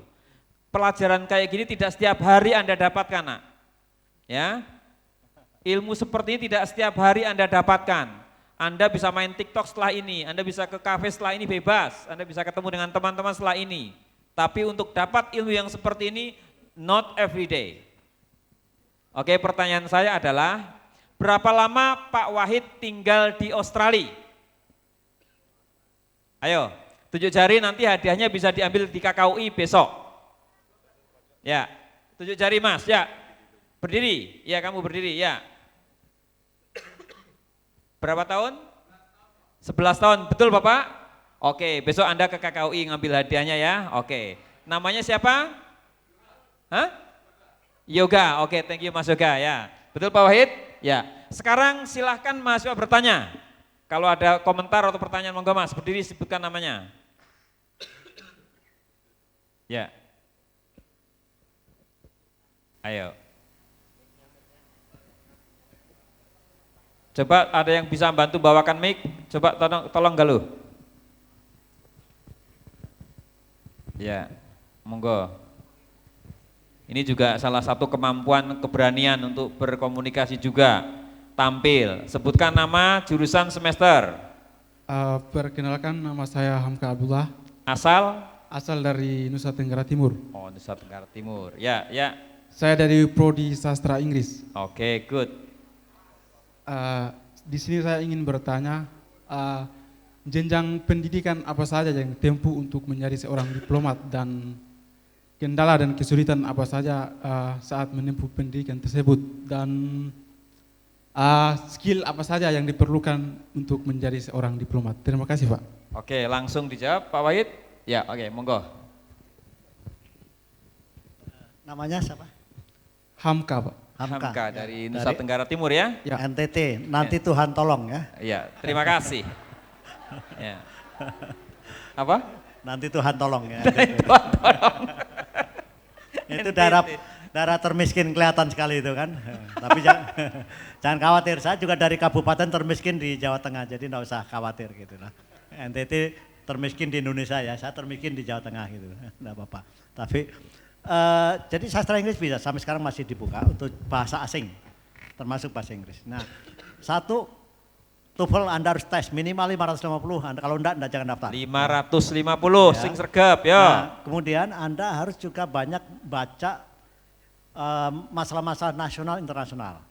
Pelajaran kayak gini tidak setiap hari Anda dapatkan, nak. Ya. Ilmu seperti ini tidak setiap hari Anda dapatkan. Anda bisa main TikTok setelah ini, Anda bisa ke kafe setelah ini bebas, Anda bisa ketemu dengan teman-teman setelah ini. Tapi untuk dapat ilmu yang seperti ini, not every day. Oke, pertanyaan saya adalah, berapa lama Pak Wahid tinggal di Australia? Ayo, 7 jari, nanti hadiahnya bisa diambil di KKUI besok. Ya, 7 jari Mas, ya. Berdiri, ya kamu berdiri, ya. Berapa tahun? 11 tahun, betul Bapak? Oke, besok Anda ke KKUI ngambil hadiahnya ya, oke. Namanya siapa? Hah? Yoga, oke, thank you Mas Yoga ya. Betul Pak Wahid? Ya, sekarang silahkan mahasiswa bertanya. Kalau ada komentar atau pertanyaan monggo Mas, berdiri sebutkan namanya. Ya. Ayo. Coba ada yang bisa bantu bawakan mic, coba tolong Galuh. Ya, monggo. Ini juga salah satu kemampuan keberanian untuk berkomunikasi juga. Tampil, sebutkan nama, jurusan, semester. Perkenalkan, nama saya Hamka Abdullah. Asal dari Nusa Tenggara Timur. Oh, Nusa Tenggara Timur. Ya, ya. Saya dari Prodi Sastra Inggris. Oke, good. Di sini saya ingin bertanya, jenjang pendidikan apa saja yang ditempuh untuk menjadi seorang diplomat, dan kendala dan kesulitan apa saja saat menempuh pendidikan tersebut, dan skill apa saja yang diperlukan untuk menjadi seorang diplomat. Terima kasih Pak. Oke, langsung dijawab Pak Wahid. Ya, oke, monggo. Namanya siapa? Hamka Pak. Hamka dari Nusa Tenggara Timur ya? Ya. NTT, nanti Tuhan tolong ya. Iya, terima kasih. Ya. Apa? Nanti Tuhan tolong ya. Tuhan tolong. Itu daerah termiskin kelihatan sekali itu kan. Tapi jangan khawatir, saya juga dari kabupaten termiskin di Jawa Tengah, jadi enggak usah khawatir gitu lah. NTT termiskin di Indonesia ya, saya termiskin di Jawa Tengah gitu, enggak apa-apa. Tapi jadi sastra Inggris bisa, sampai sekarang masih dibuka untuk bahasa asing, termasuk bahasa Inggris. Nah, satu, TOEFL Anda harus tes minimal 550, Anda, kalau enggak jangan daftar. 550, Ya. sing sergap ya. Nah, kemudian Anda harus juga banyak baca masalah-masalah nasional internasional.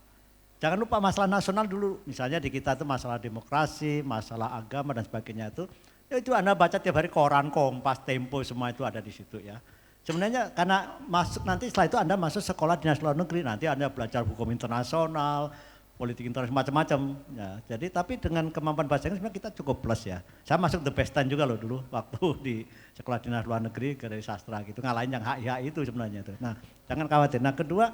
Jangan lupa masalah nasional dulu, misalnya di kita itu masalah demokrasi, masalah agama dan sebagainya itu Anda baca tiap hari koran, Kompas, Tempo, semua itu ada di situ ya. Sebenarnya karena masuk nanti setelah itu Anda masuk sekolah dinas luar negeri, nanti Anda belajar hukum internasional, politik internasional macam-macam ya. Jadi tapi dengan kemampuan bahasa Inggris kita cukup plus ya. Saya masuk the best 10 juga loh dulu waktu di sekolah dinas luar negeri dari sastra gitu, ngalahin yang HI itu sebenarnya itu. Nah, jangan khawatir. Nah, kedua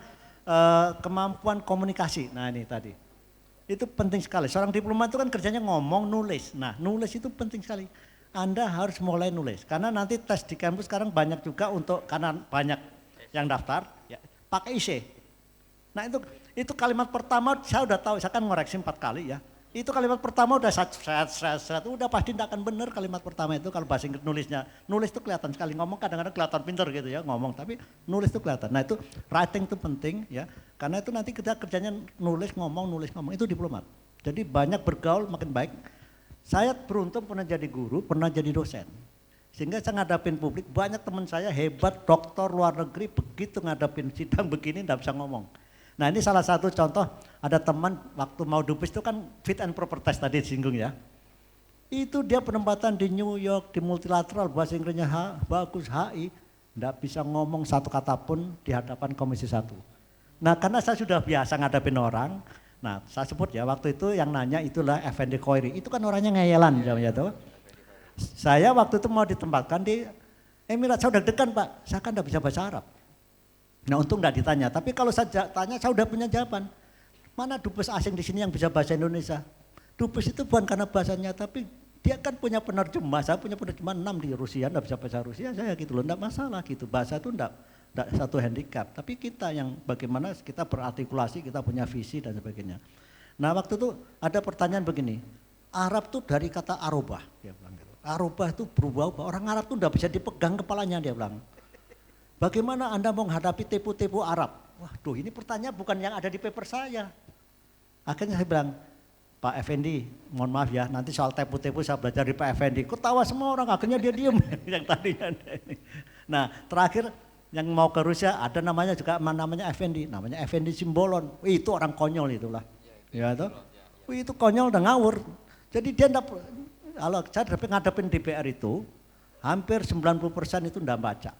kemampuan komunikasi. Nah, ini tadi. Itu penting sekali. Seorang diplomat itu kan kerjanya ngomong, nulis. Nah, nulis itu penting sekali. Anda harus mulai nulis karena nanti tes di kampus sekarang banyak juga untuk, karena banyak yang daftar ya, pakai IC. Nah itu kalimat pertama saya udah tahu, saya kan ngoreksi 4 kali ya. Itu kalimat pertama udah udah pasti tidak akan benar kalimat pertama itu kalau bahasa Inggris nulisnya. Nulis itu kelihatan sekali, ngomong kadang-kadang kelihatan pinter gitu ya ngomong, tapi nulis itu kelihatan. Nah itu writing itu penting ya, karena itu nanti kita kerjanya nulis ngomong itu diplomat. Jadi banyak bergaul makin baik. Saya beruntung pernah jadi guru, pernah jadi dosen. Sehingga saya ngadapin publik, banyak teman saya hebat, doktor luar negeri, begitu ngadapin sidang begini enggak bisa ngomong. Nah ini salah satu contoh, ada teman waktu mau dubes itu kan fit and proper test tadi disinggung ya. Itu dia penempatan di New York, di multilateral, bahasa Inggrisnya bagus, HI, enggak bisa ngomong satu kata pun di hadapan Komisi 1. Nah karena saya sudah biasa ngadapin orang, nah saya sebut ya waktu itu yang nanya itulah Effendi Khoiri, itu kan orangnya ngeyelan ya tuh. Saya waktu itu mau ditempatkan di Emirat, saya udah deg-degan Pak, saya kan enggak bisa bahasa Arab. Nah untung enggak ditanya, tapi kalau saya tanya saya udah punya jawaban. Mana dubes asing di sini yang bisa bahasa Indonesia? Dubes itu bukan karena bahasanya, tapi dia kan punya penerjemah, saya punya penerjemah 6 di Rusia, enggak bisa bahasa Rusia, saya gitu loh, enggak masalah gitu. Bahasa itu enggak satu handicap, tapi kita yang bagaimana kita berartikulasi, kita punya visi dan sebagainya. Nah waktu itu ada pertanyaan begini, Arab tuh dari kata arobah, dia bilang gitu. Arobah itu berubah-ubah, orang Arab tuh enggak bisa dipegang kepalanya, dia bilang. Bagaimana Anda mau menghadapi tipu-tipu Arab? Waduh ini pertanyaan bukan yang ada di paper saya. Akhirnya saya bilang, Pak Effendi, mohon maaf ya, nanti soal tipu-tipu saya belajar di Pak Effendi. Ketawa semua orang, akhirnya dia diem yang tadinya. Nah terakhir yang mau ke Rusia ada namanya juga namanya Effendi, namanya Effendi Simbolon. Itu orang konyol itulah. Ya toh? Itu konyol dan ngawur. Jadi dia enggak, kalau saya ngadepin DPR itu, hampir 90% itu enggak baca.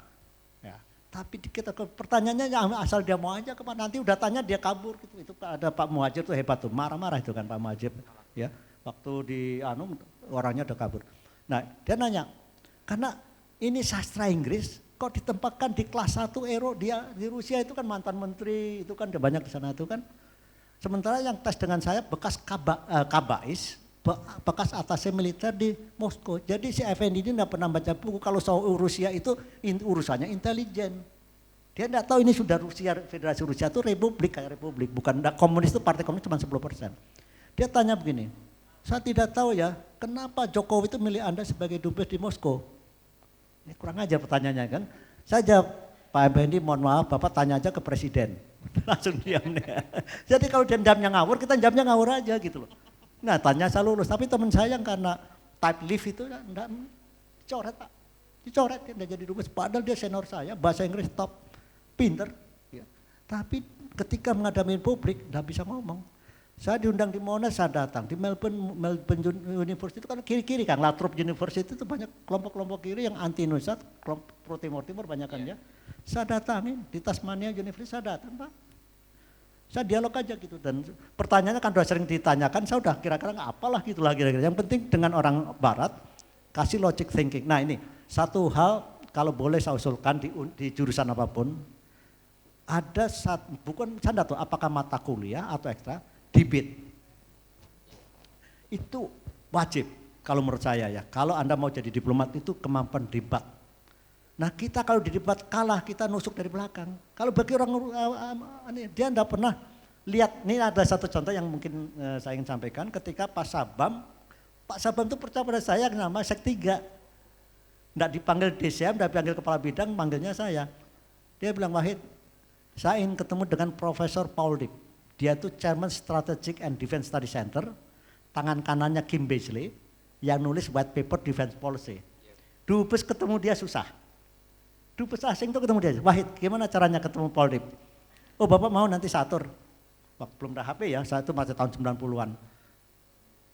Ya. Tapi kita pertanyaannya asal dia mau aja, nanti udah tanya dia kabur gitu. Itu ada Pak Muhajir tuh hebat tuh, marah-marah itu kan Pak Muhajir. Ya, waktu di orangnya udah kabur. Nah dia nanya, karena ini sastra Inggris, kok ditempatkan di kelas 1 dia di Rusia itu kan mantan menteri, itu kan udah banyak di sana itu kan. Sementara yang tes dengan saya bekas kabais, bekas atasnya militer di Moskow. Jadi si Effendi ini enggak pernah baca buku, kalau soal Rusia itu urusannya intelijen. Dia enggak tahu ini sudah Rusia, Federasi Rusia itu republik, kayak republik, bukan komunis itu partai komunis cuma 10%. Dia tanya begini, saya tidak tahu ya, kenapa Jokowi itu milih Anda sebagai dubes di Moskow? Ini kurang ajar pertanyaannya kan. Saya jawab, Pak Effendi mohon maaf Bapak tanya aja ke Presiden. Langsung diam nih. Jadi kalau dia jamnya ngawur, kita jamnya ngawur aja gitu loh. Nah tanya saya lulus, tapi teman saya yang karena type lift itu enggak dicoret Pak. Dicoret dia enggak jadi dubes, padahal dia senior saya, bahasa Inggris top, pinter. Ya. Tapi ketika menghadapi publik enggak bisa ngomong. Saya diundang di Monash, saya datang. Di Melbourne University itu kan kiri-kiri kan, Lathrop University itu banyak kelompok-kelompok kiri yang anti Indonesia, pro Timur banyak kan ya. Saya datangin, di Tasmania University saya datang Pak. Saya dialog aja gitu dan pertanyaannya kan sudah sering ditanyakan, saya udah kira-kira nggak apalah gitu lah kira-kira. Yang penting dengan orang barat, kasih logic thinking. Nah ini, satu hal kalau boleh saya usulkan di jurusan apapun, ada bukan saya enggak tahu apakah mata kuliah atau ekstra, debate. Itu wajib kalau menurut saya ya. Kalau Anda mau jadi diplomat itu kemampuan debat. Nah kita kalau di debat kalah kita nusuk dari belakang. Kalau bagi orang dia enggak pernah lihat, ini ada satu contoh yang mungkin saya ingin sampaikan ketika Pak Sabam itu percaya pada saya nama Sektiga. Enggak dipanggil DCM, enggak dipanggil kepala bidang, manggilnya saya. Dia bilang Wahid, saya ingin ketemu dengan Profesor Paul Dick. Dia itu Chairman Strategic and Defense Study Center, tangan kanannya Kim Beazley yang nulis white paper defense policy. Dubes ketemu dia susah. Dubes asing itu ketemu dia, Wahid gimana caranya ketemu Paul Dick? Oh Bapak mau nanti satur. Waktu belum ada HP ya, saat itu masih tahun 90-an.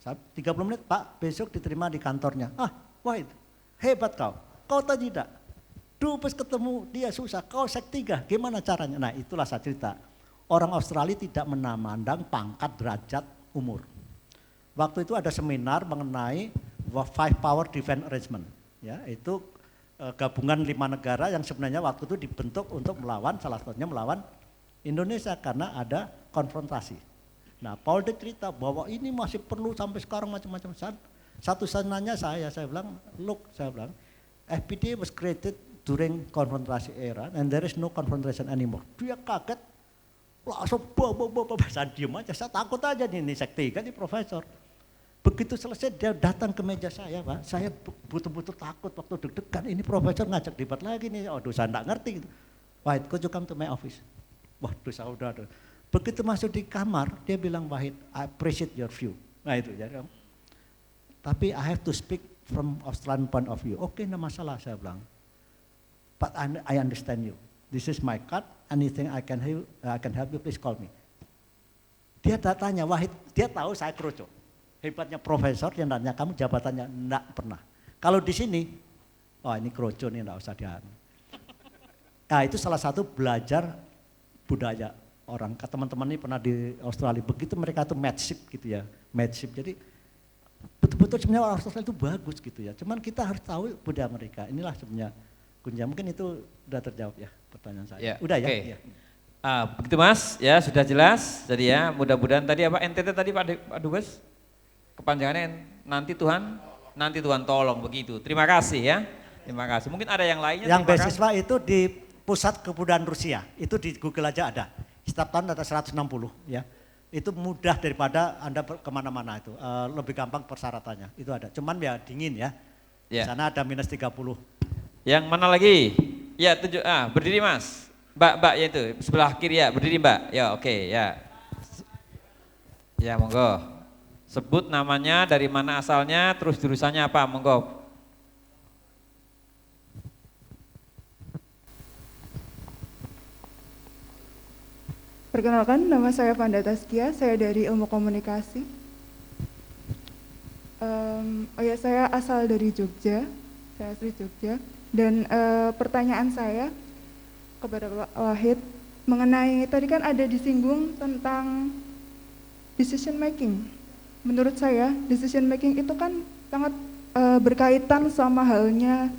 30 menit Pak, besok diterima di kantornya. Ah Wahid, hebat kau tadi tidak. Dubes ketemu dia susah, kau Sektiga, gimana caranya? Nah itulah saya cerita. Orang Australia tidak memandang pangkat, derajat, umur. Waktu itu ada seminar mengenai Five Power Defense Arrangement. Ya, itu gabungan 5 negara yang sebenarnya waktu itu dibentuk untuk melawan, salah satunya melawan Indonesia karena ada konfrontasi. Nah Paul Dick cerita bahwa ini masih perlu sampai sekarang macam-macam. Satu sananya saya bilang, look saya bilang, FPD was created during confrontation era and there is no confrontation anymore. Dia kaget, langsung saya diem aja, saya takut aja nih sekti kan ini profesor. Begitu selesai dia datang ke meja saya Pak, saya betul-betul takut waktu deg-degan, ini profesor ngajak debat lagi nih, aduh saya enggak ngerti gitu. Wahid, could you come to my office? Waduh saya udah. Begitu masuk di kamar, dia bilang Wahid, I appreciate your view. Nah itu jadi Tapi I have to speak from Australian point of view. Oke, enggak masalah saya bilang. But I understand you. This is my card. Anything I can help you, please call me. Dia tanya, Wahid, dia tahu saya kroco. Hebatnya profesor, dia nanya, kamu jabatannya? Enggak pernah. Kalau di sini, oh ini kroco nih, enggak usah dia. Nah itu salah satu belajar budaya orang. Teman-teman ini pernah di Australia, begitu mereka tuh mateship gitu ya. Mateship, jadi betul-betul sebenarnya orang Australia itu bagus gitu ya. Cuman kita harus tahu budaya mereka. Inilah sebenarnya kuncinya. Mungkin itu udah terjawab ya pertanyaan saya. Ya, udah ya? oke. Ya. Begitu Mas, ya sudah jelas. Jadi ya mudah-mudahan tadi apa NTT tadi Pak Dubes? Kepanjangannya nanti Tuhan tolong begitu. Terima kasih ya. Terima kasih. Mungkin ada yang lainnya. Yang beasiswa itu di Pusat Kebudayaan Rusia. Itu di Google aja ada. Setiap tahun ada 160 ya. Itu mudah daripada Anda kemana-mana itu. Lebih gampang persyaratannya. Itu ada. Cuman ya dingin ya. Di sana ada minus 30. Yang mana lagi? Ya berdiri Mas. Mbak ya itu sebelah kiri ya, berdiri Mbak. Ya oke ya. Ya monggo. Sebut namanya, dari mana asalnya, terus jurusannya apa, monggo. Perkenalkan, nama saya Fanda Taskia, saya dari Ilmu Komunikasi. Saya asal dari Jogja, saya asli Jogja. Dan pertanyaan saya kepada Pak Wahid mengenai tadi kan ada disinggung tentang decision making. Menurut saya decision making itu kan sangat berkaitan sama halnya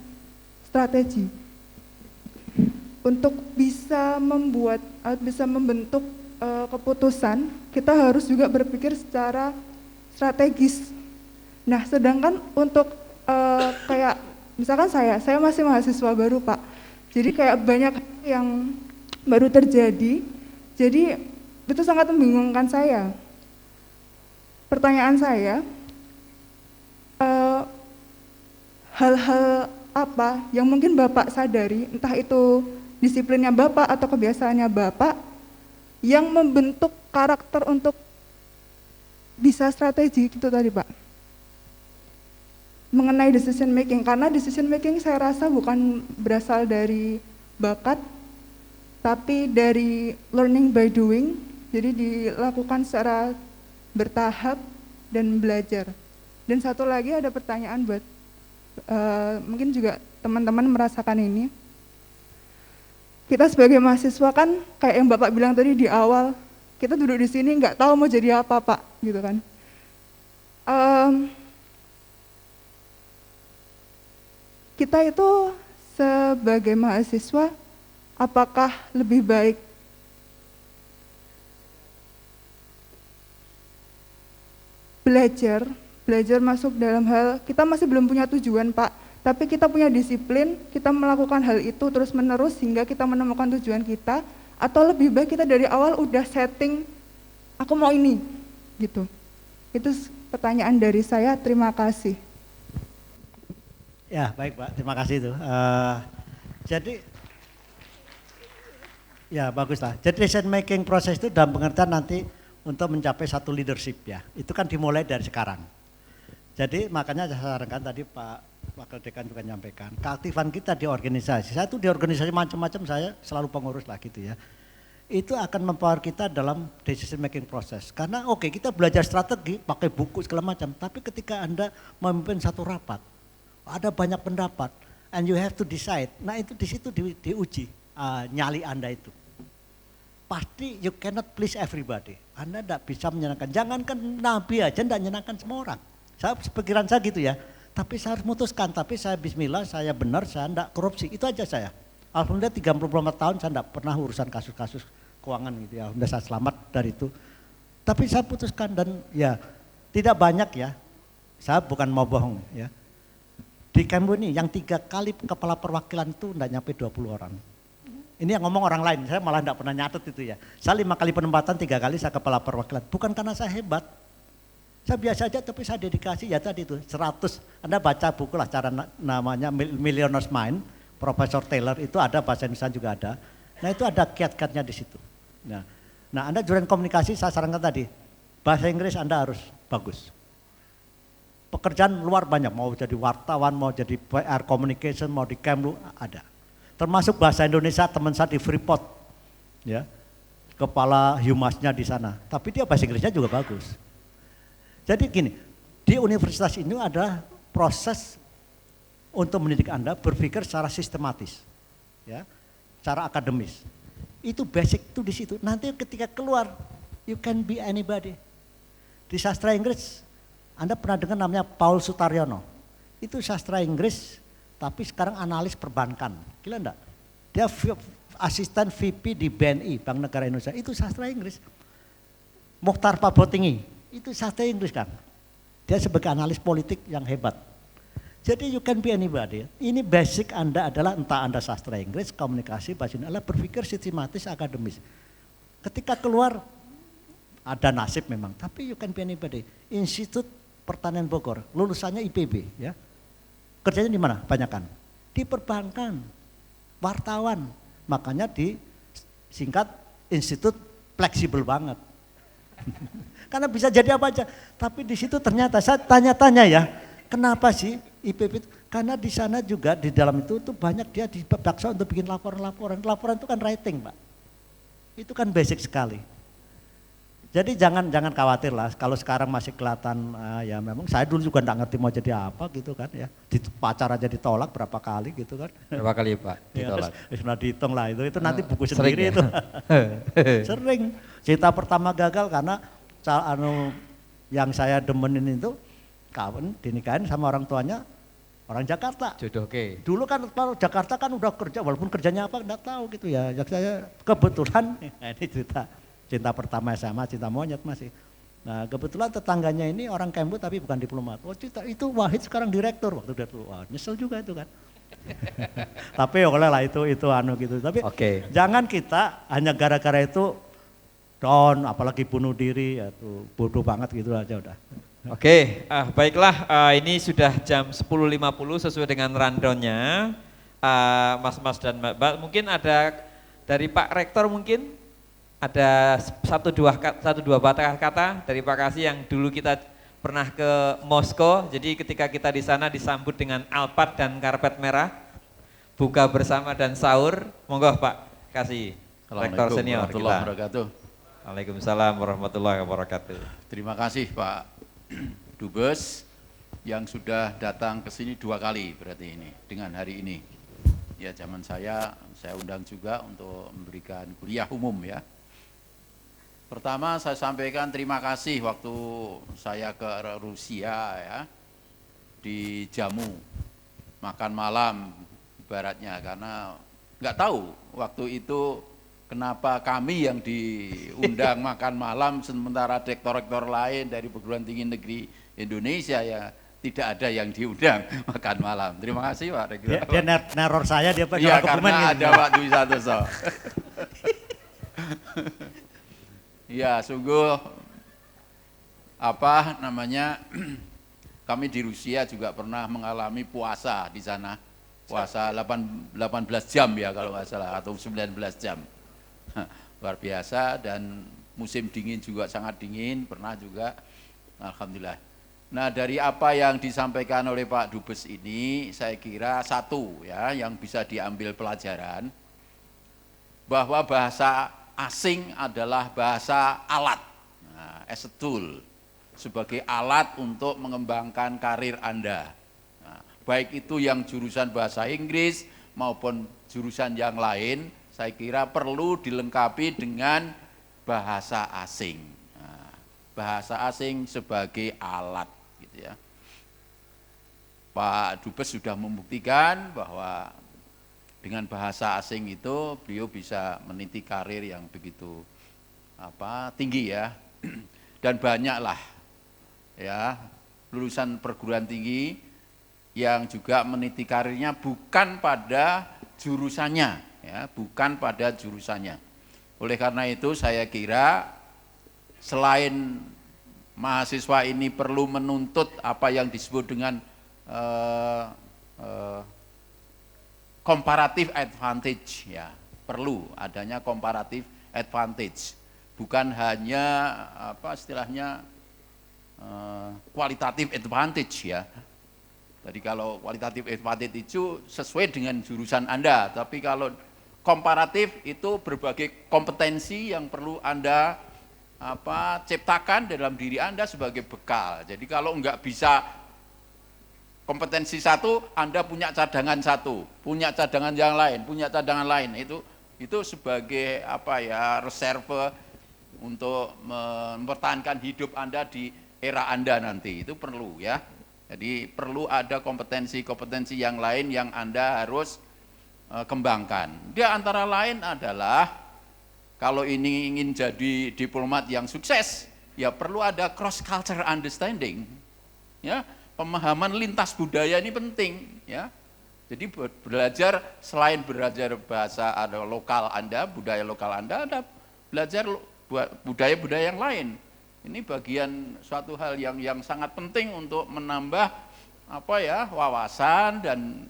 strategi. Untuk bisa membentuk keputusan, kita harus juga berpikir secara strategis. Nah, sedangkan untuk kayak misalkan saya masih mahasiswa baru Pak. Jadi kayak banyak yang baru terjadi, jadi itu sangat membingungkan saya. Pertanyaan saya, hal-hal apa yang mungkin Bapak sadari, entah itu disiplinnya Bapak atau kebiasaannya Bapak, yang membentuk karakter untuk bisa strategi gitu tadi Pak. Mengenai decision making, karena decision making saya rasa bukan berasal dari bakat, tapi dari learning by doing, jadi dilakukan secara bertahap dan belajar. Dan satu lagi ada pertanyaan buat mungkin juga teman-teman merasakan ini. Kita sebagai mahasiswa kan kayak yang Bapak bilang tadi di awal, kita duduk di sini nggak tahu mau jadi apa Pak, gitu kan. Kita itu sebagai mahasiswa, apakah lebih baik belajar masuk dalam hal, kita masih belum punya tujuan Pak, tapi kita punya disiplin, kita melakukan hal itu terus menerus hingga kita menemukan tujuan kita, atau lebih baik kita dari awal udah setting, aku mau ini, gitu. Itu pertanyaan dari saya, terima kasih. Ya baik Pak, terima kasih itu. Jadi ya baguslah. Jadi decision making proses itu dalam pengertian nanti untuk mencapai satu leadership ya. Itu kan dimulai dari sekarang. Jadi makanya saya sarankan tadi Pak Wakil Dekan juga menyampaikan, keaktifan kita di organisasi. Saya tuh di organisasi macam-macam, saya selalu pengurus lah gitu ya. Itu akan mempower kita dalam decision making proses. Karena oke, kita belajar strategi, pakai buku segala macam, tapi ketika Anda memimpin satu rapat, ada banyak pendapat, and you have to decide. Nah itu di situ diuji nyali Anda itu. Pasti you cannot please everybody. Anda tidak bisa menyenangkan. Jangankan Nabi aja tidak menyenangkan semua orang. Saya pikiran saya gitu ya. Tapi saya harus memutuskan. Tapi saya Bismillah, saya benar, saya tidak korupsi. Itu aja saya. Alhamdulillah 34 tahun saya tidak pernah urusan kasus-kasus keuangan gitu ya. Alhamdulillah saya selamat dari itu. Tapi saya putuskan dan ya tidak banyak ya. Saya bukan mau bohong ya. Di Kembu ini yang 3 kali kepala perwakilan itu tidak nyampe 20 orang. Ini yang ngomong orang lain, saya malah tidak pernah nyatet itu ya. Saya 5 kali penempatan, 3 kali saya kepala perwakilan. Bukan karena saya hebat, saya biasa aja tapi saya dedikasi ya tadi itu 100. Anda baca buku lah cara namanya Millionaire's Mind, Profesor Taylor itu ada, bahasa Indonesia juga ada. Nah itu ada kiat-kiatnya di situ. Nah Anda jurusan komunikasi saya sarankan tadi, bahasa Inggris Anda harus bagus. pekerjaan luar banyak, mau jadi wartawan, mau jadi PR communication, mau di Kemlu ada. Termasuk bahasa Indonesia teman saya di Freeport, ya, kepala humasnya di sana. Tapi dia bahasa Inggrisnya juga bagus. Jadi gini, di universitas ini ada proses untuk mendidik Anda berpikir secara sistematis, ya, secara akademis. Itu basic itu di situ. Nanti ketika keluar, you can be anybody. Di sastra Inggris, Anda pernah dengar namanya Paul Sutaryono. Itu sastra Inggris, tapi sekarang analis perbankan. Gila enggak? Dia asisten VP di BNI, Bank Negara Indonesia. Itu sastra Inggris. Mokhtar Pabotingi, itu sastra Inggris kan. Dia sebagai analis politik yang hebat. Jadi you can be anybody. Ini basic Anda adalah entah Anda sastra Inggris, komunikasi, bahasa Indonesia, berpikir sistematis, akademis. Ketika keluar, ada nasib memang, tapi you can be anybody. Institut Pertanian Bogor, lulusannya IPB, ya. Kerjanya di mana? Banyakan di perbankan, wartawan. Makanya disingkat institut fleksibel banget. Karena bisa jadi apa aja. Tapi di situ ternyata saya tanya-tanya ya, kenapa sih IPB? Karena di sana juga di dalam itu tuh banyak dia dipaksa untuk bikin laporan-laporan. Laporan itu kan writing, Pak. Itu kan basic sekali. Jadi jangan khawatir lah, kalau sekarang masih kelihatan ya memang saya dulu juga enggak ngerti mau jadi apa gitu kan ya. Di pacar aja ditolak berapa kali gitu kan. Berapa kali Pak ditolak? Ya, sudah dihitung lah itu nanti buku Sering sendiri ya? itu. Sering. Cinta pertama gagal karena yang saya demenin itu kawan dinikahin sama orang tuanya orang Jakarta. Jodoh ke. Dulu kan kalau Jakarta kan udah kerja walaupun kerjanya apa enggak tahu gitu ya. Saya kebetulan ini cerita cinta pertama SMA, cinta monyet masih. Nah kebetulan tetangganya ini orang Kemlu tapi bukan diplomat. Oh cinta itu Wahid sekarang direktur waktu dia tuh, wah nyesel juga itu kan. Tapi oleh lah itu anu gitu. Tapi jangan kita hanya gara-gara itu down, apalagi bunuh diri, ya tuh bodoh banget gitu aja udah. Baiklah, ini sudah jam 10.50 sesuai dengan rundownnya. Mas-mas dan mbak, mungkin ada dari Pak Rektor mungkin? Ada satu dua patah kata dari Pak Kasih yang dulu kita pernah ke Moskow. Jadi ketika kita di sana disambut dengan alpat dan karpet merah, buka bersama dan sahur. Monggo Pak Kasih, Rektor senior kita. Waalaikumsalam warahmatullahi wabarakatuh. Terima kasih Pak Dubes yang sudah datang ke sini 2 kali berarti ini dengan hari ini. Ya zaman saya undang juga untuk memberikan kuliah umum ya. Pertama saya sampaikan terima kasih waktu saya ke Rusia ya, dijamu makan malam ibaratnya karena nggak tahu waktu itu kenapa kami yang diundang makan malam sementara rektor-rektor lain dari perguruan tinggi negeri Indonesia ya tidak ada yang diundang makan malam. Terima kasih Pak Rektor. Dia neror saya dia ya, karena ada Pak Dwi Santoso. Ya sungguh kami di Rusia juga pernah mengalami puasa di sana, puasa 18 jam ya kalau nggak salah atau 19 jam, luar biasa dan musim dingin juga sangat dingin pernah juga, alhamdulillah. Nah dari apa yang disampaikan oleh Pak Dubes ini saya kira satu ya yang bisa diambil pelajaran bahwa bahasa asing adalah bahasa alat, as a tool, sebagai alat untuk mengembangkan karir Anda. Baik itu yang jurusan bahasa Inggris maupun jurusan yang lain, saya kira perlu dilengkapi dengan bahasa asing. Bahasa asing sebagai alat, gitu ya. Pak Dubes sudah membuktikan bahwa dengan bahasa asing itu beliau bisa meniti karir yang begitu tinggi ya. Dan banyaklah ya lulusan perguruan tinggi yang juga meniti karirnya bukan pada jurusannya ya, bukan pada jurusannya. Oleh karena itu saya kira selain mahasiswa ini perlu menuntut apa yang disebut dengan comparative advantage ya, perlu adanya comparative advantage, bukan hanya istilahnya qualitative advantage ya. Tadi kalau qualitative advantage itu sesuai dengan jurusan Anda, tapi kalau komparatif itu berbagai kompetensi yang perlu Anda ciptakan dalam diri Anda sebagai bekal. Jadi kalau enggak bisa kompetensi satu, Anda punya cadangan satu, punya cadangan yang lain, punya cadangan lain. Itu sebagai reserve untuk mempertahankan hidup Anda di era Anda nanti. Itu perlu ya. Jadi perlu ada kompetensi-kompetensi yang lain yang Anda harus kembangkan. Dia antara lain adalah kalau ini ingin jadi diplomat yang sukses, ya perlu ada cross culture understanding. Ya, pemahaman lintas budaya ini penting, ya. Jadi belajar selain belajar bahasa lokal Anda, budaya lokal Anda belajar budaya-budaya yang lain. Ini bagian suatu hal yang sangat penting untuk menambah wawasan dan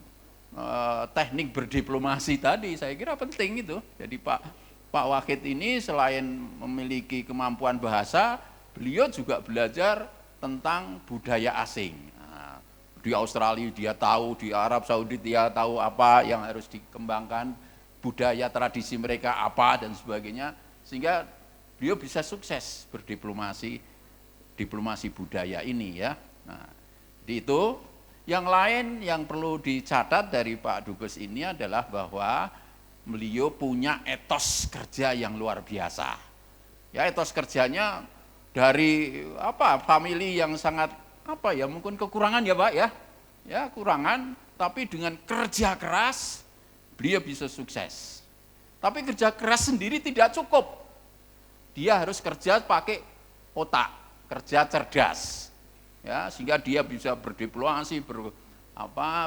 teknik berdiplomasi tadi. Saya kira penting itu. Jadi Pak Wahid ini selain memiliki kemampuan bahasa, beliau juga belajar tentang budaya asing. Nah, di Australia dia tahu, di Arab Saudi dia tahu apa yang harus dikembangkan, budaya tradisi mereka apa dan sebagainya, sehingga beliau bisa sukses berdiplomasi budaya ini ya. Nah, di itu yang lain yang perlu dicatat dari Pak Dubes ini adalah bahwa beliau punya etos kerja yang luar biasa. Ya, etos kerjanya dari famili yang sangat mungkin kekurangan ya Pak ya. Ya, kurangan, tapi dengan kerja keras beliau bisa sukses. Tapi kerja keras sendiri tidak cukup. Dia harus kerja pakai otak, kerja cerdas, ya, sehingga dia bisa berdiplomasi,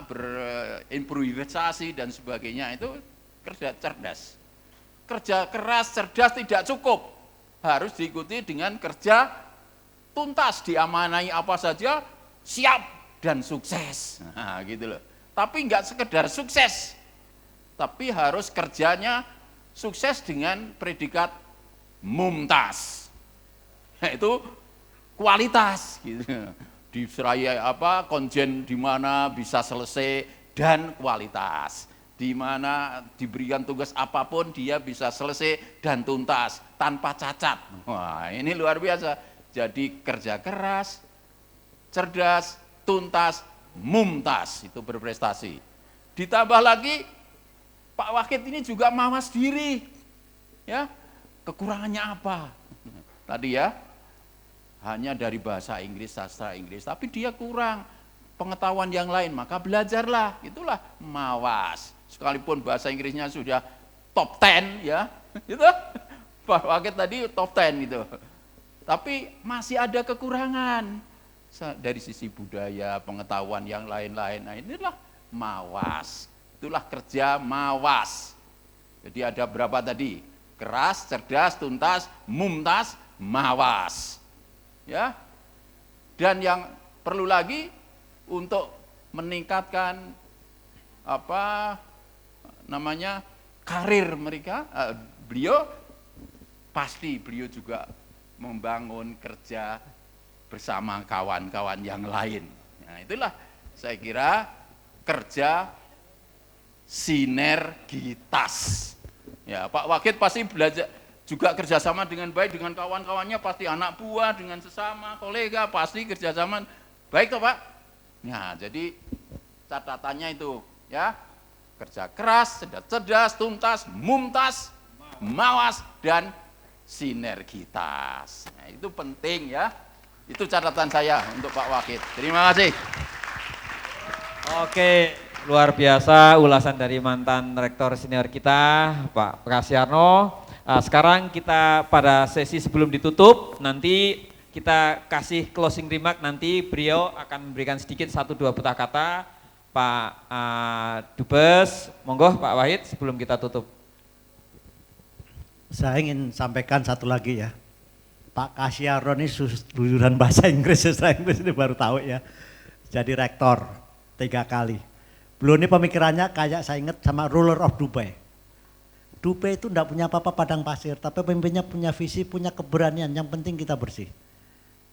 berimprovisasi dan sebagainya. Itu kerja cerdas. Kerja keras, cerdas tidak cukup, harus diikuti dengan kerja tuntas, diamanai apa saja, siap dan sukses. Nah, gitu loh. Tapi enggak sekedar sukses, tapi harus kerjanya sukses dengan predikat mumtaz, itu kualitas gitu. Di seraya konjen di mana bisa selesai dan kualitas, di mana diberikan tugas apapun dia bisa selesai dan tuntas tanpa cacat. Wah, ini luar biasa. Jadi kerja keras, cerdas, tuntas, mumtaz, itu berprestasi. Ditambah lagi Pak Wahid ini juga mawas diri, ya. Kekurangannya apa? Tadi ya, hanya dari bahasa Inggris, sastra Inggris, tapi dia kurang pengetahuan yang lain, maka belajarlah, itulah mawas. Sekalipun bahasa Inggrisnya sudah top 10 ya, gitu. Pak Wahid tadi top 10 gitu. Tapi masih ada kekurangan dari sisi budaya, pengetahuan yang lain-lain. Nah, inilah mawas. Itulah kerja mawas. Jadi ada berapa tadi? Keras, cerdas, tuntas, mumtaz, mawas. Ya. Dan yang perlu lagi untuk meningkatkan karir mereka, beliau juga membangun kerja bersama kawan-kawan yang lain. Nah, itulah saya kira kerja sinergitas. Ya, Pak Wahid pasti belajar juga kerjasama dengan baik dengan kawan-kawannya, pasti anak buah, dengan sesama kolega, pasti kerjasama baik toh Pak. Nah, jadi catatannya itu ya, kerja keras, cerdas, tuntas, mumtaz, mawas, dan sinergitas. Nah, itu penting ya. Itu catatan saya untuk Pak Wahid. Terima kasih. Oke, luar biasa ulasan dari mantan rektor senior kita, Pak Prasyarno. Sekarang kita pada sesi sebelum ditutup, nanti kita kasih closing remark, nanti beliau akan memberikan sedikit 1-2 patah kata. Pak Dubes, monggo Pak Wahid sebelum kita tutup. Saya ingin sampaikan satu lagi ya. Pak Prasyarno ini lulusan bahasa Inggris, sastra Inggris ini baru tahu ya. Jadi rektor 3 kali. Beliau ini pemikirannya kayak saya ingat sama ruler of Dubai. Dubai itu enggak punya apa-apa padang pasir, tapi pemimpinnya punya visi, punya keberanian, yang penting kita bersih.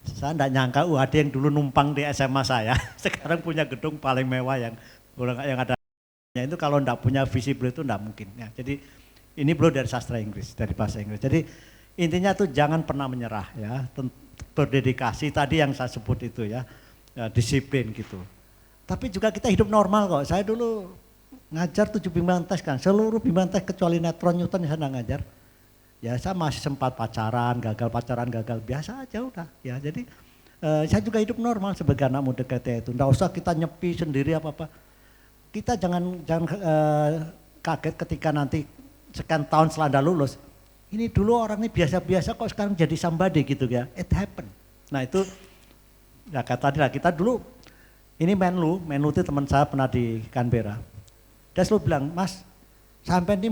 Saya enggak nyangka UAD yang dulu numpang di SMA saya, sekarang punya gedung paling mewah yang ada. Itu kalau enggak punya visible itu enggak mungkin. Ya, jadi ini beliau dari sastra Inggris, dari bahasa Inggris. Jadi intinya tuh jangan pernah menyerah ya, berdedikasi tadi yang saya sebut itu ya, disiplin gitu. Tapi juga kita hidup normal kok. Saya dulu ngajar 7 bimbingan tes kan, seluruh bimbingan tes kecuali netron Newton saya enggak ngajar. Ya saya masih sempat pacaran, gagal biasa aja udah. Ya jadi saya juga hidup normal sebagai anak muda KT itu. Nggak usah kita nyepi sendiri apa-apa. Kita jangan kaget ketika nanti sekian tahun setelah Anda lulus. Ini dulu orang ini biasa-biasa kok sekarang jadi somebody gitu ya. It happen. Nah itu ya kata tadi lah kita dulu ini Menlu itu teman saya pernah di Canberra. Dia selalu bilang, Mas sampai ini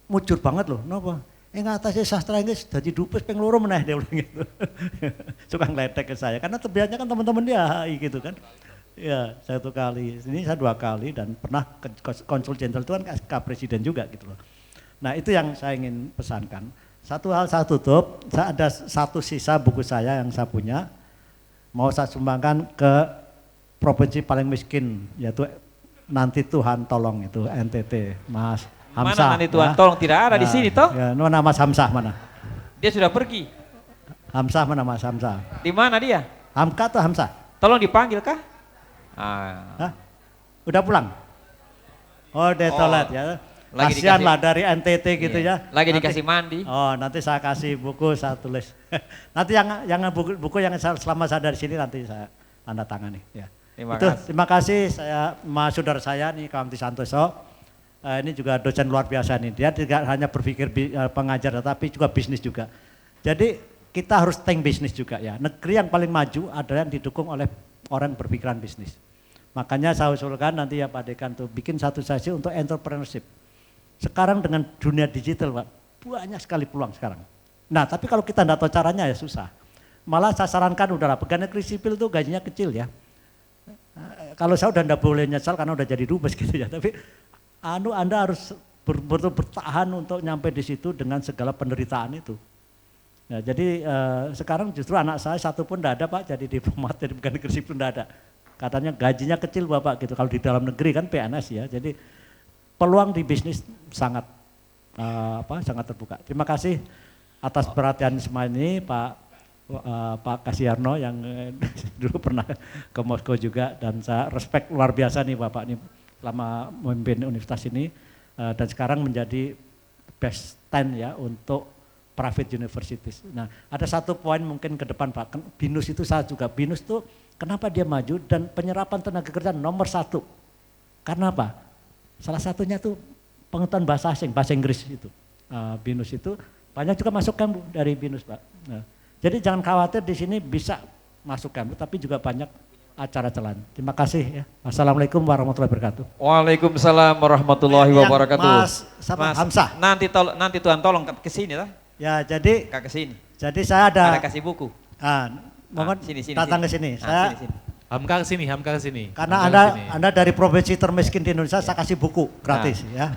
mujur banget loh. Kenapa? Ngatasi sastra Inggris jadi dubes pengloro meneh dia bilang gitu. Suka ngeledek ke saya karena terbiasanya kan teman-teman dia HI gitu kan. Ya 1 kali, ini saya 2 kali dan pernah konsul jenderal itu kan ke presiden juga gitu loh. Nah itu yang saya ingin pesankan. Satu hal saya tutup, saya ada 1 sisa buku saya yang saya punya. Mau saya sumbangkan ke provinsi paling miskin yaitu Nanti Tuhan Tolong itu NTT, Mas Hamzah. Mana nanti Tuhan tolong, tidak ada di sini toh? Ya, mana Mas Hamzah mana? Dia sudah pergi. Hamzah mana Mas Hamzah? Di mana dia? Hamka atau Hamzah? Tolong dipanggil kah? Hah? Udah pulang? Oh, di toilet ya. Lagi Kasihan dikasih- lah dari NTT gitu Iya, ya. lagi Nanti- dikasih mandi. Oh, nanti saya kasih buku, saya tulis. Nanti yang buku yang selama saya dari sini nanti saya tanda tangani ya. Terima kasih saya sama saudara saya nih Kang Santoso. Ini juga dosen luar biasa nih. Dia tidak hanya berpikir pengajar tapi juga bisnis juga. Jadi kita harus think bisnis juga ya. Negeri yang paling maju adalah yang didukung oleh orang berpikiran bisnis. Makanya saya usulkan nanti ya Pak Dekan tuh bikin 1 sesi untuk entrepreneurship. Sekarang dengan dunia digital Pak, banyak sekali peluang sekarang. Nah tapi kalau kita tidak tahu caranya ya susah. Malah saya sarankan udahlah pegawai negeri sipil tuh gajinya kecil ya. Kalau saya udah tidak boleh nyesal karena udah jadi dubes gitu ya. Tapi Anda harus bertahan untuk nyampe di situ dengan segala penderitaan itu. Ya, jadi sekarang justru anak saya 1 pun tidak ada Pak jadi diplomat, jadi pegawai negeri sipil tidak ada. Katanya gajinya kecil Bapak gitu, kalau di dalam negeri kan PNS ya. Jadi peluang di bisnis sangat sangat terbuka. Terima kasih atas perhatian semua ini Pak Kasiarno yang dulu pernah ke Moskow juga dan saya respect luar biasa nih Bapak nih selama memimpin universitas ini dan sekarang menjadi best 10 ya untuk private universities. Nah ada 1 poin mungkin ke depan Pak, BINUS itu saya juga, BINUS tuh kenapa dia maju dan penyerapan tenaga kerja nomor 1. Karena apa? Salah satunya tuh pengetahuan bahasa asing, bahasa Inggris itu. BINUS itu banyak juga masuk kampus dari BINUS Pak. Nah, jadi jangan khawatir di sini bisa masuk kampus tapi juga banyak acara jalan. Terima kasih ya. Assalamualaikum warahmatullahi wabarakatuh. Waalaikumsalam warahmatullahi wabarakatuh. Mas Hamzah. Nanti Tuhan tolong ke sini lah. Ya jadi ke sini. Jadi saya ada kasih buku. Mohon sini, datang ke sini. Saya sini. Hamka ke sini. Karena Anda dari provinsi termiskin di Indonesia, saya kasih buku gratis ya.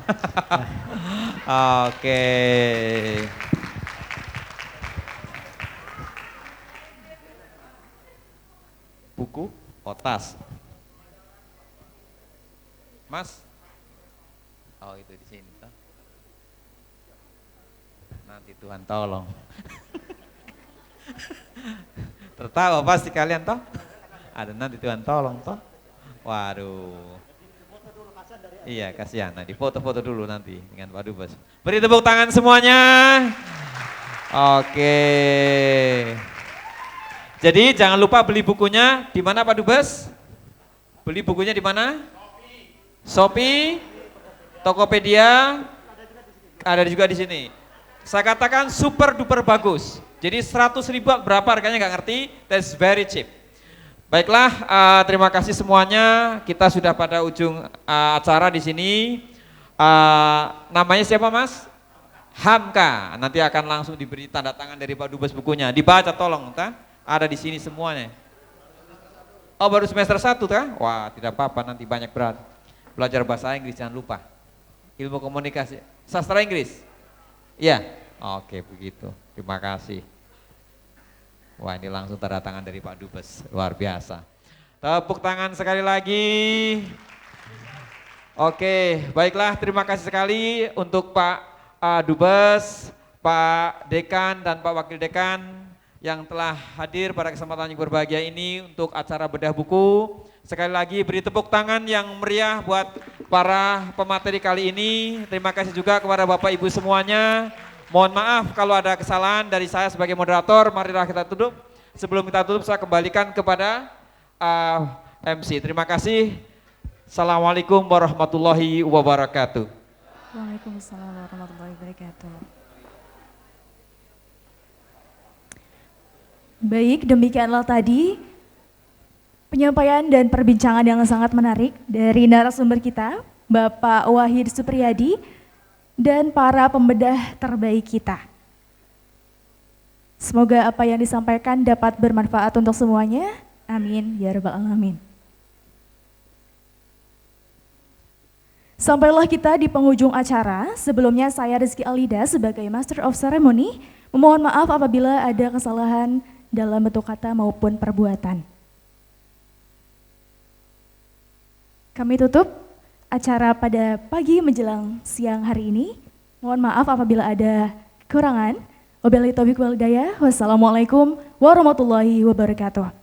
Oke. Buku, tas. Mas. Oh itu di sini toh. Nanti Tuhan tolong. Tertawa pasti kalian toh? Ada nanti Tuhan tolong toh? Waduh. Iya kasihan, nah di foto-foto dulu nanti dengan Pak Dubes. Beri tepuk tangan semuanya. Oke. Jadi jangan lupa beli bukunya di mana Pak Dubes? Beli bukunya di mana? Shopee, Tokopedia, ada juga di sini. Saya katakan super duper bagus. Jadi 100.000 berapa harganya nggak ngerti, that's very cheap. Baiklah, terima kasih semuanya. Kita sudah pada ujung acara di sini. Namanya siapa Mas? Hamka. Nanti akan langsung diberi tanda tangan dari Pak Dubes bukunya. Dibaca tolong, ta? Ada di sini semuanya. Oh baru semester 1 ta? Wah tidak apa-apa nanti banyak berat. Belajar bahasa Inggris jangan lupa. Ilmu komunikasi, sastra Inggris. Iya, oke begitu. Terima kasih. Wah, ini langsung tanda tangan dari Pak Dubes, luar biasa. Tepuk tangan sekali lagi. Oke, baiklah, terima kasih sekali untuk Pak Dubes, Pak Dekan dan Pak Wakil Dekan yang telah hadir pada kesempatan yang berbahagia ini untuk acara bedah buku. Sekali lagi beri tepuk tangan yang meriah buat para pemateri kali ini. Terima kasih juga kepada Bapak Ibu semuanya. Mohon maaf kalau ada kesalahan dari saya sebagai moderator. Marilah kita tutup. Sebelum kita tutup saya kembalikan kepada MC. Terima kasih. Assalamualaikum warahmatullahi wabarakatuh. Waalaikumsalam warahmatullahi wabarakatuh. Baik, demikianlah tadi penyampaian dan perbincangan yang sangat menarik dari narasumber kita, Bapak Wahid Supriyadi, dan para pembedah terbaik kita. Semoga apa yang disampaikan dapat bermanfaat untuk semuanya. Amin, ya rabbal alamin. Sampailah kita di penghujung acara. Sebelumnya saya Rizky Alida sebagai Master of Ceremony memohon maaf apabila ada kesalahan dalam bentuk kata maupun perbuatan. Kami tutup acara pada pagi menjelang siang hari ini. Mohon maaf apabila ada kekurangan. Wabillahi taufiq wal hidayah. Wassalamualaikum warahmatullahi wabarakatuh.